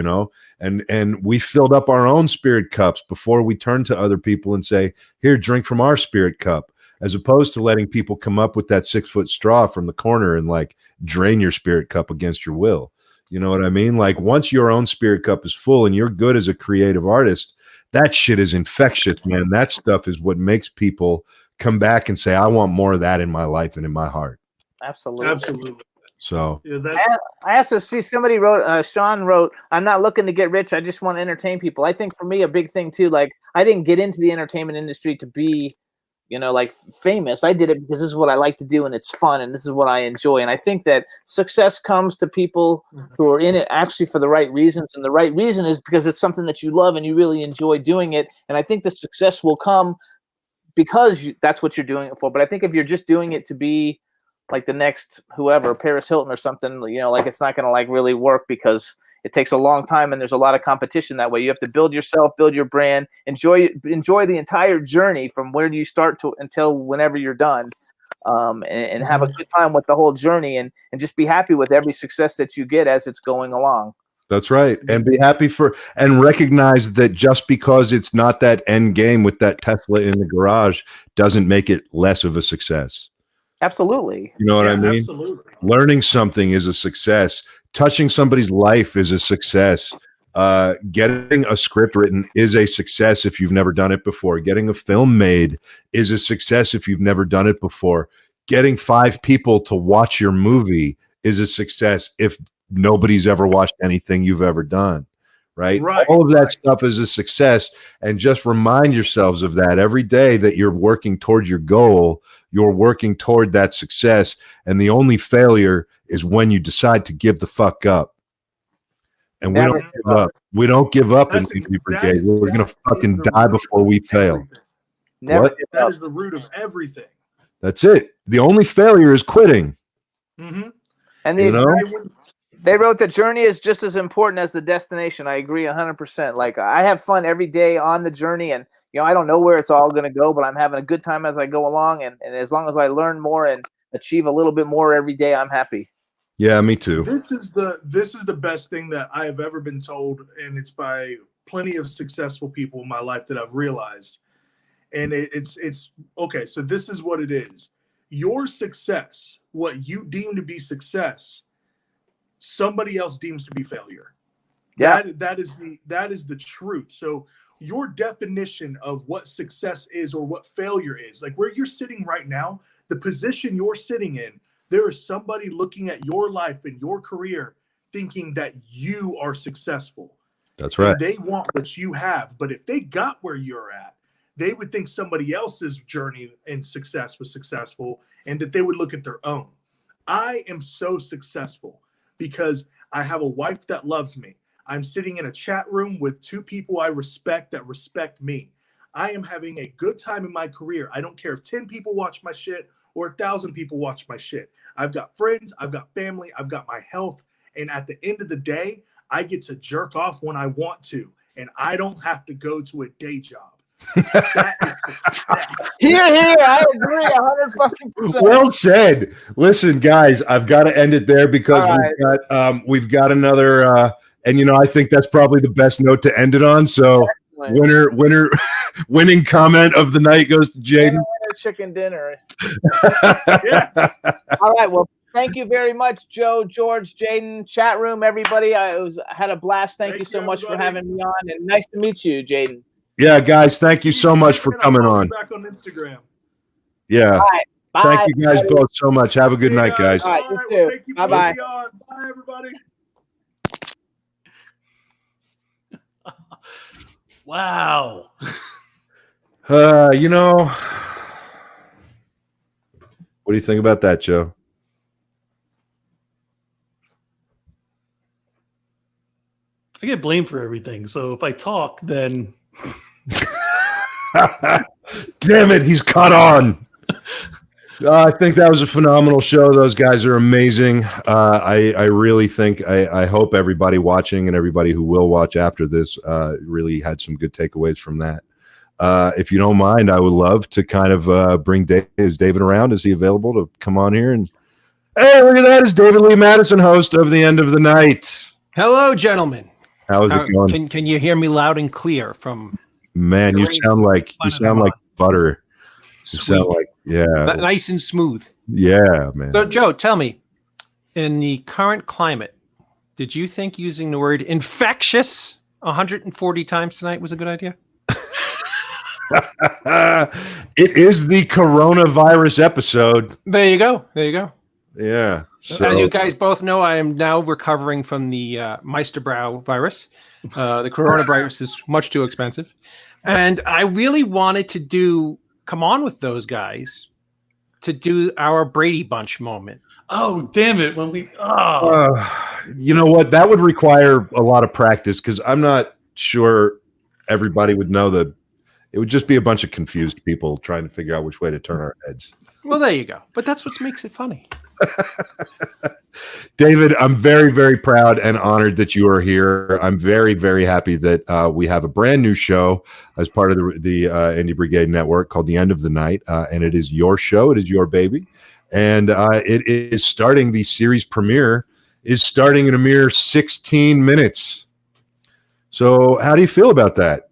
Speaker 1: and we filled up our own spirit cups before we turn to other people and say, here, drink from our spirit cup. As opposed to letting people come up with that 6-foot straw from the corner and like drain your spirit cup against your will. You know what I mean? Like once your own spirit cup is full and you're good as a creative artist, that shit is infectious, man. That stuff is what makes people come back and say, I want more of that in my life and in my heart.
Speaker 4: Absolutely.
Speaker 1: So
Speaker 4: I also see somebody wrote, Sean wrote, I'm not looking to get rich. I just want to entertain people. I think for me, a big thing too, like I didn't get into the entertainment industry to be, like famous. I did it because this is what I like to do and it's fun and this is what I enjoy. And I think that success comes to people who are in it actually for the right reasons. And the right reason is because it's something that you love and you really enjoy doing it. And I think the success will come because that's what you're doing it for. But I think if you're just doing it to be like the next whoever, Paris Hilton or something, like it's not going to like really work because it takes a long time and there's a lot of competition that way. You have to build yourself, build your brand, enjoy the entire journey from where you start to until whenever you're done, and have a good time with the whole journey and just be happy with every success that you get as it's going along.
Speaker 1: That's right. And be happy and recognize that just because it's not that end game with that Tesla in the garage doesn't make it less of a success.
Speaker 4: Absolutely.
Speaker 1: You know what I mean?
Speaker 3: Absolutely.
Speaker 1: Learning something is a success. Touching somebody's life is a success. Getting a script written is a success if you've never done it before. Getting a film made is a success if you've never done it before. Getting 5 people to watch your movie is a success if nobody's ever watched anything you've ever done. Right? All of that stuff is a success. And just remind yourselves of that every day, that you're working toward your goal. You're working toward that success. And the only failure is when you decide to give the fuck up. And we don't give up. We don't give up in Indie Brigade. We're going to fucking die before we fail.
Speaker 3: That is the root of everything.
Speaker 1: That's it. The only failure is quitting.
Speaker 3: Mm-hmm.
Speaker 4: And they wrote the journey is just as important as the destination. I agree 100%. Like I have fun every day on the journey, and I don't know where it's all going to go, but I'm having a good time as I go along. And as long as I learn more and achieve a little bit more every day, I'm happy.
Speaker 1: Yeah, me too.
Speaker 3: This is the best thing that I have ever been told, and it's by plenty of successful people in my life that I've realized. And it's okay. So this is what it is. Your success, what you deem to be success, somebody else deems to be failure.
Speaker 4: Yeah.
Speaker 3: That is the truth. So your definition of what success is or what failure is, like where you're sitting right now, the position you're sitting in, there is somebody looking at your life and your career thinking that you are successful.
Speaker 1: That's right.
Speaker 3: And they want what you have. But if they got where you're at, they would think somebody else's journey and success was successful, and that they would look at their own. I am so successful because I have a wife that loves me. I'm sitting in a chat room with 2 people I respect that respect me. I am having a good time in my career. I don't care if 10 people watch my shit or 1,000 people watch my shit. I've got friends, I've got family, I've got my health. And at the end of the day, I get to jerk off when I want to, and I don't have to go to a day job. That is success.
Speaker 4: Here, I agree 100%.
Speaker 1: Well said. Listen, guys, I've got to end it there because we've got another, and I think that's probably the best note to end it on. So, winning comment of the night goes to Jaden.
Speaker 4: Chicken dinner.
Speaker 3: Yes.
Speaker 4: All right. Well, thank you very much, Joe, George, Jaden, chat room, everybody. I had a blast. Thank you so much for having me on, and nice to meet you, Jaden.
Speaker 1: Yeah, guys, thank you so much for coming on.
Speaker 3: Back on Instagram.
Speaker 1: Yeah.
Speaker 4: All right. Bye.
Speaker 1: Thank you guys both so much. Have a good night, guys.
Speaker 4: All right, you too.
Speaker 3: Well,
Speaker 4: Bye-bye.
Speaker 3: Bye, everybody.
Speaker 2: Wow.
Speaker 1: What do you think about that, Joe?
Speaker 2: I get blamed for everything. So if I talk, then
Speaker 1: damn it, he's caught on. I think that was a phenomenal show. Those guys are amazing. I really think, I hope everybody watching and everybody who will watch after this really had some good takeaways from that. If you don't mind, I would love to kind of bring David around. Is he available to come on here? And hey, look at that. It's David Lee Madison, host of The End of the Night.
Speaker 5: Hello, gentlemen.
Speaker 1: How's it going?
Speaker 5: Can you hear me loud and clear from?
Speaker 1: Man, you sound like butter. You sound like
Speaker 5: nice and smooth.
Speaker 1: Yeah, man.
Speaker 5: So, Joe, tell me, in the current climate, did you think using the word infectious 140 times tonight was a good idea?
Speaker 1: It is the coronavirus episode.
Speaker 5: There you go.
Speaker 1: Yeah. So.
Speaker 5: As you guys both know, I am now recovering from the Meisterbrow virus. The coronavirus is much too expensive. And I really wanted to come on with those guys to do our Brady Bunch moment.
Speaker 2: Oh, damn it. When we,
Speaker 1: you know what? That would require a lot of practice because I'm not sure everybody would know that. It would just be a bunch of confused people trying to figure out which way to turn our heads.
Speaker 5: Well, there you go. But that's what makes it funny.
Speaker 1: David, I'm very, very proud and honored that you are here. I'm very, very happy that we have a brand new show as part of the Indie Brigade Network called The End of the Night. And it is your show. It is your baby. And it is starting, the series premiere is starting in a mere 16 minutes. So how do you feel about that?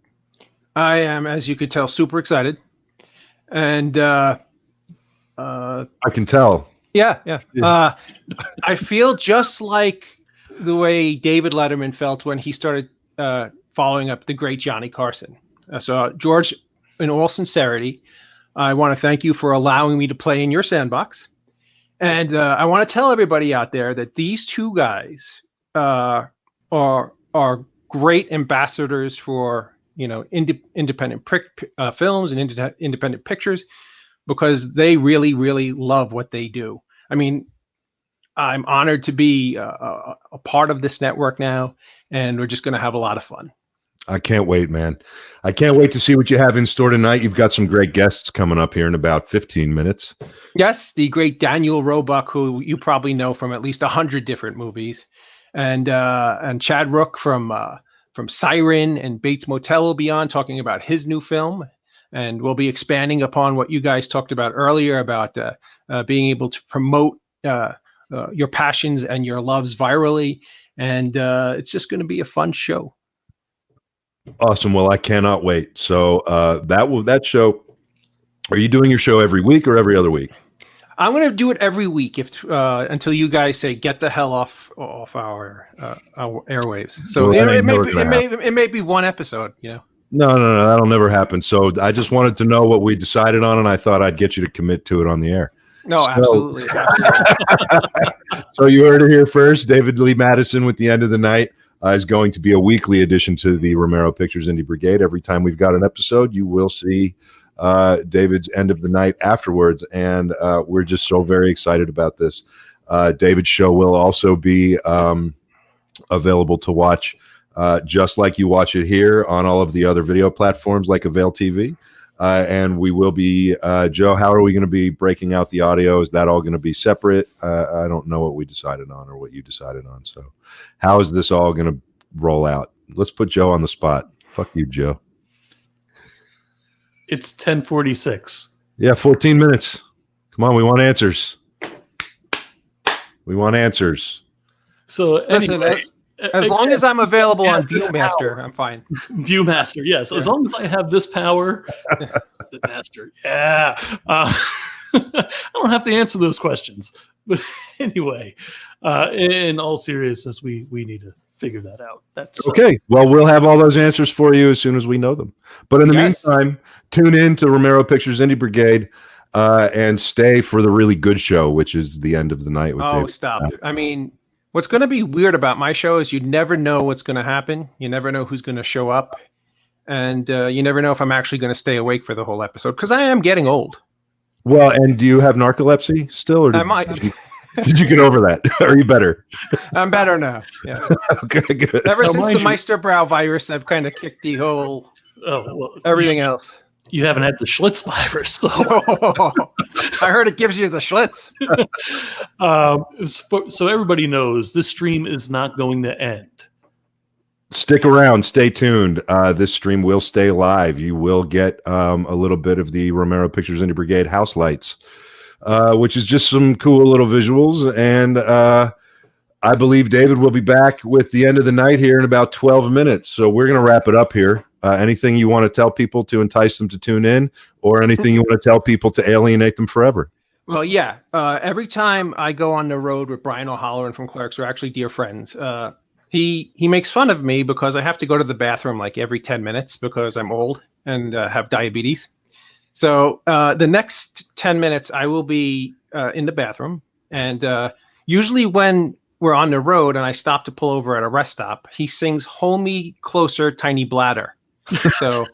Speaker 5: I am, as you could tell, super excited. And I
Speaker 1: can tell.
Speaker 5: Yeah. I feel just like the way David Letterman felt when he started following up the great Johnny Carson. So, George, in all sincerity, I want to thank you for allowing me to play in your sandbox. And I want to tell everybody out there that these two guys are great ambassadors for independent films and independent pictures, because they really, really love what they do. I mean, I'm honored to be a part of this network now, and we're just going to have a lot of fun.
Speaker 1: I can't wait, man. I can't wait to see what you have in store tonight. You've got some great guests coming up here in about 15 minutes.
Speaker 5: Yes, the great Daniel Roebuck, who you probably know from at least 100 different movies, and Chad Rook from Siren and Bates Motel will be on talking about his new film. And we'll be expanding upon what you guys talked about earlier about being able to promote your passions and your loves virally. And it's just going to be a fun show.
Speaker 1: Awesome. Well, I cannot wait. So that show, are you doing your show every week or every other week?
Speaker 5: I'm going to do it every week until you guys say get the hell off our airwaves. So
Speaker 1: well,
Speaker 5: it may be one episode,
Speaker 1: No, that'll never happen. So I just wanted to know what we decided on, and I thought I'd get you to commit to it on the air.
Speaker 5: No,
Speaker 1: So-
Speaker 5: absolutely.
Speaker 1: So you heard it here first. David Lee Madison with the end of the night is going to be a weekly addition to the Romero Pictures Indie Brigade. Every time we've got an episode, you will see David's end of the night afterwards, and we're just so very excited about this. David's show will also be available to watch just like you watch it here on all of the other video platforms like Avail TV. And we will be, Joe, how are we going to be breaking out the audio? Is that all going to be separate? I don't know what we decided on or what you decided on. So how is this all going to roll out? Let's put Joe on the spot. Fuck you, Joe.
Speaker 2: It's 10:46.
Speaker 1: Yeah, 14 minutes. Come on, we want answers. We want answers.
Speaker 2: So
Speaker 5: Listen,
Speaker 2: anyway,
Speaker 5: as long as I'm available on
Speaker 2: this
Speaker 5: Viewmaster, I'm fine.
Speaker 2: Viewmaster, yes. As long as I have this power, Master, yeah. I don't have to answer those questions. But anyway, in all seriousness, we need to figure that out. That's
Speaker 1: Okay. Well, we'll have all those answers for you as soon as we know them. But in the meantime, tune in to Romero Pictures Indie Brigade and stay for the really good show, which is the end of the night. With David.
Speaker 5: Stop. I mean, what's going to be weird about my show is you never know what's going to happen. You never know who's going to show up. And you never know if I'm actually going to stay awake for the whole episode because I am getting old.
Speaker 1: Well, and do you have narcolepsy still? Or
Speaker 5: I might.
Speaker 1: Did you get over that? Are you better?
Speaker 5: I'm better now. Yeah.
Speaker 1: Okay, good.
Speaker 5: Ever
Speaker 2: Now,
Speaker 5: since
Speaker 2: mind
Speaker 5: the
Speaker 2: you-
Speaker 5: Meisterbrow virus, I've kind of kicked the whole everything else.
Speaker 2: You haven't had the Schlitz virus, so
Speaker 5: I heard it gives you the Schlitz.
Speaker 2: so everybody knows this stream is not going to end.
Speaker 1: Stick around. Stay tuned. This stream will stay live. You will get a little bit of the Romero Pictures Indie Brigade house lights, which is just some cool little visuals. And I believe David will be back with the end of the night here in about 12 minutes. So we're going to wrap it up here. Anything you want to tell people to entice them to tune in, or anything you want to tell people to alienate them forever?
Speaker 5: Well, yeah. Every time I go on the road with Brian O'Halloran from Clerks, we're actually dear friends. He makes fun of me because I have to go to the bathroom like every 10 minutes because I'm old and have diabetes. So the next 10 minutes, I will be in the bathroom. And usually when we're on the road and I stop to pull over at a rest stop, he sings "Hold Me Closer, Tiny Bladder." So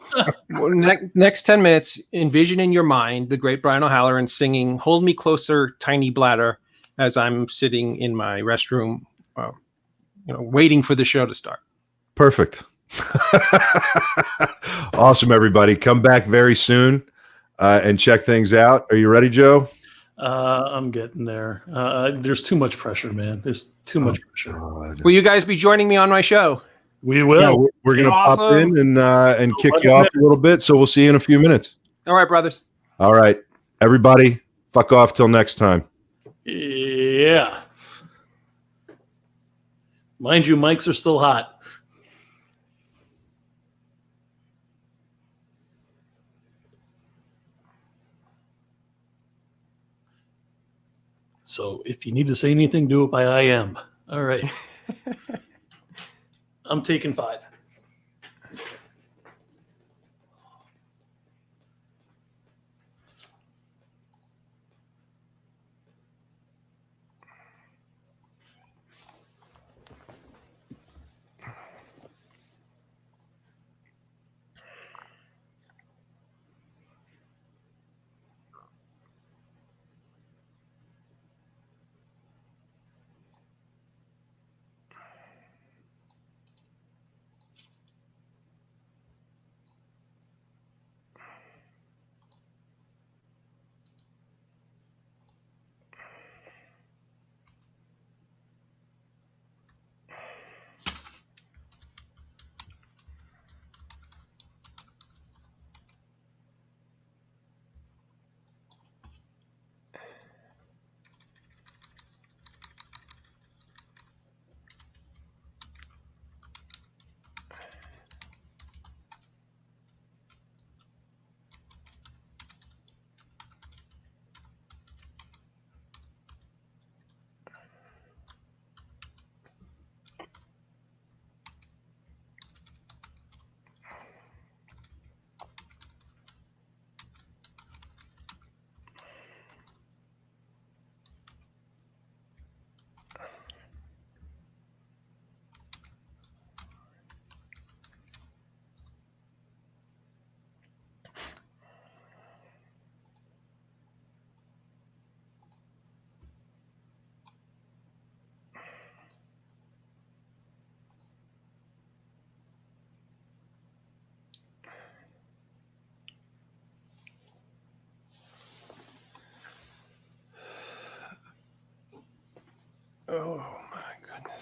Speaker 5: next 10 minutes, envision in your mind the great Brian O'Halloran singing "Hold Me Closer, Tiny Bladder" as I'm sitting in my restroom, waiting for the show to start.
Speaker 1: Perfect. Awesome, everybody. Come back very soon and check things out. Are you ready, Joe?
Speaker 2: I'm getting there. There's too much pressure, man. There's too much pressure.
Speaker 5: Will you guys be joining me on my show?
Speaker 2: We will.
Speaker 1: Yeah, we're going to pop
Speaker 5: Awesome.
Speaker 1: in and kick you off a little bit. So we'll see you in a few minutes.
Speaker 5: All right, brothers.
Speaker 1: All right. Everybody, fuck off till next time.
Speaker 2: Yeah. Mind you, mics are still hot. So if you need to say anything, do it by IM. All right. I'm taking 5.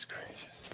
Speaker 5: Goodness gracious.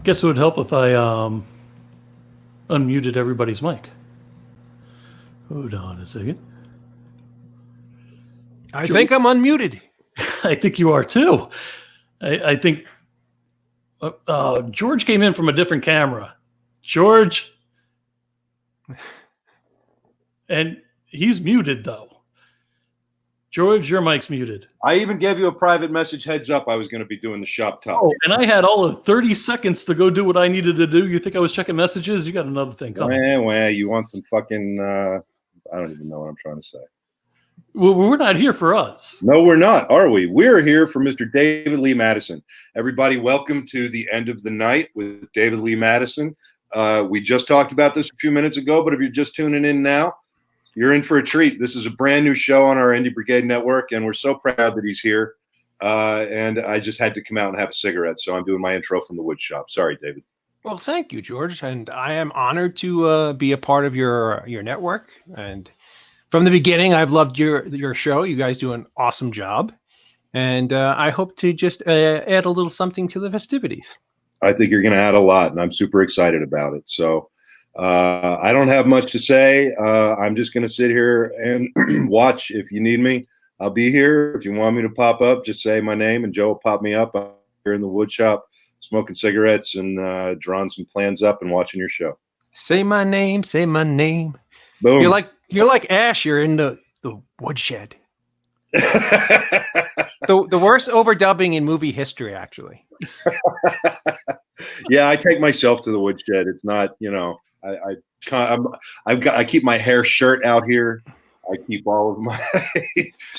Speaker 2: Guess it would help if I unmuted everybody's mic. Hold on a second.
Speaker 5: I think I'm unmuted.
Speaker 2: I think you are too. I think George came in from a different camera. George. And he's muted though. George, your mic's muted.
Speaker 1: I even gave you a private message heads up I was going to be doing the shop talk.
Speaker 2: Oh, and I had all of 30 seconds to go do what I needed to do. You think I was checking messages? You got another thing coming.
Speaker 1: You want some fucking, I don't even know what I'm trying to say.
Speaker 2: Well, we're not here for us.
Speaker 1: No, we're not, are we? We're here for Mr. David Lee Madison. Everybody, welcome to the end of the night with David Lee Madison. We just talked about this a few minutes ago, but if you're just tuning in now, you're in for a treat. This is a brand new show on our Indie Brigade network, and we're so proud that he's here. And I just had to come out and have a cigarette, so I'm doing my intro from the wood shop. Sorry, David.
Speaker 5: Well, thank you, George, and I am honored to be a part of your network. And from the beginning, I've loved your show. You guys do an awesome job, and I hope to just add a little something to the festivities.
Speaker 1: I think you're going to add a lot, and I'm super excited about it. So I don't have much to say. I'm just going to sit here and watch. If you need me, I'll be here. If you want me to pop up, just say my name, and Joe will pop me up. I'm here in the wood shop, smoking cigarettes and drawing some plans up and watching your show.
Speaker 5: Say my name. Say my name.
Speaker 1: Boom.
Speaker 5: You're like Ash. You're in the woodshed. The worst overdubbing in movie history, actually.
Speaker 1: Yeah, I take myself to the woodshed. It's not, I keep my hair shirt out here. I keep all of my.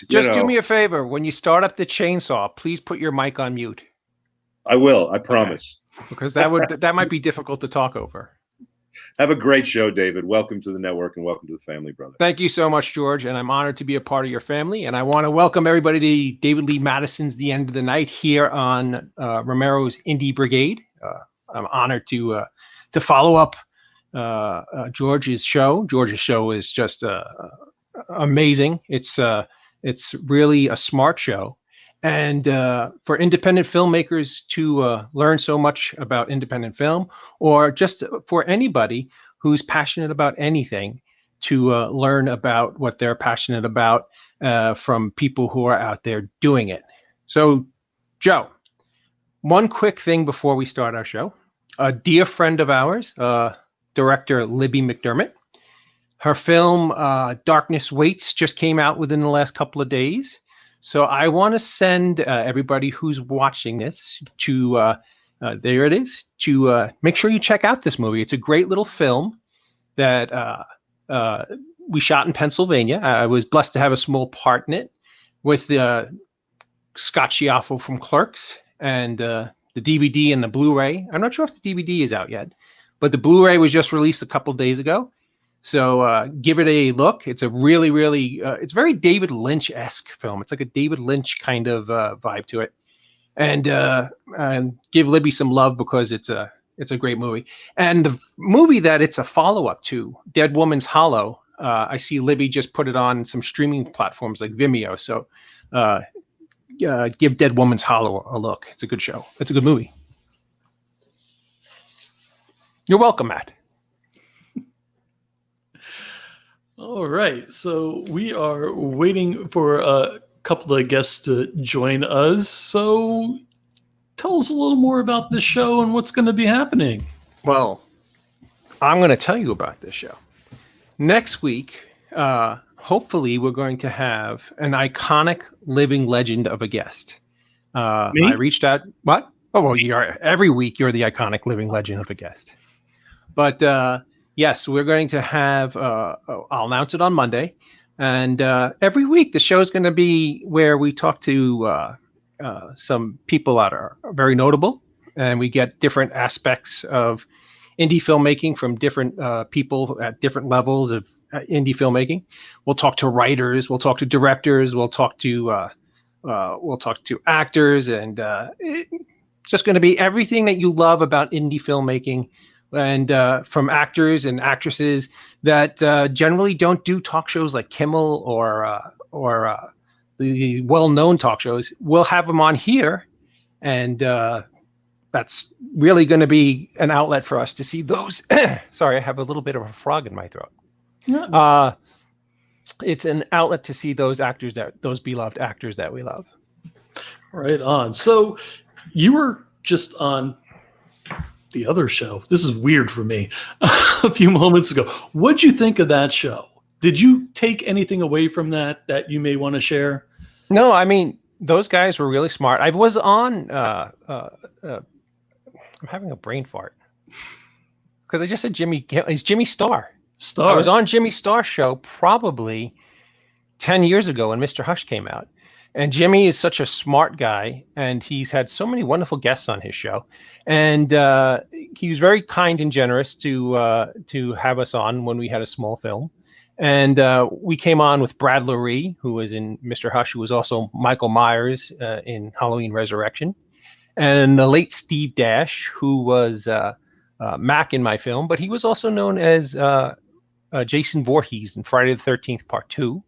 Speaker 5: Just do me a favor. When you start up the chainsaw, please put your mic on mute.
Speaker 1: I will. I promise.
Speaker 5: Okay. Because that might be difficult to talk over.
Speaker 1: Have a great show, David. Welcome to the network and welcome to the family, brother.
Speaker 5: Thank you so much, George. And I'm honored to be a part of your family. And I want to welcome everybody to David Lee Madison's The End of the Night here on Romero's Indie Brigade. I'm honored to follow up George's show. George's show is just amazing. It's really a smart show. And for independent filmmakers to learn so much about independent film, or just for anybody who's passionate about anything to learn about what they're passionate about from people who are out there doing it. So, Joe, one quick thing before we start our show. A dear friend of ours, director Libby McDermott, her film Darkness Waits just came out within the last couple of days. So I want to send everybody who's watching this to, there it is, to make sure you check out this movie. It's a great little film that we shot in Pennsylvania. I was blessed to have a small part in it with Scott Schiaffo from Clerks and the DVD and the Blu-ray. I'm not sure if the DVD is out yet, but the Blu-ray was just released a couple days ago. So give it a look. It's a really, really, it's very David Lynch-esque film. It's like a David Lynch kind of vibe to it. And give Libby some love because it's a great movie. And the movie that it's a follow-up to, Dead Woman's Hollow, I see Libby just put it on some streaming platforms like Vimeo. So give Dead Woman's Hollow a look. It's a good show. It's a good movie. You're welcome, Matt.
Speaker 2: All right, so we are waiting for a couple of guests to join us. So tell us a little more about this show and what's going to be happening.
Speaker 5: Well, I'm going to tell you about this show. Next week, hopefully, we're going to have an iconic living legend of a guest.
Speaker 2: Me?
Speaker 5: I reached out. What? Oh, well, every week you're the iconic living legend of a guest. But yes, we're going to have, I'll announce it on Monday. And every week, the show is going to be where we talk to some people that are very notable. And we get different aspects of indie filmmaking from different people at different levels of indie filmmaking. We'll talk to writers. We'll talk to directors. We'll talk to actors. And It's just going to be everything that you love about indie filmmaking, and from actors and actresses that generally don't do talk shows like Kimmel or the well-known talk shows. We'll have them on here, and that's really going to be an outlet for us to see those. Sorry, I have a little bit of a frog in my throat.
Speaker 2: Yeah.
Speaker 5: It's an outlet to see those beloved actors that we love.
Speaker 2: Right on. So you were just on the other show. This is weird for me. A few moments ago. What'd you think of that show? Did you take anything away from that you may want to share?
Speaker 5: No, I mean, those guys were really smart. I was on, I'm having a brain fart because I just said it's Jimmy Starr. I was on Jimmy Starr's show probably 10 years ago when Mr. Hush came out. And Jimmy is such a smart guy, and he's had so many wonderful guests on his show. And he was very kind and generous to have us on when we had a small film. And we came on with Brad Lurie, who was in Mr. Hush, who was also Michael Myers in Halloween Resurrection. And the late Steve Dash, who was Mac in my film, but he was also known as Jason Voorhees in Friday the 13th Part 2.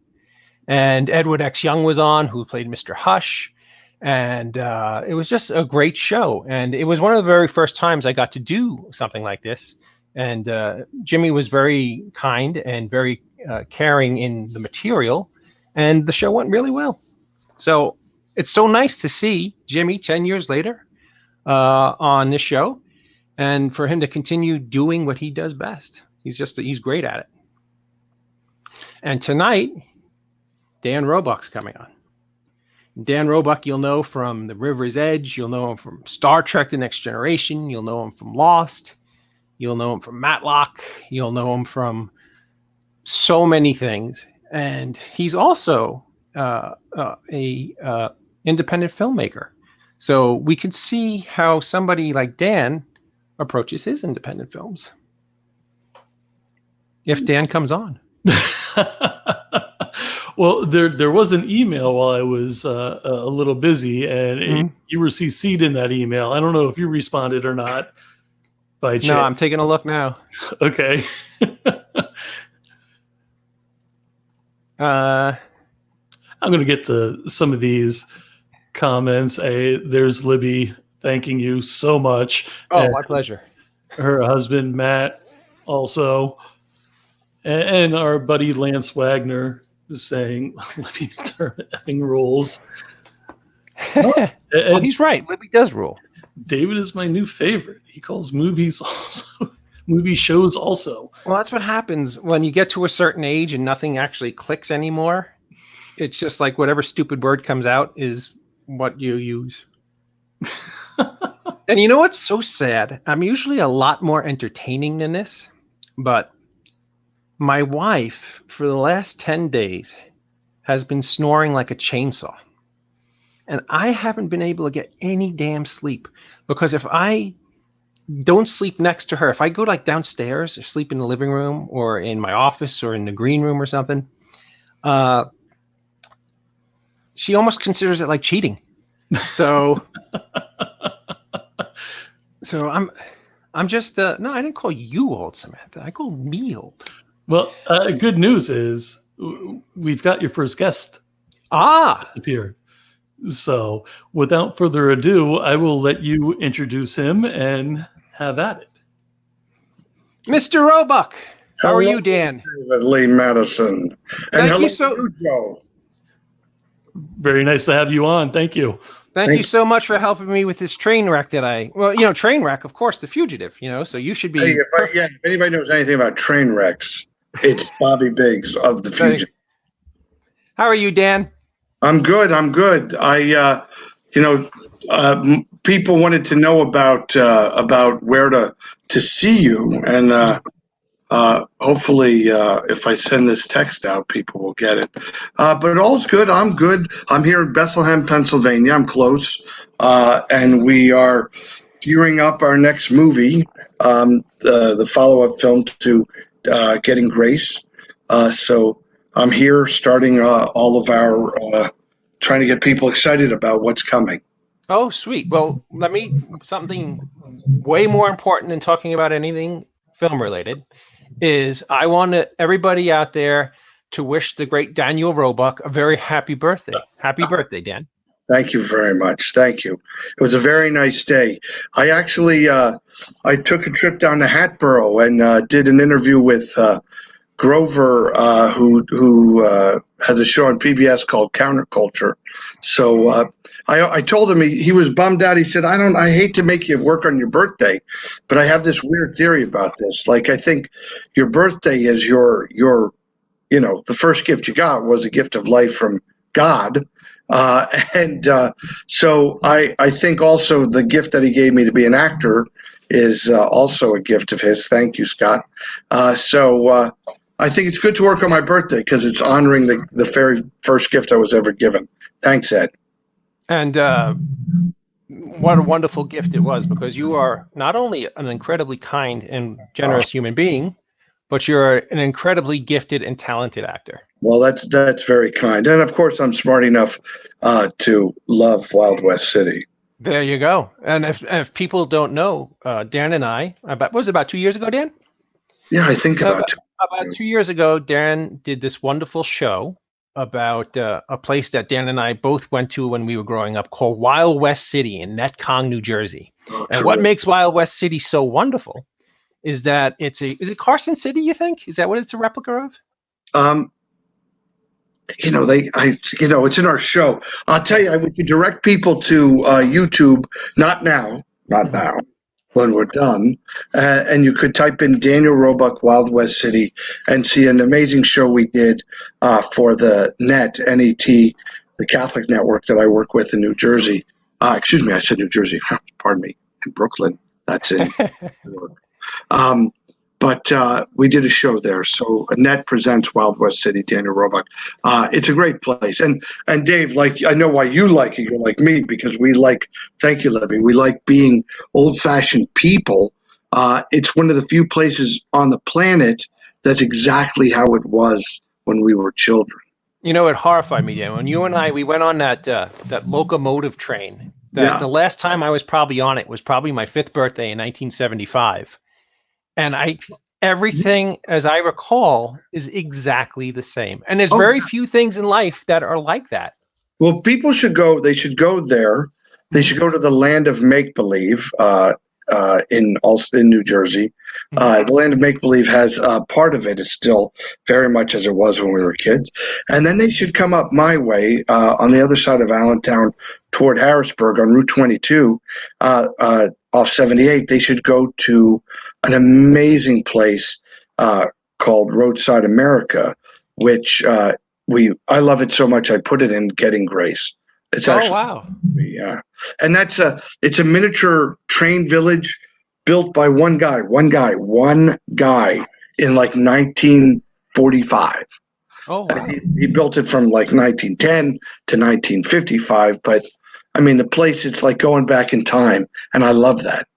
Speaker 5: And Edward X. Young was on, who played Mr. Hush. And it was just a great show. And it was one of the very first times I got to do something like this. And Jimmy was very kind and very caring in the material. And the show went really well. So it's so nice to see Jimmy 10 years later on this show. And for him to continue doing what he does best. He's great at it. And tonight, Dan Roebuck's coming on. Dan Roebuck, you'll know from The River's Edge. You'll know him from Star Trek The Next Generation. You'll know him from Lost. You'll know him from Matlock. You'll know him from so many things. And he's also a independent filmmaker. So we can see how somebody like Dan approaches his independent films. If Dan comes on.
Speaker 2: Well, there was an email while I was a little busy, and you were CC'd in that email. I don't know if you responded or not. By chance.
Speaker 5: No, I'm taking a look now.
Speaker 2: Okay.
Speaker 5: I'm
Speaker 2: going to get to some of these comments. There's Libby thanking you so much.
Speaker 5: Oh, my pleasure.
Speaker 2: Her husband, Matt, also. And our buddy Lance Wagner is saying, Libby McDermott effing rules.
Speaker 5: Well, he's right. Libby does rule.
Speaker 2: David is my new favorite. He calls movies also. Movie shows also.
Speaker 5: Well, that's what happens when you get to a certain age and nothing actually clicks anymore. It's just like whatever stupid word comes out is what you use. And you know what's so sad? I'm usually a lot more entertaining than this, but my wife, for the last 10 days, has been snoring like a chainsaw. And I haven't been able to get any damn sleep because if I don't sleep next to her, if I go like downstairs or sleep in the living room or in my office or in the green room or something, she almost considers it like cheating. So, I'm just, no, I didn't call you old, Samantha. I called me old.
Speaker 2: Well, good news is we've got your first guest. Appeared. So without further ado, I will let you introduce him and have at it.
Speaker 5: Mr. Roebuck, how are you, Dan?
Speaker 6: Lee Madison. And
Speaker 5: Thank you so
Speaker 6: Joe.
Speaker 2: Very nice to have you on. Thank you.
Speaker 5: Thank you so much for helping me with this train wreck train wreck, of course, The Fugitive, so you should be.
Speaker 6: Hey, if anybody knows anything about train wrecks, it's Bobby Biggs of The Fugitive.
Speaker 5: How are you, Dan?
Speaker 6: I'm good. People wanted to know about where to see you, and hopefully, if I send this text out, people will get it. But all's good. I'm good. I'm here in Bethlehem, Pennsylvania. I'm close, and we are gearing up our next movie, the follow-up film to Getting Grace. So I'm here starting all of our trying to get people excited about what's coming.
Speaker 5: Oh, sweet. Well, something way more important than talking about anything film related is I want everybody out there to wish the great Daniel Roebuck a very happy birthday. Happy birthday, Dan.
Speaker 6: Thank you very much. Thank you. It was a very nice day. I actually I took a trip down to Hatboro and did an interview with Grover, who has a show on PBS called Counterculture. So I told him he was bummed out. He said, I hate to make you work on your birthday, but I have this weird theory about this. Like, I think your birthday is your the first gift you got was a gift of life from God. So I think also the gift that he gave me to be an actor is also a gift of his. Thank you, Scott. I think it's good to work on my birthday because it's honoring the very first gift I was ever given. Thanks, Ed.
Speaker 5: And what a wonderful gift it was, because you are not only an incredibly kind and generous human being, but you're an incredibly gifted and talented actor.
Speaker 6: Well, that's very kind. And of course, I'm smart enough to love Wild West City.
Speaker 5: There you go. And if people don't know, Dan and I, about 2 years ago, Dan?
Speaker 6: Yeah, I think about
Speaker 5: 2 years ago, Darren did this wonderful show about a place that Dan and I both went to when we were growing up called Wild West City in Netcong, New Jersey. And what makes Wild West City so wonderful is that is it Carson City, you think? Is that what it's a replica of?
Speaker 6: It's in our show. I'll tell you, I would direct people to YouTube, not now, when we're done. And you could type in Daniel Roebuck, Wild West City, and see an amazing show we did for the NET, the Catholic network that I work with in New Jersey. Excuse me, I said New Jersey. Pardon me, in Brooklyn. That's in New York. But we did a show there. So Annette presents Wild West City, Daniel Roebuck. It's a great place. And Dave, I know why you like it. You're like me, because thank you, Libby. We like being old-fashioned people. It's one of the few places on the planet that's exactly how it was when we were children.
Speaker 5: It horrified me, Dan. When you and I, we went on that locomotive train. The last time I was probably on it was probably my 5th birthday in 1975. And everything, as I recall, is exactly the same. And there's very few things in life that are like that.
Speaker 6: Well, people should go. They should go there. They should go to the Land of Make Believe in New Jersey. The Land of Make Believe has part of it is still very much as it was when we were kids. And then they should come up my way on the other side of Allentown toward Harrisburg on Route 22 off 78. They should go to an amazing place called Roadside America, which I love it so much I put it in Getting Grace. It's
Speaker 5: wow.
Speaker 6: Yeah. And it's a miniature train village built by one guy in like 1945.
Speaker 5: Oh, wow.
Speaker 6: He built it from like 1910 to 1955. But I mean, the place, it's like going back in time. And I love that.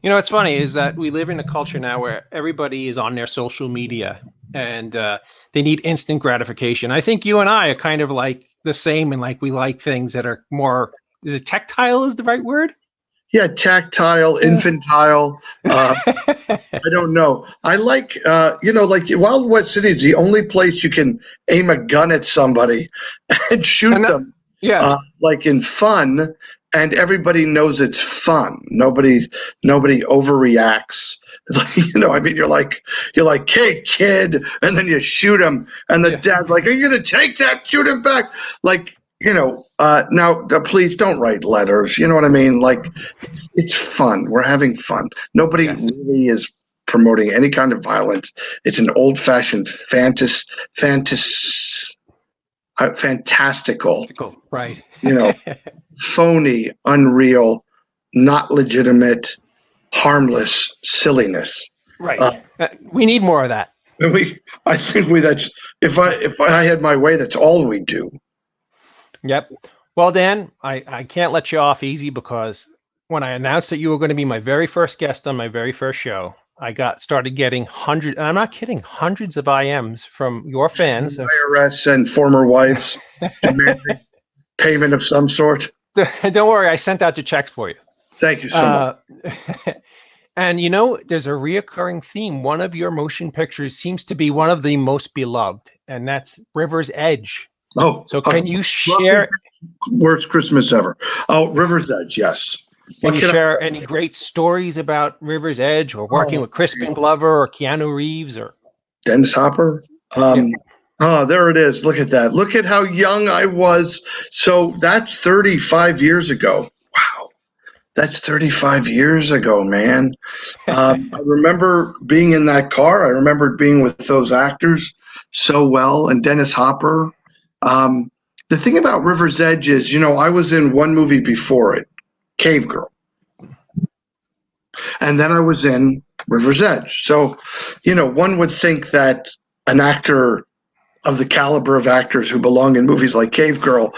Speaker 5: What's funny is that we live in a culture now where everybody is on their social media and they need instant gratification. I think you and I are kind of like the same, and like we like things that are more, is it tactile is the right word?
Speaker 6: Yeah, tactile, infantile. I don't know. I like, like Wild West City is the only place you can aim a gun at somebody and shoot them.
Speaker 5: Yeah.
Speaker 6: Like in fun. And everybody knows it's fun. Nobody overreacts. I mean, you're like, hey, kid, and then you shoot him, and the dad's like, are you gonna take that? Shoot him back. Like, now please don't write letters. You know what I mean? Like, it's fun. We're having fun. Nobody really is promoting any kind of violence. It's an old-fashioned fantastical,
Speaker 5: right?
Speaker 6: Phony, unreal, not legitimate, harmless silliness.
Speaker 5: Right. We need more of that.
Speaker 6: I think that's if I had my way, that's all we do.
Speaker 5: Yep. Well, Dan, I can't let you off easy, because when I announced that you were going to be my very first guest on my very first show, I started getting hundreds, and I'm not kidding, hundreds of IMs from your fans.
Speaker 6: IRS and former wives demanding payment of some sort.
Speaker 5: Don't worry, I sent out the checks for you.
Speaker 6: Thank you so much.
Speaker 5: And there's a reoccurring theme. One of your motion pictures seems to be one of the most beloved, and that's River's Edge.
Speaker 6: Oh,
Speaker 5: so can you share?
Speaker 6: Worst Christmas ever. Oh, River's Edge, yes.
Speaker 5: Can you share any great stories about River's Edge, or working with Crispin Glover or Keanu Reeves or
Speaker 6: Dennis Hopper? Oh, there it is. Look at that. Look at how young I was. So that's 35 years ago. Wow. That's 35 years ago, man. I remember being in that car. I remember being with those actors so well, and Dennis Hopper. The thing about River's Edge is, I was in one movie before it, Cave Girl. And then I was in River's Edge. So, one would think that an actor of the caliber of actors who belong in movies like Cave Girl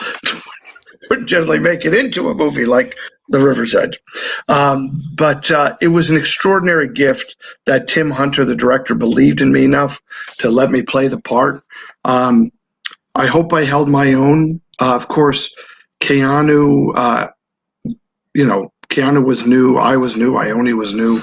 Speaker 6: would generally make it into a movie like The River's Edge. But it was an extraordinary gift that Tim Hunter, the director, believed in me enough to let me play the part. I hope I held my own. Of course, Keanu, Keanu was new. I was new. Ione was new.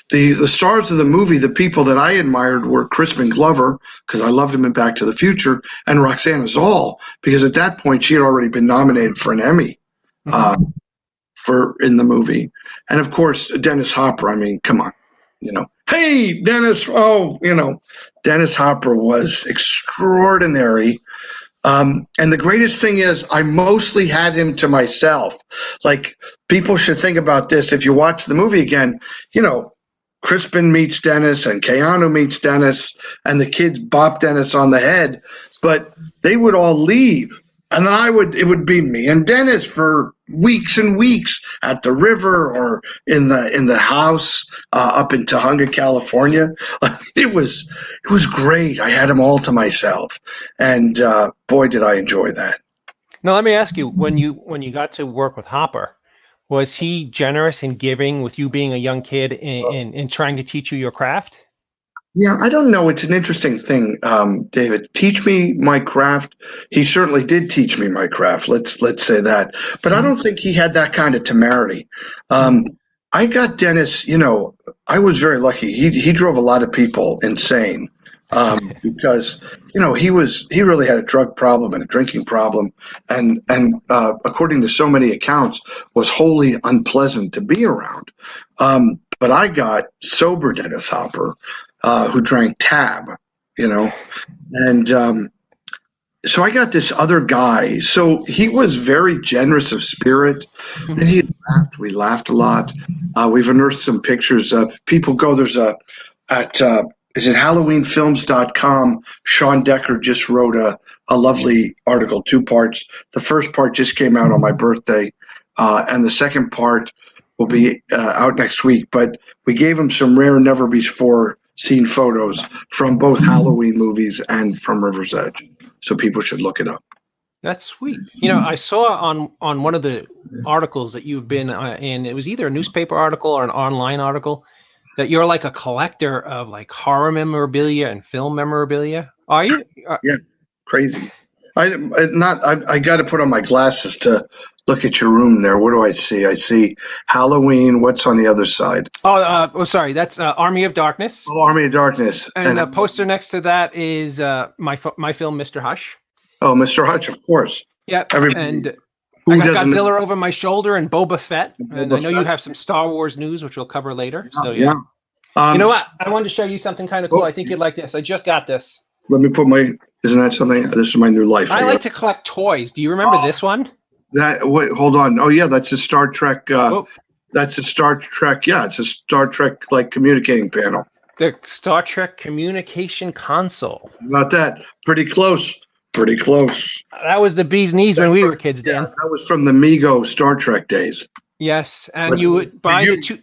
Speaker 6: The stars of the movie, the people that I admired were Crispin Glover, because I loved him in Back to the Future, and Roxana Zoll, because at that point she had already been nominated for an Emmy in the movie. And of course, Dennis Hopper. I mean, come on, hey, Dennis. Oh, Dennis Hopper was extraordinary. And the greatest thing is I mostly had him to myself. Like, people should think about this. If you watch the movie again, Crispin meets Dennis and Keanu meets Dennis and the kids bop Dennis on the head, but they would all leave. And it would be me and Dennis for weeks and weeks at the river or in the house up in Tahunga, California. It was great. I had them all to myself, and boy, did I enjoy that.
Speaker 5: Now, let me ask you: when you got to work with Hopper, was he generous in giving, with you being a young kid, in trying to teach you your craft?
Speaker 6: Yeah, I don't know. It's an interesting thing, David. Teach me my craft. He certainly did teach me my craft. Let's say that. But I don't think he had that kind of temerity. I got Dennis. I was very lucky. He drove a lot of people insane because he really had a drug problem and a drinking problem, and according to so many accounts, was wholly unpleasant to be around. But I got sober Dennis Hopper, who drank Tab, and so I got this other guy. So he was very generous of spirit, and he laughed. We laughed a lot. We've unearthed some pictures of people is it HalloweenFilms.com? Sean Decker just wrote a lovely article, 2 parts. The first part just came out on my birthday, and the second part will be out next week. But we gave him some rare, never before seen photos from both Halloween movies and from River's Edge. So people should look it up.
Speaker 5: That's sweet. I saw on one of the articles that you've been in, it was either a newspaper article or an online article, that you're like a collector of like horror memorabilia and film memorabilia. Are you?
Speaker 6: Yeah, crazy. I got to put on my glasses to look at your room there. What do I see? I see Halloween. What's on the other side?
Speaker 5: Sorry. That's Army of Darkness.
Speaker 6: Oh, Army of Darkness.
Speaker 5: And the poster next to that is my film, Mr. Hush.
Speaker 6: Oh, Mr. Hush, of course.
Speaker 5: Yeah.
Speaker 6: And
Speaker 5: I got Godzilla over my shoulder and Boba Fett. And I know you have some Star Wars news, which we'll cover later. So yeah. You know what? I wanted to show you something kind of cool. I think you'd like this. I just got this.
Speaker 6: Let me put isn't that something? This is my new life.
Speaker 5: I like to collect toys. Do you remember this one?
Speaker 6: Wait, hold on. Oh yeah, that's a Star Trek. That's a Star Trek. Yeah, it's a Star Trek like communicating panel.
Speaker 5: The Star Trek communication console.
Speaker 6: About that, pretty close.
Speaker 5: That was the bee's knees when we were kids, Dan.
Speaker 6: Yeah, that was from the Mego Star Trek days.
Speaker 5: Yes, and you would buy the two.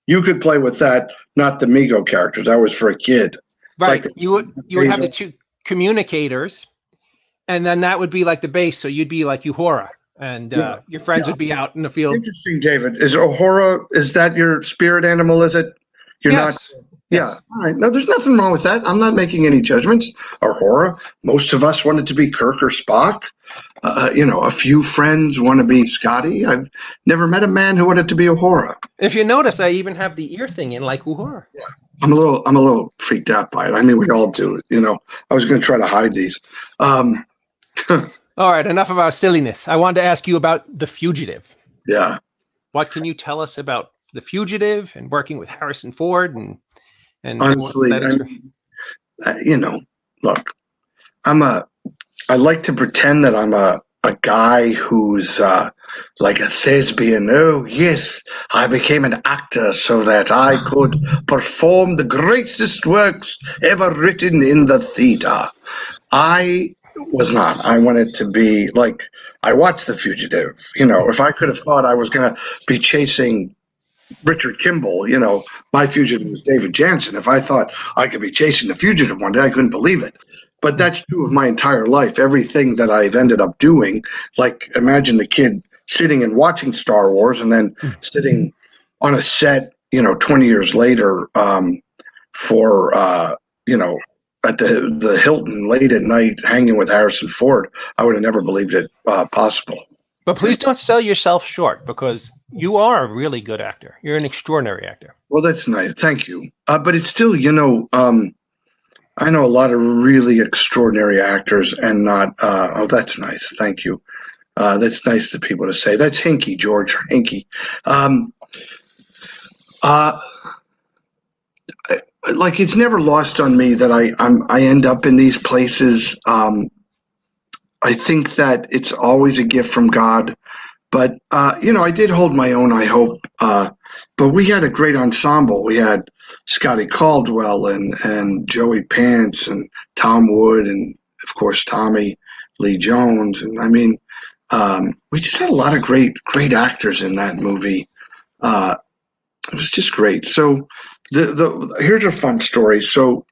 Speaker 6: You could play with that, not the Mego characters. That was for a kid.
Speaker 5: Right. Like you would have the 2 communicators, and then that would be like the base. So you'd be like Uhura, and your friends would be out in the field.
Speaker 6: Interesting, David. Is Uhura, is that your spirit animal? Is it? You're
Speaker 5: yes.
Speaker 6: not. Yeah. All right. No, there's nothing wrong with that. I'm not making any judgments. Uhura. Most of us wanted to be Kirk or Spock. A few friends want to be Scotty. I've never met a man who wanted to be Uhura.
Speaker 5: If you notice, I even have the ear thing in like Uhura.
Speaker 6: Yeah. I'm a little freaked out by it. I mean, we all do. I was going to try to hide these.
Speaker 5: All right. Enough about silliness. I wanted to ask you about The Fugitive.
Speaker 6: Yeah.
Speaker 5: What can you tell us about The Fugitive and working with Harrison Ford and
Speaker 6: honestly, look, I like to pretend that I'm a guy who's like a thespian. Oh, yes, I became an actor so that I could perform the greatest works ever written in the theater. I was not. I wanted to be like, I watched The Fugitive. If I could have thought I was going to be chasing Richard Kimball, my fugitive was David Jansen. If I thought I could be chasing the fugitive one day, I couldn't believe it. But that's true of my entire life. Everything that I've ended up doing, like imagine the kid sitting and watching Star Wars and then sitting on a set, 20 years later for, at the Hilton late at night hanging with Harrison Ford. I would have never believed it possible.
Speaker 5: But please don't sell yourself short, because you are a really good actor. You're an extraordinary actor.
Speaker 6: Well, that's nice. Thank you. But it's still, I know a lot of really extraordinary actors and not, that's nice. Thank you. That's nice to people to say. That's hinky, George, hinky. Like it's never lost on me that I end up in these places. I think that it's always a gift from God, but I did hold my own, I hope. But we had a great ensemble. We had Scotty Caldwell and Joey Pants and Tom Wood and of course Tommy Lee Jones. And I mean, we just had a lot of great actors in that movie. It was just great. So here's a fun story. So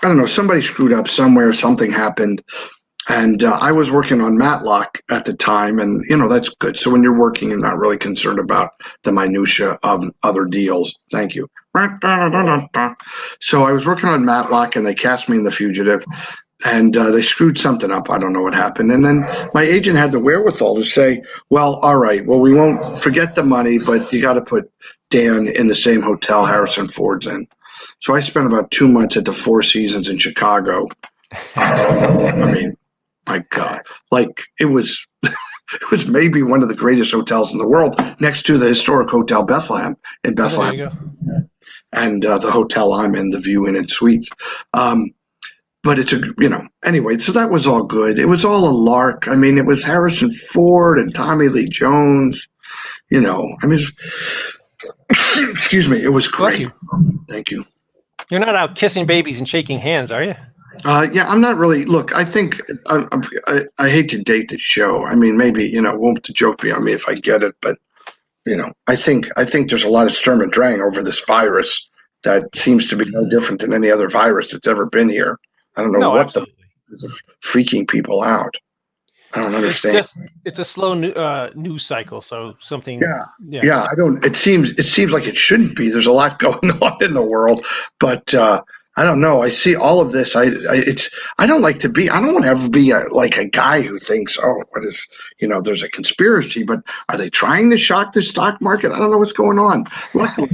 Speaker 6: I don't know, somebody screwed up somewhere, something happened. And I was working on Matlock at the time, and that's good. So when you're working, you're not really concerned about the minutia of other deals. Thank you. So I was working on Matlock, and they cast me in The Fugitive, and they screwed something up. I don't know what happened. And then my agent had the wherewithal to say, "Well, all right. Well, we won't forget the money, but you got to put Dan in the same hotel Harrison Ford's in." So I spent about 2 months at the Four Seasons in Chicago. I mean, my God, like it was maybe one of the greatest hotels in the world, next to the historic Hotel Bethlehem in Bethlehem.
Speaker 5: There you go.
Speaker 6: And the hotel I'm in, the View Inn and Suites. But it's anyway, so that was all good. It was all a lark. I mean, it was Harrison Ford and Tommy Lee Jones, I mean, excuse me, it was great. Thank you.
Speaker 5: You're not out kissing babies and shaking hands, are you?
Speaker 6: Yeah, I'm not really. Look, I think I hate to date the show. I mean, maybe won't the joke be on me if I get it? But I think there's a lot of Sturm und Drang over this virus that seems to be no different than any other virus that's ever been here. I don't know what is freaking people out. I don't understand.
Speaker 5: It's a slow news cycle. So something.
Speaker 6: Yeah. I don't. It seems like it shouldn't be. There's a lot going on in the world, but. I don't know. I see all of this. I don't want to ever be like a guy who thinks, what is, there's a conspiracy, but are they trying to shock the stock market? I don't know what's going on. Luckily,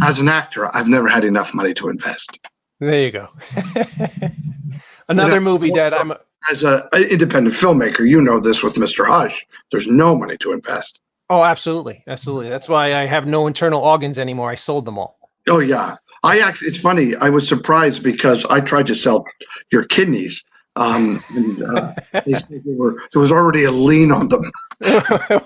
Speaker 6: as an actor, I've never had enough money to invest.
Speaker 5: There you go. Another movie that I'm
Speaker 6: as an independent filmmaker, this with Mr. Hush, there's no money to invest.
Speaker 5: Oh, absolutely. Absolutely. That's why I have no internal organs anymore. I sold them all.
Speaker 6: Oh yeah. It's funny. I was surprised because I tried to sell your kidneys. They said there was already a lien on them.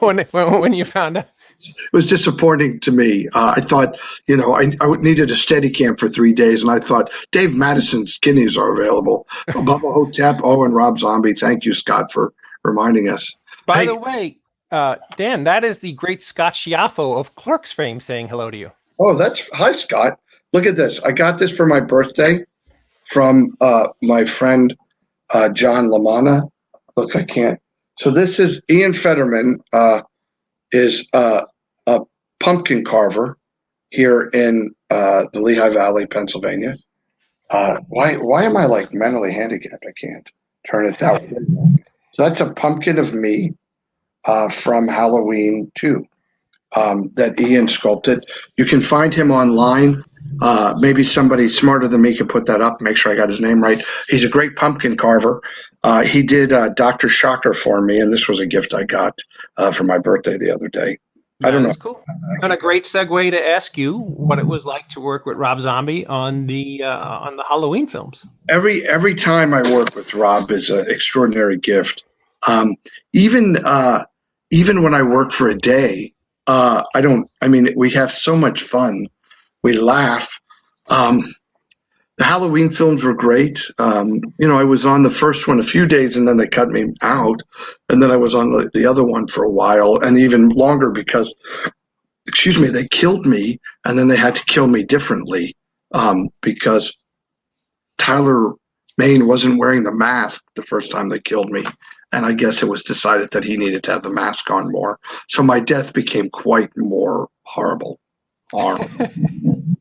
Speaker 5: when you found out.
Speaker 6: It was disappointing to me. I thought, I needed a Steadicam for 3 days, and I thought Dave Madison's kidneys are available. Bubba Hotep, and Rob Zombie. Thank you, Scott, for reminding us.
Speaker 5: By the way, Dan, that is the great Scott Schiaffo of Clerks fame saying hello to you.
Speaker 6: Oh, hi, Scott. Look at this. I got this for my birthday from my friend John Lamanna. Look, I can't. So this is Ian Fetterman is a pumpkin carver here in the Lehigh Valley, Pennsylvania. Why am I like mentally handicapped? I can't turn it down. So that's a pumpkin of me from Halloween 2 that Ian sculpted. You can find him online. Maybe somebody smarter than me could put that up, make sure I got his name right. He's a great pumpkin carver. He did Dr. Shocker for me, and this was a gift I got for my birthday the other day. I don't know.
Speaker 5: That's cool. And a great segue to ask you what it was like to work with Rob Zombie on the Halloween films.
Speaker 6: Every time I work with Rob is an extraordinary gift. Even when I work for a day, we have so much fun. We laugh. The Halloween films were great. I was on the first one a few days and then they cut me out. And then I was on the other one for a while and even longer because, they killed me and then they had to kill me differently because Tyler Maine wasn't wearing the mask the first time they killed me. And I guess it was decided that he needed to have the mask on more. So my death became quite more horrible.
Speaker 5: And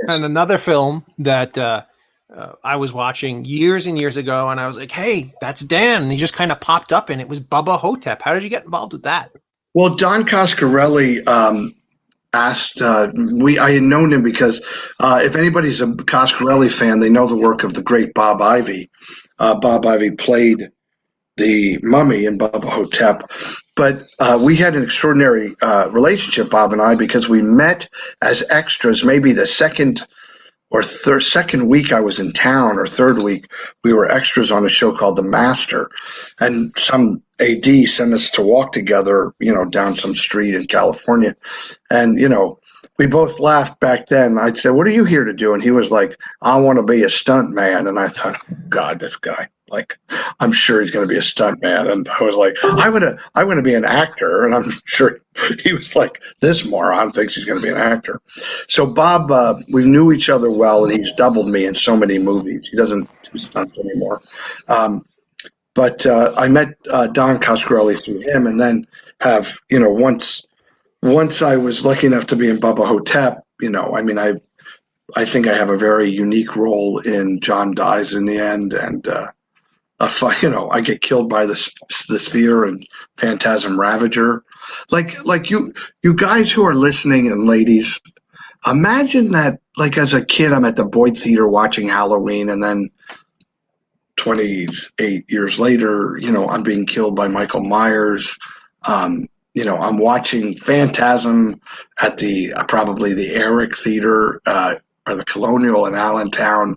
Speaker 5: another film that I was watching years and years ago, and I was like, hey, that's Dan. And he just kind of popped up, and it was Bubba Hotep. How did you get involved with that?
Speaker 6: Well, Don Coscarelli asked, I had known him because if anybody's a Coscarelli fan, they know the work of the great Bob Ivy. Bob Ivy played the mummy in Bubba Hotep. But we had an extraordinary relationship, Bob and I, because we met as extras maybe the second week I was in town, or third week, we were extras on a show called The Master. And some AD sent us to walk together, down some street in California. And, we both laughed back then. I'd say, what are you here to do? And he was like, I want to be a stunt man. And I thought, God, this guy, I'm sure he's going to be a stunt man. And I was like, I want to be an actor. And I'm sure he was like, this moron thinks he's going to be an actor. So Bob, we knew each other well, and he's doubled me in so many movies. He doesn't do stunts anymore. But I met Don Coscarelli through him, and then have, once I was lucky enough to be in Bubba Hotep, I think I have a very unique role in John Dies in the End, and I get killed by the Sphere and Phantasm Ravager. Like you guys who are listening, and ladies, imagine that, as a kid, I'm at the Boyd Theater watching Halloween, and then 28 years later, I'm being killed by Michael Myers. I'm watching Phantasm at probably the Eric Theater or the Colonial in Allentown,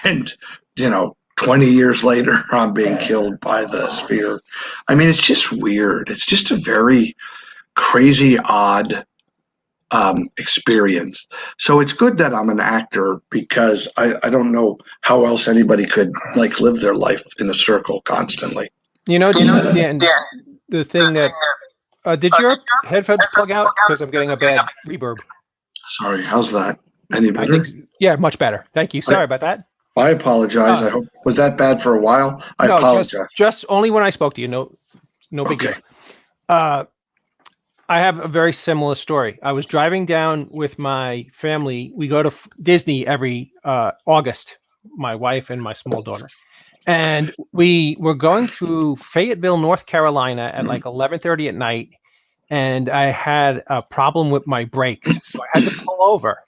Speaker 6: and 20 years later I'm being killed by the Sphere. It's just weird. It's just a very crazy, odd experience. So it's good that I'm an actor, because I don't know how else anybody could live their life in a circle constantly.
Speaker 5: Dan, the thing that did your headphones plug out? Because I'm getting a bad reverb.
Speaker 6: Sorry, how's that? Any better?
Speaker 5: Yeah, much better. Thank you. Sorry about that.
Speaker 6: I apologize. I hope, was that bad for a while? I apologize.
Speaker 5: Just only when I spoke to you. No big deal. I have a very similar story. I was driving down with my family. We go to Disney every August, my wife and my small daughter. And we were going through Fayetteville, North Carolina at 11:30 at night. And I had a problem with my brakes. So I had to pull over.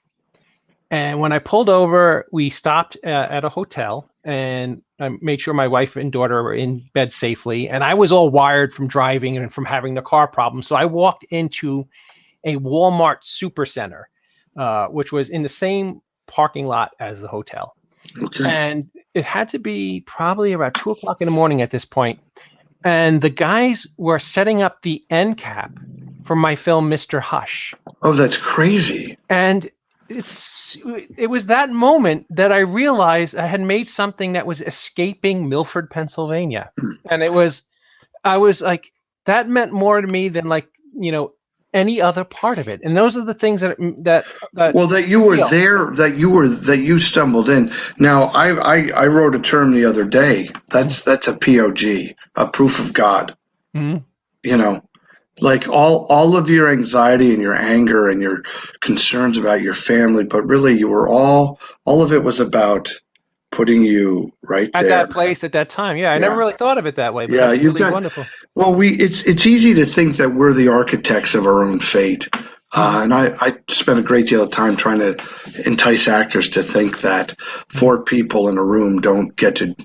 Speaker 5: And when I pulled over, we stopped at a hotel, and I made sure my wife and daughter were in bed safely. And I was all wired from driving and from having the car problem. So I walked into a Walmart Supercenter, which was in the same parking lot as the hotel.
Speaker 6: Okay.
Speaker 5: And it had to be probably about 2:00 in the morning at this point. And the guys were setting up the end cap for my film, Mr. Hush.
Speaker 6: Oh, that's crazy.
Speaker 5: And it was that moment that I realized I had made something that was escaping Milford, Pennsylvania. And I was like, that meant more to me than any other part of it. And those are the things that
Speaker 6: you were there, that you stumbled in. Now I wrote a term the other day. That's a POG, a proof of God.
Speaker 5: Mm-hmm.
Speaker 6: like all of your anxiety and your anger and your concerns about your family, but really you were all of it was about putting you right
Speaker 5: At
Speaker 6: there.
Speaker 5: that place at that time. Yeah, I never really thought of it that way, but
Speaker 6: Yeah,
Speaker 5: that's
Speaker 6: you've
Speaker 5: really
Speaker 6: got
Speaker 5: wonderful.
Speaker 6: well, it's easy to think that we're the architects of our own fate. And I spent a great deal of time trying to entice actors to think that 4 people in a room don't get to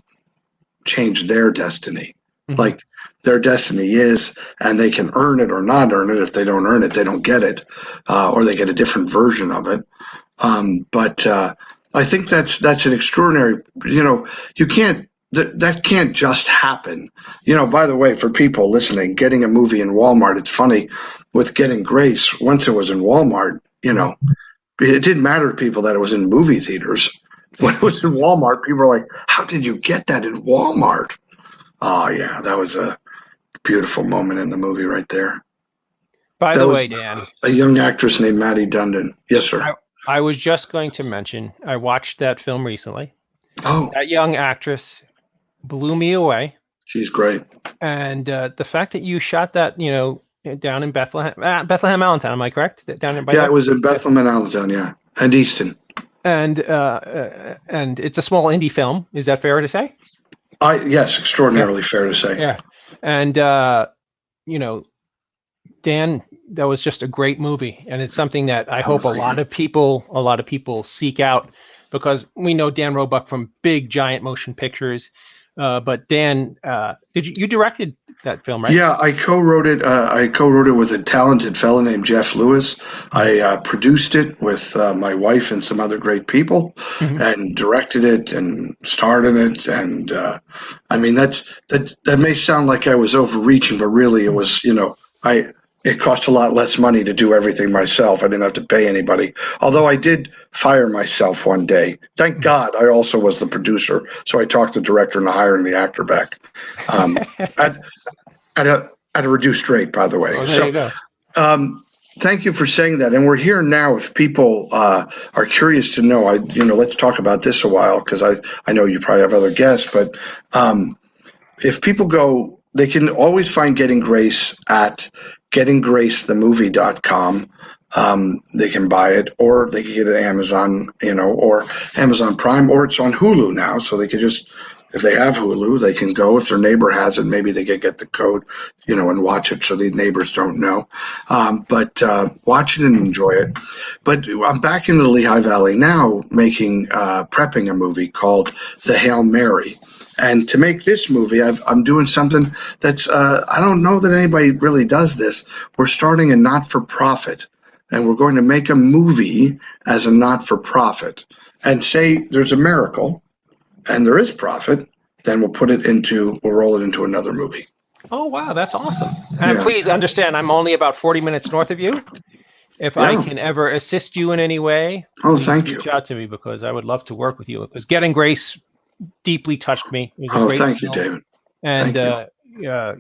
Speaker 6: change their destiny. Like their destiny is, and they can earn it or not earn it. If they don't earn it, they don't get it, or they get a different version of it. But I think that's an extraordinary. You can't. That can't just happen. By the way, for people listening, getting a movie in Walmart, it's funny with Getting Grace. Once it was in Walmart, it didn't matter to people that it was in movie theaters. When it was in Walmart, people were like, "How did you get that in Walmart?" Oh yeah, that was a beautiful moment in the movie right there.
Speaker 5: By
Speaker 6: That
Speaker 5: the
Speaker 6: was
Speaker 5: way, Dan,
Speaker 6: a young actress named Maddie Dundon. Yes, sir.
Speaker 5: I was just going to mention, I watched that film recently.
Speaker 6: Oh,
Speaker 5: That young actress blew me away.
Speaker 6: she's great.
Speaker 5: And the fact that you shot that, down in Bethlehem, Allentown, am I correct? Down in
Speaker 6: Yeah, it was in Bethlehem and Allentown, yeah, and Easton.
Speaker 5: And it's a small indie film. Is that fair to say?
Speaker 6: Yes, extraordinarily fair to say.
Speaker 5: Yeah. And Dan, that was just a great movie, and it's something that I hope a lot of people seek out, because we know Dan Roebuck from big giant motion pictures. But Dan, you directed that film, right?
Speaker 6: Yeah, I co-wrote it. I co-wrote it with a talented fellow named Jeff Lewis. I produced it with my wife and some other great people, and directed it and starred in it. And I mean, that may sound like I was overreaching, but really, it was. It cost a lot less money to do everything myself. I didn't have to pay anybody. Although I did fire myself one day. Thank God I also was the producer. So I talked the director into hiring the actor back. At a reduced rate, by the way.
Speaker 5: Oh, there you go.
Speaker 6: Thank you for saying that. And we're here now. If people are curious to know, let's talk about this a while, because I know you probably have other guests, but if people go, they can always find Getting Grace at gettinggracethemovie.com. They can buy it, or they can get it at Amazon, or Amazon Prime, or it's on Hulu now. So they can just, if they have Hulu, they can go. If their neighbor has it, maybe they can get the code, and watch it so the neighbors don't know. But watch it and enjoy it. But I'm back in the Lehigh Valley now, prepping a movie called The Hail Mary. And to make this movie, I'm doing something that's, I don't know that anybody really does this. We're starting a not-for-profit, and we're going to make a movie as a not-for-profit. And say there's a miracle, and there is profit, then we'll roll it into another movie.
Speaker 5: Oh, wow, that's awesome. And please understand, I'm only about 40 minutes north of you. If I can ever assist you in any way,
Speaker 6: thank you.
Speaker 5: Reach out to me, because I would love to work with you. Because Getting Grace deeply touched me. It was a great
Speaker 6: thank
Speaker 5: film.
Speaker 6: you, David.
Speaker 5: And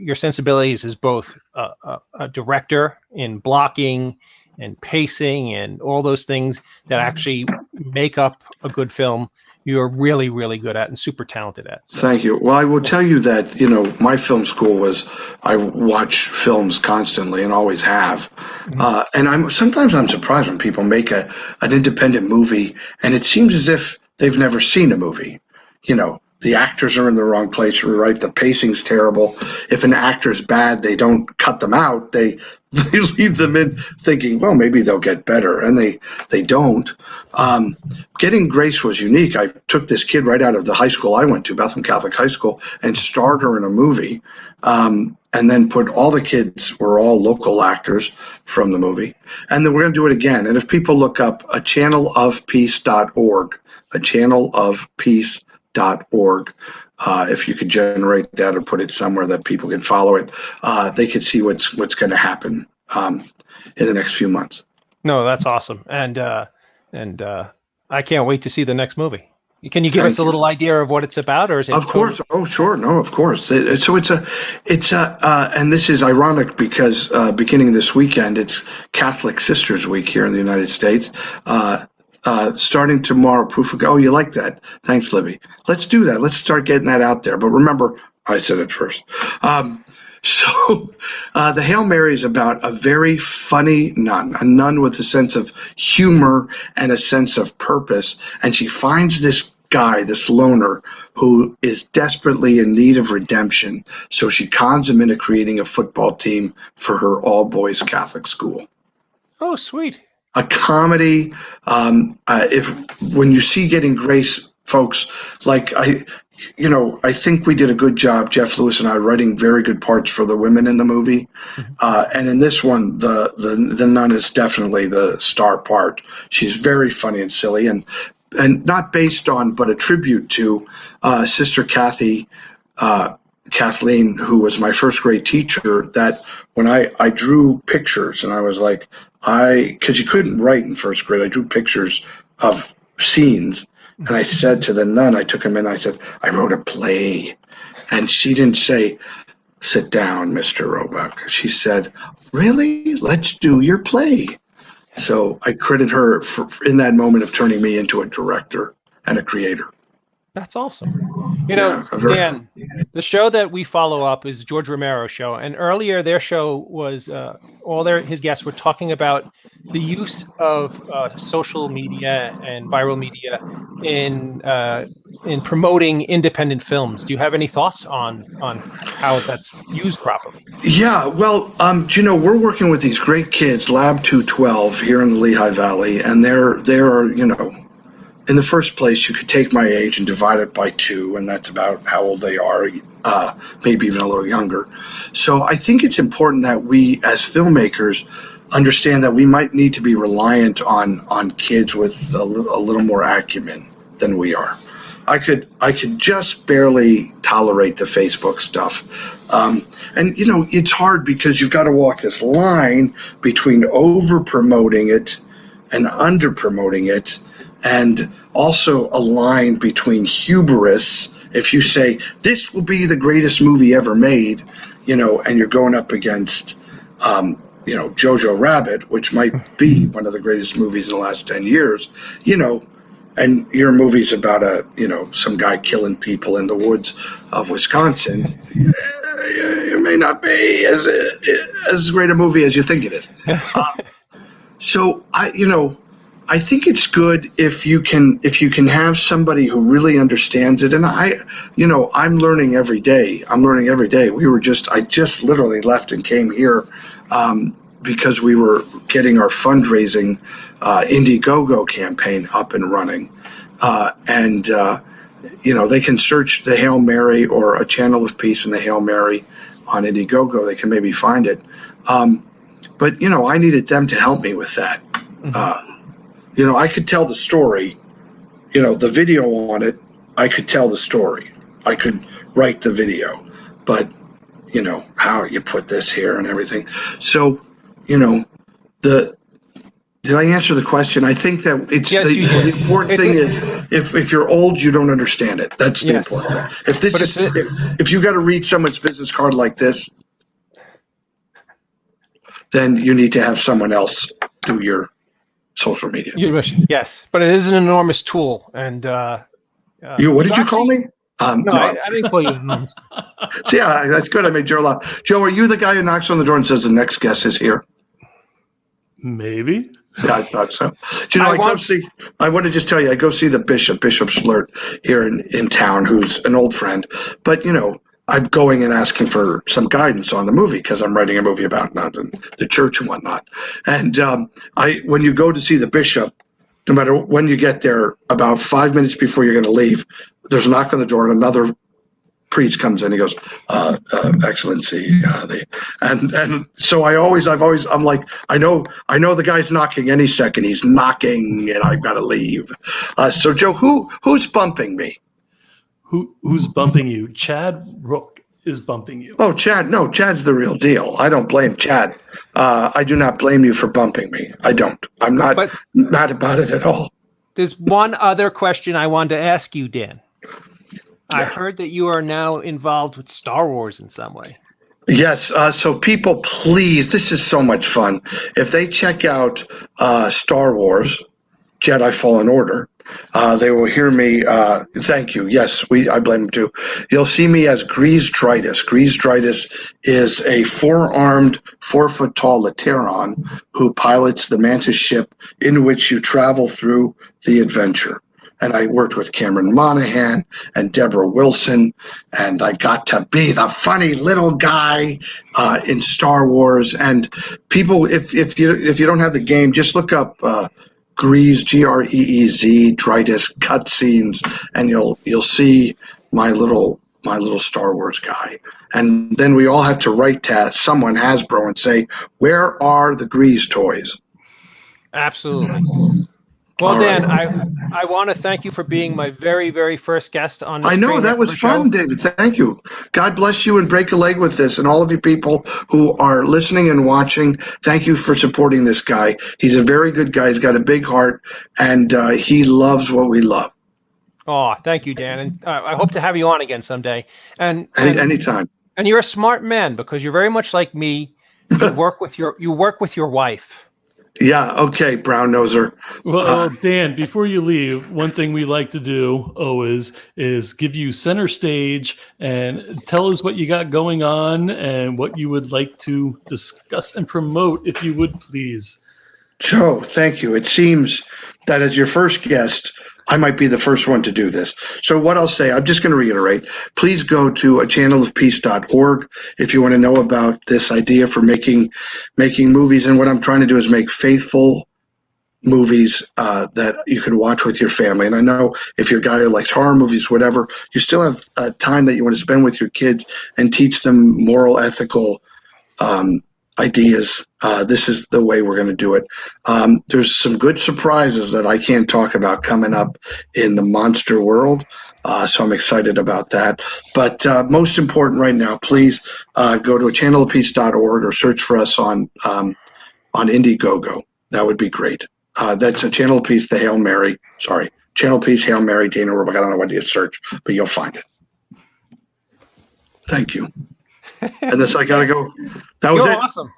Speaker 5: your sensibilities as both a director in blocking and pacing and all those things that actually make up a good film, you're really, really good at and super talented at. So.
Speaker 6: Thank you. Well, I will tell you that, my film school I watch films constantly and always have. And sometimes I'm surprised when people make an independent movie and it seems as if they've never seen a movie. The actors are in the wrong place, right? The pacing's terrible. If an actor's bad, they don't cut them out. They leave them in thinking, well, maybe they'll get better. And they don't. Getting Grace was unique. I took this kid right out of the high school I went to, Bethlehem Catholic High School, and starred her in a movie. And then put all the kids were all local actors from the movie. And then we're going to do it again. And if people look up a channelofpeace.org, if you could generate that or put it somewhere that people can follow it, they can see what's going to happen in the next few months.
Speaker 5: No, that's awesome, and I can't wait to see the next movie. Can you give us a little idea of what it's about, or is it?
Speaker 6: Of course. Oh, sure. No, of course. So and this is ironic because beginning this weekend, it's Catholic Sisters Week here in the United States. Starting tomorrow, oh, you like that? Thanks, Libby. Let's do that. Let's start getting that out there. But remember, I said it first. So the Hail Mary is about a very funny nun, a nun with a sense of humor and a sense of purpose. And she finds this guy, this loner, who is desperately in need of redemption. So she cons him into creating a football team for her all-boys Catholic school.
Speaker 5: Oh, sweet.
Speaker 6: A comedy. When you see Getting Grace, folks, I think we did a good job, Jeff Lewis and I, writing very good parts for the women in the movie. And in this one, the nun is definitely the star part. She's very funny and silly, and not based on, but a tribute to Sister Kathleen, who was my first grade teacher, that when I drew pictures, and I was like, because you couldn't write in first grade, I drew pictures of scenes, and I said to the nun, I took him in, I said, I wrote a play. And she didn't say, sit down, Mr. Roebuck. She said, really? Let's do your play. So I credit her for in that moment of turning me into a director and a creator.
Speaker 5: That's awesome. Dan, the show that we follow up is George Romero's show, and earlier their show was his guests were talking about the use of social media and viral media in promoting independent films. Do you have any thoughts on how that's used properly?
Speaker 6: Yeah, well, we're working with these great kids, Lab 212 here in the Lehigh Valley, and they're in the first place, you could take my age and divide it by 2, and that's about how old they are, maybe even a little younger. So I think it's important that we, as filmmakers, understand that we might need to be reliant on kids with a little more acumen than we are. I could just barely tolerate the Facebook stuff. And it's hard because you've got to walk this line between over-promoting it and under-promoting it, and also a line between hubris. If you say, this will be the greatest movie ever made, and you're going up against, Jojo Rabbit, which might be one of the greatest movies in the last 10 years, and your movie's about some guy killing people in the woods of Wisconsin, it may not be as great a movie as you think it is. So I think it's good if you can have somebody who really understands it. And I'm learning every day. I just literally left and came here because we were getting our fundraising Indiegogo campaign up and running. They can search the Hail Mary or a Channel of Peace in the Hail Mary on Indiegogo. They can maybe find it. But I needed them to help me with that. I could tell the story, the video on it, I could tell the story. I could write the video, but, how you put this here and everything. So, did I answer the question? I think that it's the important thing is if you're old, you don't understand it. That's the important thing. If you got to read someone's business card like this, then you need to have someone else do your social media.
Speaker 5: Yes, but it is an enormous tool. And
Speaker 6: what did you call me?
Speaker 5: No, I didn't call you enormous.
Speaker 6: So yeah, that's good. I made Joe laugh. Joe, are you the guy who knocks on the door and says the next guest is here?
Speaker 2: Maybe.
Speaker 6: Yeah, I thought so. I want to just tell you, I go see the Bishop Schlert here in town, who's an old friend. But I'm going and asking for some guidance on the movie because I'm writing a movie about the church and whatnot. And when you go to see the Bishop, no matter when you get there, about 5 minutes before you're going to leave, there's a knock on the door and another priest comes in. He goes, Excellency, and so I'm like, I know the guy's knocking any second. He's knocking, and I've got to leave. So Joe, who's bumping me?
Speaker 2: Who's bumping you? Chad Rook is bumping you.
Speaker 6: Oh, Chad. No, Chad's the real deal. I don't blame Chad. I do not blame you for bumping me. I don't. I'm not mad about it at all.
Speaker 5: There's one other question I wanted to ask you, Dan. I heard that you are now involved with Star Wars in some way.
Speaker 6: Yes. So people, please, this is so much fun. If they check out Star Wars, Jedi Fallen Order. They will hear me. Thank you. Yes, I blame them too. You'll see me as Grease Dritus. Grease Dritus is a 4-armed, 4-foot-tall Lateran who pilots the Mantis ship in which you travel through the adventure. And I worked with Cameron Monaghan and Deborah Wilson, and I got to be the funny little guy in Star Wars. And people, if you don't have the game, just look up Grease, Greez, Dritus cutscenes, and you'll see my little Star Wars guy. And then we all have to write to someone, Hasbro, and say, where are the Grease toys?
Speaker 5: Absolutely. Well, Dan, I want to thank you for being my very, very first guest on this.
Speaker 6: I know, that was fun, David. Thank you. God bless you and break a leg with this. And all of you people who are listening and watching, thank you for supporting this guy. He's a very good guy. He's got a big heart, and he loves what we love.
Speaker 5: Oh, thank you, Dan. And I hope to have you on again someday. And
Speaker 6: anytime.
Speaker 5: And you're a smart man because you're very much like me. You work with your wife.
Speaker 6: Yeah, okay, brown noser.
Speaker 2: Well, Dan, before you leave, one thing we like to do always is give you center stage and tell us what you got going on and what you would like to discuss and promote, if you would, please.
Speaker 6: Joe, thank you. It seems that as your first guest, I might be the first one to do this. So what I'll say, I'm just going to reiterate, please go to achannelofpeace.org if you want to know about this idea for making movies. And what I'm trying to do is make faithful movies that you can watch with your family. And I know if you're a guy who likes horror movies, whatever, you still have time that you want to spend with your kids and teach them moral, ethical ideas. This is the way we're going to do it. There's some good surprises that I can't talk about coming up in the monster world. So I'm excited about that. But most important right now, please go to achannelofpeace.org or search for us on Indiegogo. That would be great. That's a Channel of Peace, the Hail Mary. Sorry, Channel of Peace, Hail Mary, Dana Roebuck. I don't know what you search, but you'll find it. Thank you. And that's I gotta go. That was it.
Speaker 5: Awesome.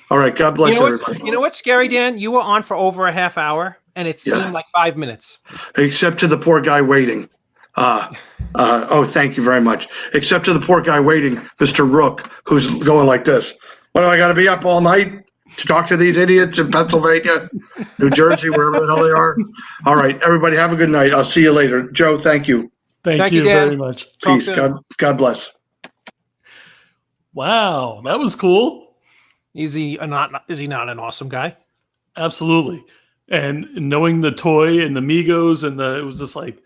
Speaker 6: All right. God bless everybody.
Speaker 5: You know what's scary, Dan? You were on for over a half hour, and it seemed like 5 minutes.
Speaker 6: Except to the poor guy waiting. Thank you very much. Except to the poor guy waiting, Mr. Rook, who's going like this. What do I got to be up all night to talk to these idiots in Pennsylvania, New Jersey, wherever the hell they are? All right, everybody, have a good night. I'll see you later. Joe, thank you.
Speaker 2: Thank you very much.
Speaker 6: Peace. God bless.
Speaker 2: Wow, that was cool.
Speaker 5: Is he not an awesome guy?
Speaker 2: Absolutely. And knowing the toy and the Migos and it was just like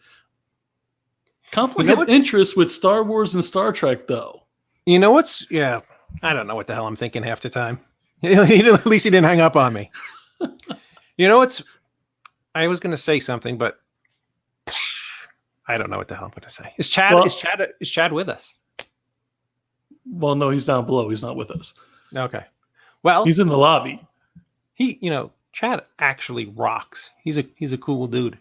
Speaker 2: conflict of interest with Star Wars and Star Trek, though.
Speaker 5: You know what's? Yeah, I don't know what the hell I'm thinking half the time. At least he didn't hang up on me. You know what's? I was going to say something, but I don't know what the hell I'm going to say. Is Chad with us?
Speaker 2: Well, no, he's down below. He's not with us.
Speaker 5: Okay. Well,
Speaker 2: he's in the lobby.
Speaker 5: Chad actually rocks. He's a cool dude.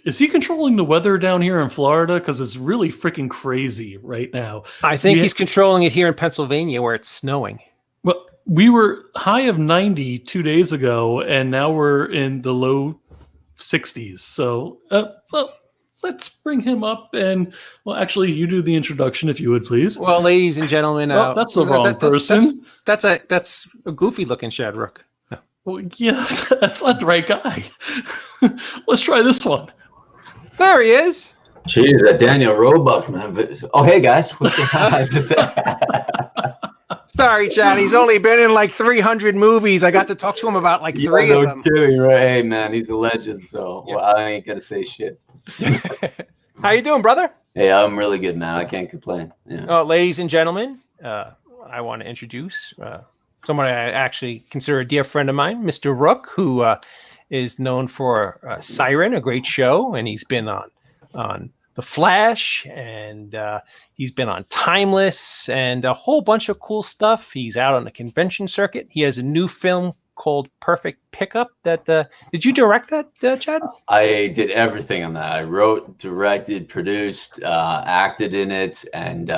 Speaker 2: Is he controlling the weather down here in Florida? Because it's really freaking crazy right now.
Speaker 5: I think he's controlling it here in Pennsylvania where it's snowing.
Speaker 2: Well, we were high of 90 2 days ago, and now we're in the low 60s. So, let's bring him up. And, actually, you do the introduction if you would, please.
Speaker 5: Well, ladies and gentlemen.
Speaker 2: That's the wrong person.
Speaker 5: That's a goofy-looking Chad Rook.
Speaker 2: Well, yes, that's not the right guy. Let's try this one.
Speaker 5: There he is.
Speaker 7: Jeez, that Daniel Roebuck, man. Oh, hey, guys.
Speaker 5: Sorry, Chad. He's only been in like 300 movies. I got to talk to him about like three of them.
Speaker 7: No kidding, right? Hey, man, he's a legend, so I ain't going to say shit.
Speaker 5: How you doing, brother?
Speaker 7: Hey, I'm really good, man. I can't complain. Yeah.
Speaker 5: Ladies and gentlemen, I want to introduce someone I actually consider a dear friend of mine, Mr. Rook, who is known for Siren, a great show, and he's been on The Flash, and he's been on Timeless, and a whole bunch of cool stuff. He's out on the convention circuit. He has a new film called Perfect Pickup. Did you direct that, Chad?
Speaker 7: I did everything on that. I wrote, directed, produced, acted in it, and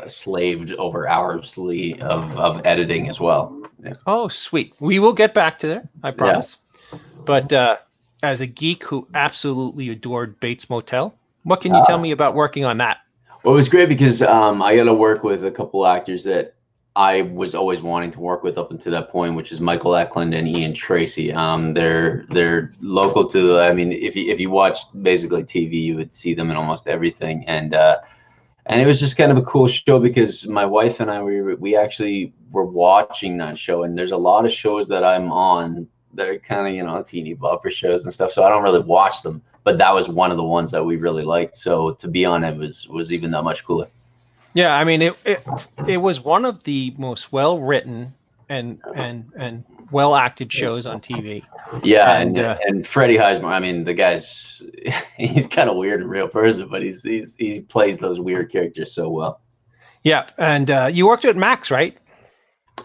Speaker 7: slaved over hours of editing as well. Yeah.
Speaker 5: Oh, sweet. We will get back to that, I promise. Yeah. But as a geek who absolutely adored Bates Motel. What can you tell me about working on that?
Speaker 7: Well, it was great because I got to work with a couple actors that I was always wanting to work with up until that point, which is Michael Eklund and Ian Tracy. They're local to. I mean, if you watched basically TV, you would see them in almost everything, and it was just kind of a cool show because my wife and I we actually were watching that show, and there's a lot of shows that I'm on that are kind of teeny bopper shows and stuff, so I don't really watch them. But that was one of the ones that we really liked. So to be on it was even that much cooler.
Speaker 5: Yeah, I mean, it was one of the most well written and well acted shows on TV.
Speaker 7: Yeah, and Freddie Highsmore. I mean, the guy's he's kind of weird in real person, but he plays those weird characters so well.
Speaker 5: Yeah, and you worked with Max, right?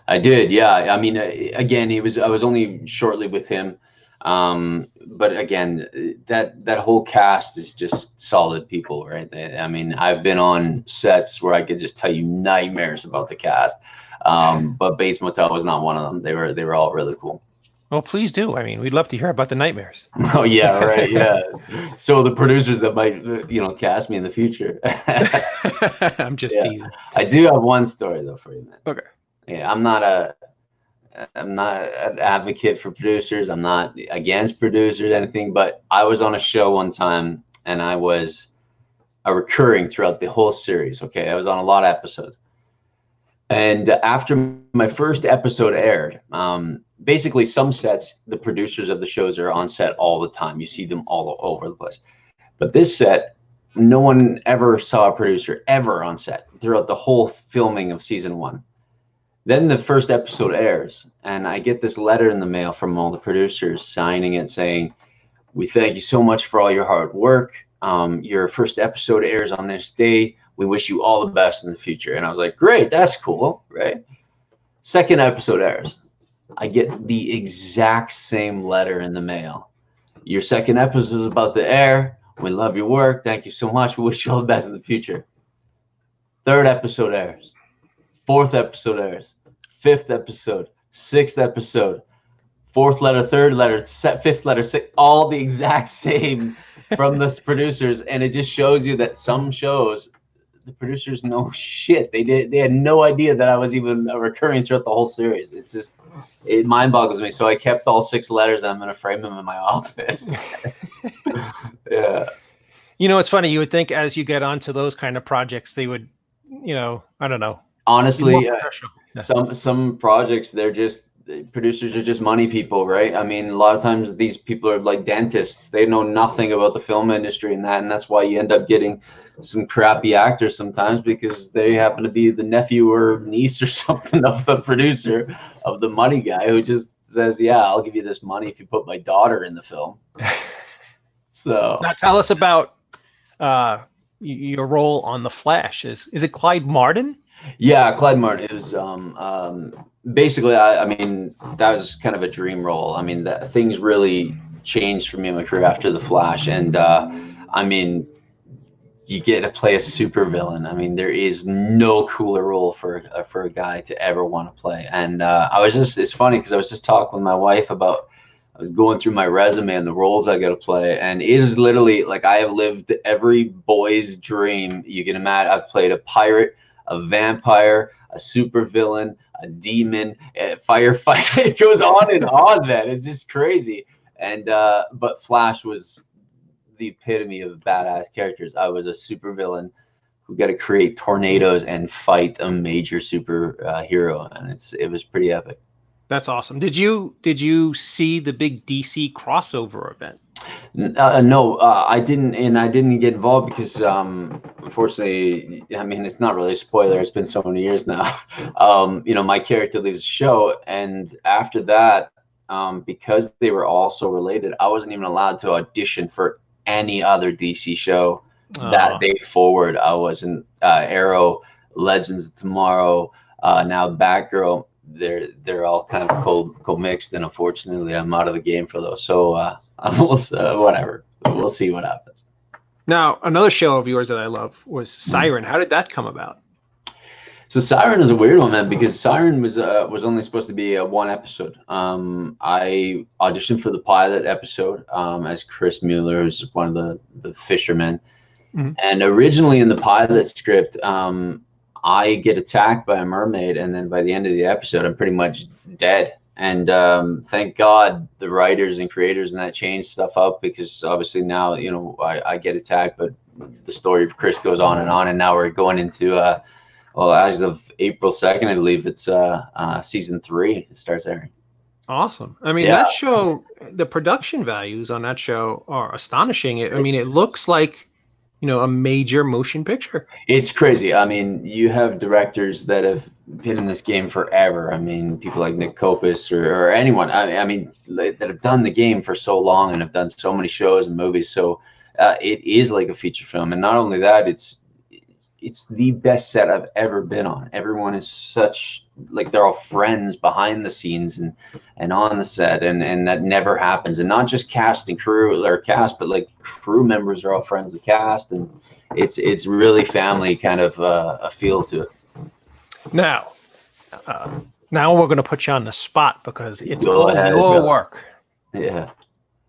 Speaker 7: I did. Yeah, I mean, again, I was only shortly with him. But again, that whole cast is just solid people, right? I mean, I've been on sets where I could just tell you nightmares about the cast. But Bates Motel was not one of them. They were all really cool.
Speaker 5: Well, please do. I mean, we'd love to hear about the nightmares.
Speaker 7: Oh yeah, right. Yeah. So the producers that might, cast me in the future.
Speaker 5: I'm just teasing.
Speaker 7: I do have one story though for you, man.
Speaker 5: Okay.
Speaker 7: Yeah, I'm not an advocate for producers. I'm not against producers, anything, but I was on a show one time and I was a recurring throughout the whole series. Okay. I was on a lot of episodes. And after my first episode aired, basically some sets, the producers of the shows are on set all the time. You see them all over the place. But this set, no one ever saw a producer ever on set throughout the whole filming of season 1. Then the first episode airs, and I get this letter in the mail from all the producers signing it saying, "We thank you so much for all your hard work. Your first episode airs on this day. We wish you all the best in the future." And I was like, great, that's cool, right? Second episode airs. I get the exact same letter in the mail. "Your second episode is about to air. We love your work. Thank you so much. We wish you all the best in the future." Third episode airs. Fourth episode airs. Fifth episode. Sixth episode. Fourth letter, third letter, fifth letter, sixth, all the exact same from the producers. And it just shows you that some shows, the producers know shit. They had no idea that I was even recurring throughout the whole series. It mind boggles me. So I kept all 6 letters and I'm going to frame them in my office. Yeah.
Speaker 5: It's funny. You would think as you get onto those kind of projects, they would, I don't know.
Speaker 7: Honestly, some projects, producers are just money people, right? I mean, a lot of times these people are like dentists. They know nothing about the film industry and that's why you end up getting some crappy actors sometimes, because they happen to be the nephew or niece or something of the producer, of the money guy, who just says, "Yeah, I'll give you this money if you put my daughter in the film." So
Speaker 5: now tell us about your role on The Flash. Is it Clyde Martin?
Speaker 7: Yeah, Clyde Martin. It was basically, I mean, that was kind of a dream role. I mean, things really changed for me in my career after The Flash, and I mean, you get to play a supervillain. I mean, there is no cooler role for a guy to ever want to play. And it's funny because I was just talking with my wife about, I was going through my resume and the roles I got to play, and it is literally like I have lived every boy's dream you can imagine. I've played a pirate, a vampire, a supervillain, a demon, a firefighter. It goes on and on, man. It's just crazy. And but Flash was the epitome of badass characters. I was a supervillain who got to create tornadoes and fight a major superhero, and it was pretty epic.
Speaker 5: That's awesome. Did you see the big DC crossover event?
Speaker 7: No, I didn't, and I didn't get involved because, unfortunately, I mean, it's not really a spoiler. It's been so many years now. My character leaves the show, and after that, because they were all so related, I wasn't even allowed to audition for any other DC show that day forward. I wasn't. Arrow, Legends of Tomorrow, now Batgirl. They're all kind of co-mixed, and unfortunately I'm out of the game for those. So whatever, we'll see what happens.
Speaker 5: Now, another show of yours that I love was Siren. How did that come about?
Speaker 7: So Siren is a weird one, man, because Siren was only supposed to be a one episode. I auditioned for the pilot episode as Chris Mueller, who's one of the fishermen.
Speaker 5: Mhm.
Speaker 7: And originally in the pilot script, I get attacked by a mermaid, and then by the end of the episode, I'm pretty much dead. And thank God the writers and creators and that changed stuff up, because obviously now, you know, I get attacked, but the story of Chris goes on, and now we're going into well, as of April 2nd, I believe it's season 3. It starts airing.
Speaker 5: Awesome. I mean,
Speaker 7: Yeah.
Speaker 5: that show, the production values on that show are astonishing. I mean, it looks like, you know, a major motion picture.
Speaker 7: It's crazy. I mean, you have directors that have been in this game forever. I mean, people like Nick Copus or anyone. I mean, that have done the game for so long and have done so many shows and movies. So it is like a feature film. And not only that, it's the best set I've ever been on. Everyone is such, like, they're all friends behind the scenes and on the set, and that never happens. And not just cast and crew or cast, but like crew members are all friends of the cast, and it's really family kind of a feel to it.
Speaker 5: Now we're going to put you on the spot because it's
Speaker 7: Go
Speaker 5: all
Speaker 7: ahead,
Speaker 5: your
Speaker 7: brother.
Speaker 5: work.
Speaker 7: Yeah.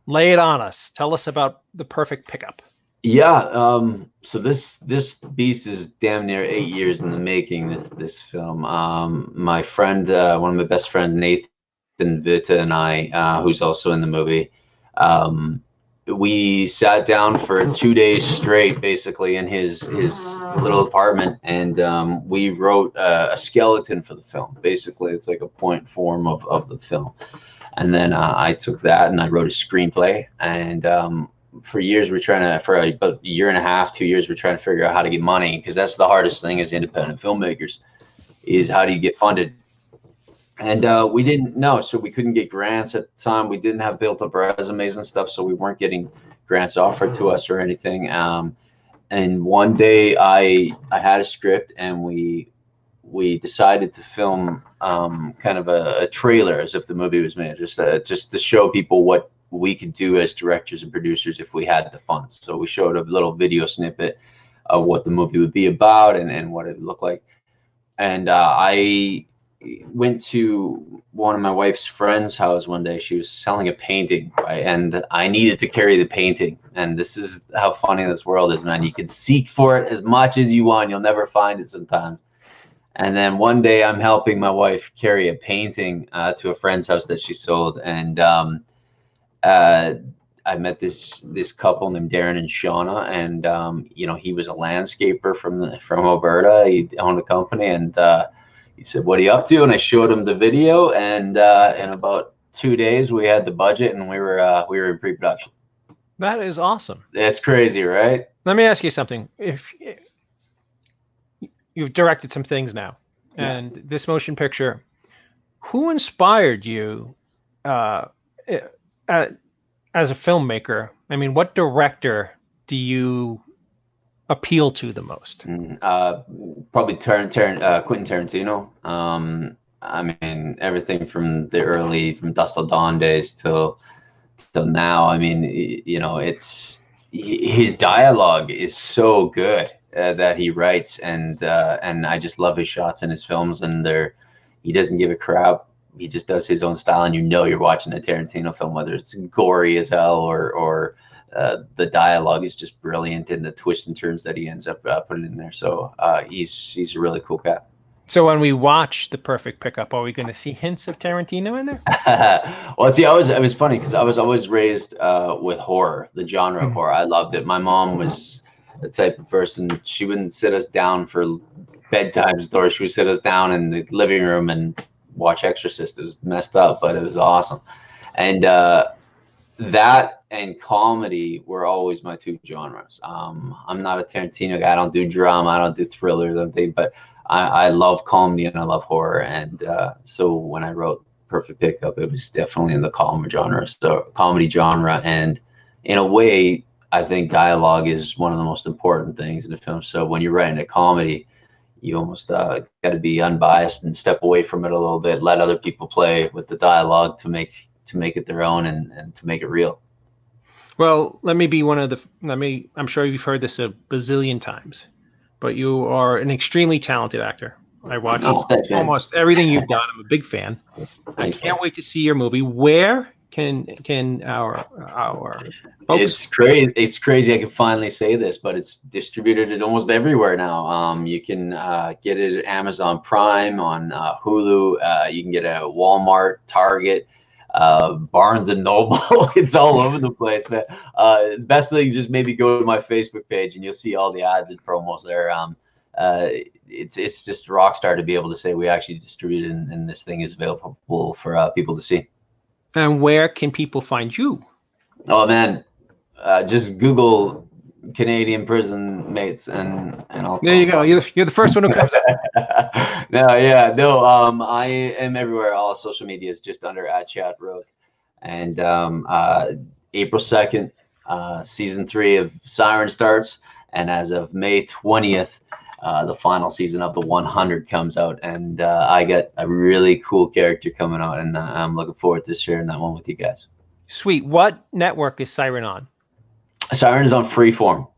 Speaker 5: Lay it on us. Tell us about The Perfect Pickup.
Speaker 7: Yeah, so this beast is damn near 8 years in the making, this film. My friend, one of my best friends, Nathan Vita, and I, who's also in the movie, we sat down for 2 days straight, basically, in his little apartment, and we wrote a skeleton for the film. Basically, it's like a point form of the film. And then I took that and I wrote a screenplay, and for years for about a year and a half, 2 years, we're trying to figure out how to get money, because that's the hardest thing as independent filmmakers, is how do you get funded. And we didn't know, so we couldn't get grants at the time. We didn't have built up resumes and stuff, so we weren't getting grants offered to us or anything. And one day I had a script, and we decided to film kind of a trailer as if the movie was made, just to show people what we could do as directors and producers if we had the funds. So we showed a little video snippet of what the movie would be about and what it would look like. And I went to one of my wife's friend's house one day. She was selling a painting, right? And I needed to carry the painting. And this is how funny this world is, man. You can seek for it as much as you want. You'll never find it sometimes. And then one day I'm helping my wife carry a painting to a friend's house that she sold. And I met this couple named Darren and Shauna, and you know, he was a landscaper from Alberta. He owned a company, and he said, "What are you up to?" And I showed him the video, and in about 2 days we had the budget, and we were in pre-production.
Speaker 5: That is awesome.
Speaker 7: That's crazy, right?
Speaker 5: Let me ask you something. If you've directed some things now, and this motion picture, who inspired you as a filmmaker? I mean, what director do you appeal to the most?
Speaker 7: Probably Quentin Tarantino. I mean, everything from Dusk Till Dawn days till now. I mean, you know, his dialogue is so good that he writes, and I just love his shots in his films, and he doesn't give a crap. He just does his own style, and you know you're watching a Tarantino film, whether it's gory as hell or the dialogue is just brilliant, and the twists and turns that he ends up putting in there. So he's a really cool guy.
Speaker 5: So when we watch The Perfect Pickup, are we going to see hints of Tarantino in there?
Speaker 7: Well, see, it was funny because I was always raised with horror, the genre of horror. I loved it. My mom was the type of person, she wouldn't sit us down for bedtime stories. She would sit us down in the living room and watch Exorcist. It was messed up, but it was awesome. And that and comedy were always my two genres. I'm not a Tarantino guy. I don't do drama. I don't do thrillers or anything, but I love comedy and I love horror. And so when I wrote Perfect Pickup, it was definitely in the comedy genre. And in a way, I think dialogue is one of the most important things in a film. So when you're writing a comedy, you almost got to be unbiased and step away from it a little bit, let other people play with the dialogue to make it their own and to make it real.
Speaker 5: Well, I'm sure you've heard this a bazillion times, but you are an extremely talented actor. I watch
Speaker 7: Thanks, man.
Speaker 5: almost everything you've done. I'm a big fan.
Speaker 7: Thanks,
Speaker 5: I can't wait to see your movie. Where can our folks?
Speaker 7: It's crazy. It's crazy. I can finally say this, but it's distributed at almost everywhere now. You can get it at Amazon Prime, on Hulu. You can get it at Walmart, Target, Barnes and Noble. It's all over the place, man. Best thing is just maybe go to my Facebook page and you'll see all the ads and promos there. It's just a rock star to be able to say we actually distribute it and this thing is available for people to see.
Speaker 5: And where can people find you?
Speaker 7: Oh man, just Google Canadian prison mates and I'll.
Speaker 5: There you go. You're the first one who comes up.
Speaker 7: I am everywhere. All social media is just under @ChatRook. And April 2nd, season 3 of Siren starts, and as of May 20th, the final season of The 100 comes out, and I got a really cool character coming out, and I'm looking forward to sharing that one with you guys.
Speaker 5: Sweet. What network is Siren on?
Speaker 7: Siren is on Freeform.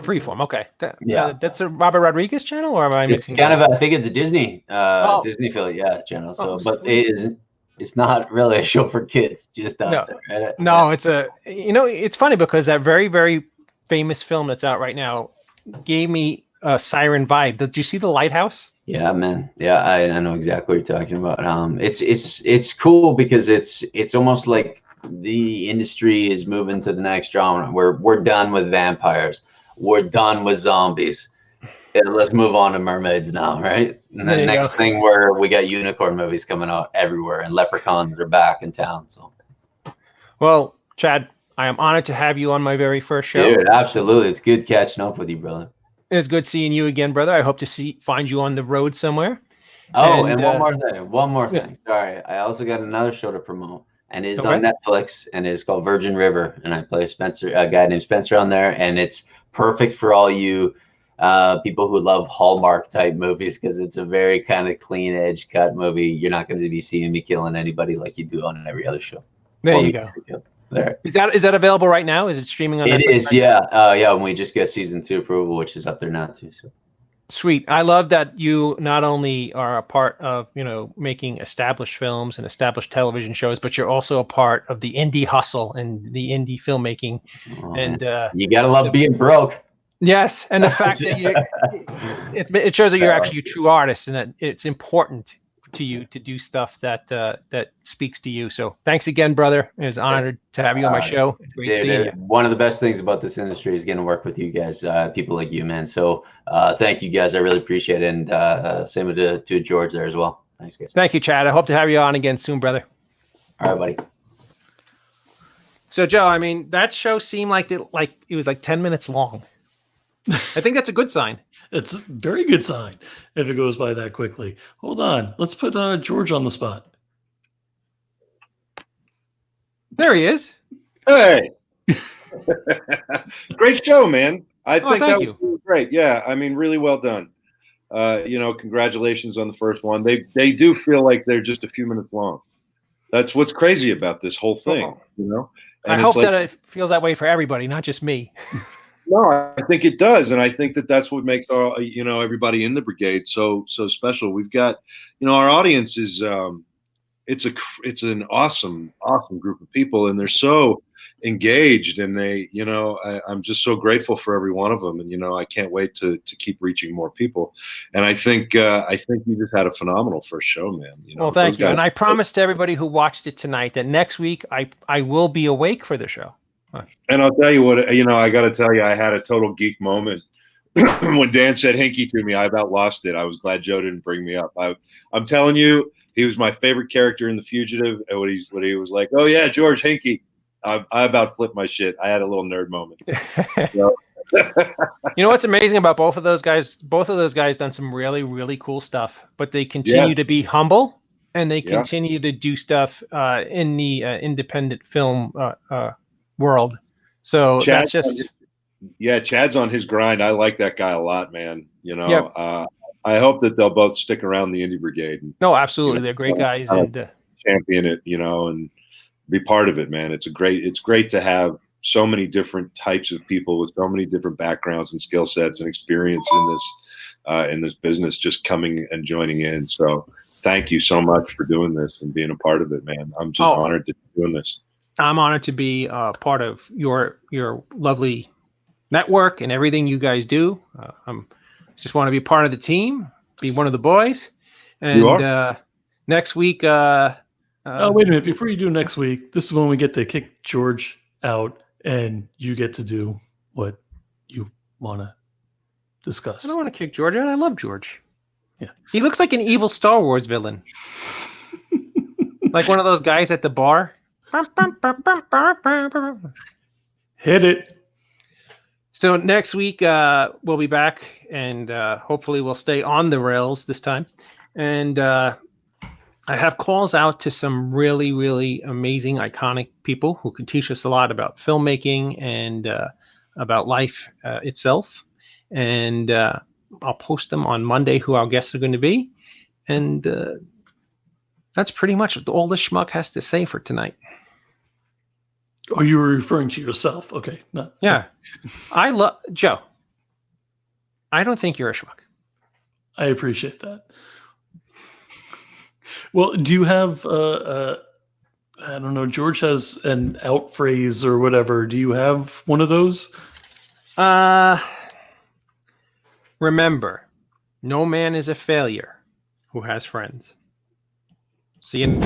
Speaker 5: Freeform. Okay.
Speaker 7: Yeah.
Speaker 5: That's a Robert Rodriguez channel, or am I
Speaker 7: It's
Speaker 5: missing?
Speaker 7: kind of I think it's a Disney affiliate channel. So, but it's not really a show for kids. Just out there. Right?
Speaker 5: No, it's it's funny because that very, very famous film that's out right now gave me a Siren vibe. Did you see The Lighthouse?
Speaker 7: Yeah, man. Yeah, I know exactly what you're talking about. It's cool because it's almost like the industry is moving to the next genre. We're done with vampires. We're done with zombies. Yeah, let's move on to mermaids now, right? And then next thing we got unicorn movies coming out everywhere, and leprechauns are back in town. So,
Speaker 5: well, Chad, I am honored to have you on my very first show.
Speaker 7: Dude, absolutely. It's good catching up with you, brother.
Speaker 5: It's good seeing you again, brother. I hope to find you on the road somewhere.
Speaker 7: Oh, and one more thing. Sorry, I also got another show to promote, and it's on Netflix, and it's called Virgin River, and I play a guy named Spencer on there, and it's perfect for all you people who love Hallmark type movies because it's a very kind of clean edge cut movie. You're not going to be seeing me killing anybody like you do on every other show.
Speaker 5: There you go. There. Is that available right now? Is it streaming on Netflix?
Speaker 7: It is, yeah. And we just got season 2 approval, which is up there now too. So
Speaker 5: sweet. I love that you not only are a part of, making established films and established television shows, but you're also a part of the indie hustle and the indie filmmaking. And
Speaker 7: you gotta love being broke.
Speaker 5: Yes, and the fact that it shows that you're actually a true artist, and that it's important to you to do stuff that speaks to you. So thanks again, brother. It was honored to have you on my show. It's great seeing you.
Speaker 7: One of the best things about this industry is getting to work with you guys, people like you, man. So thank you guys. I really appreciate it. And same to George there as well. Thanks, guys.
Speaker 5: Thank you, Chad. I hope to have you on again soon, brother.
Speaker 7: All right, buddy.
Speaker 5: So, Joe, I mean, that show seemed like it was like 10 minutes long. I think that's a good sign.
Speaker 2: It's a very good sign if it goes by that quickly. Hold on. Let's put George on the spot.
Speaker 5: There he is.
Speaker 1: Hey. Great show, man. I think that was really great. Yeah, I mean, really well done. Congratulations on the first one. They do feel like they're just a few minutes long. That's what's crazy about this whole thing, And
Speaker 5: I hope that it feels that way for everybody, not just me.
Speaker 1: No, I think it does, and I think that's what makes our everybody in the brigade so special. We've got our audience is it's an awesome group of people, and they're so engaged, and they I'm just so grateful for every one of them, and I can't wait to keep reaching more people. And I think you just had a phenomenal first show, man.
Speaker 5: Well, thank you, and I promised to everybody who watched it tonight that next week I will be awake for the show.
Speaker 1: And I'll tell you what, I got to tell you, I had a total geek moment when Dan said Hinky to me. I about lost it. I was glad Joe didn't bring me up. I'm telling you, he was my favorite character in The Fugitive. And when he was like, "Oh yeah, George Hinky," I about flipped my shit. I had a little nerd moment.
Speaker 5: What's amazing about both of those guys? Both of those guys done some really, really cool stuff, but they continue to be humble, and they continue to do stuff in the independent film world. So
Speaker 1: Chad's
Speaker 5: that's just
Speaker 1: Chad's on his grind. I like that guy a lot, man. I hope that they'll both stick around the Indie Brigade.
Speaker 5: No, absolutely. They're great guys and
Speaker 1: champion it, and be part of it, man. It's great to have so many different types of people with so many different backgrounds and skill sets and experience in this business just coming and joining in. So thank you so much for doing this and being a part of it, man. I'm just honored to be doing this.
Speaker 5: I'm honored to be part of your lovely network and everything you guys do. I'm just want to be part of the team, be one of the boys. And
Speaker 1: You are?
Speaker 5: Next week.
Speaker 2: Wait a minute. Before you do next week, this is when we get to kick George out and you get to do what you want to discuss.
Speaker 5: I don't want to kick George out. I love George.
Speaker 2: Yeah.
Speaker 5: He looks like an evil Star Wars villain. Like one of those guys at the bar.
Speaker 2: Hit it.
Speaker 5: So next week we'll be back, and hopefully we'll stay on the rails this time. And I have calls out to some really, really amazing, iconic people who can teach us a lot about filmmaking and about life itself. And I'll post them on Monday who our guests are going to be. And that's pretty much all the schmuck has to say for tonight.
Speaker 2: Oh, you were referring to yourself. Okay. No.
Speaker 5: Yeah. I love Joe. I don't think you're a schmuck.
Speaker 2: I appreciate that. Well, do you have, I don't know, George has an out phrase or whatever. Do you have one of those?
Speaker 5: Remember, no man is a failure who has friends. See you.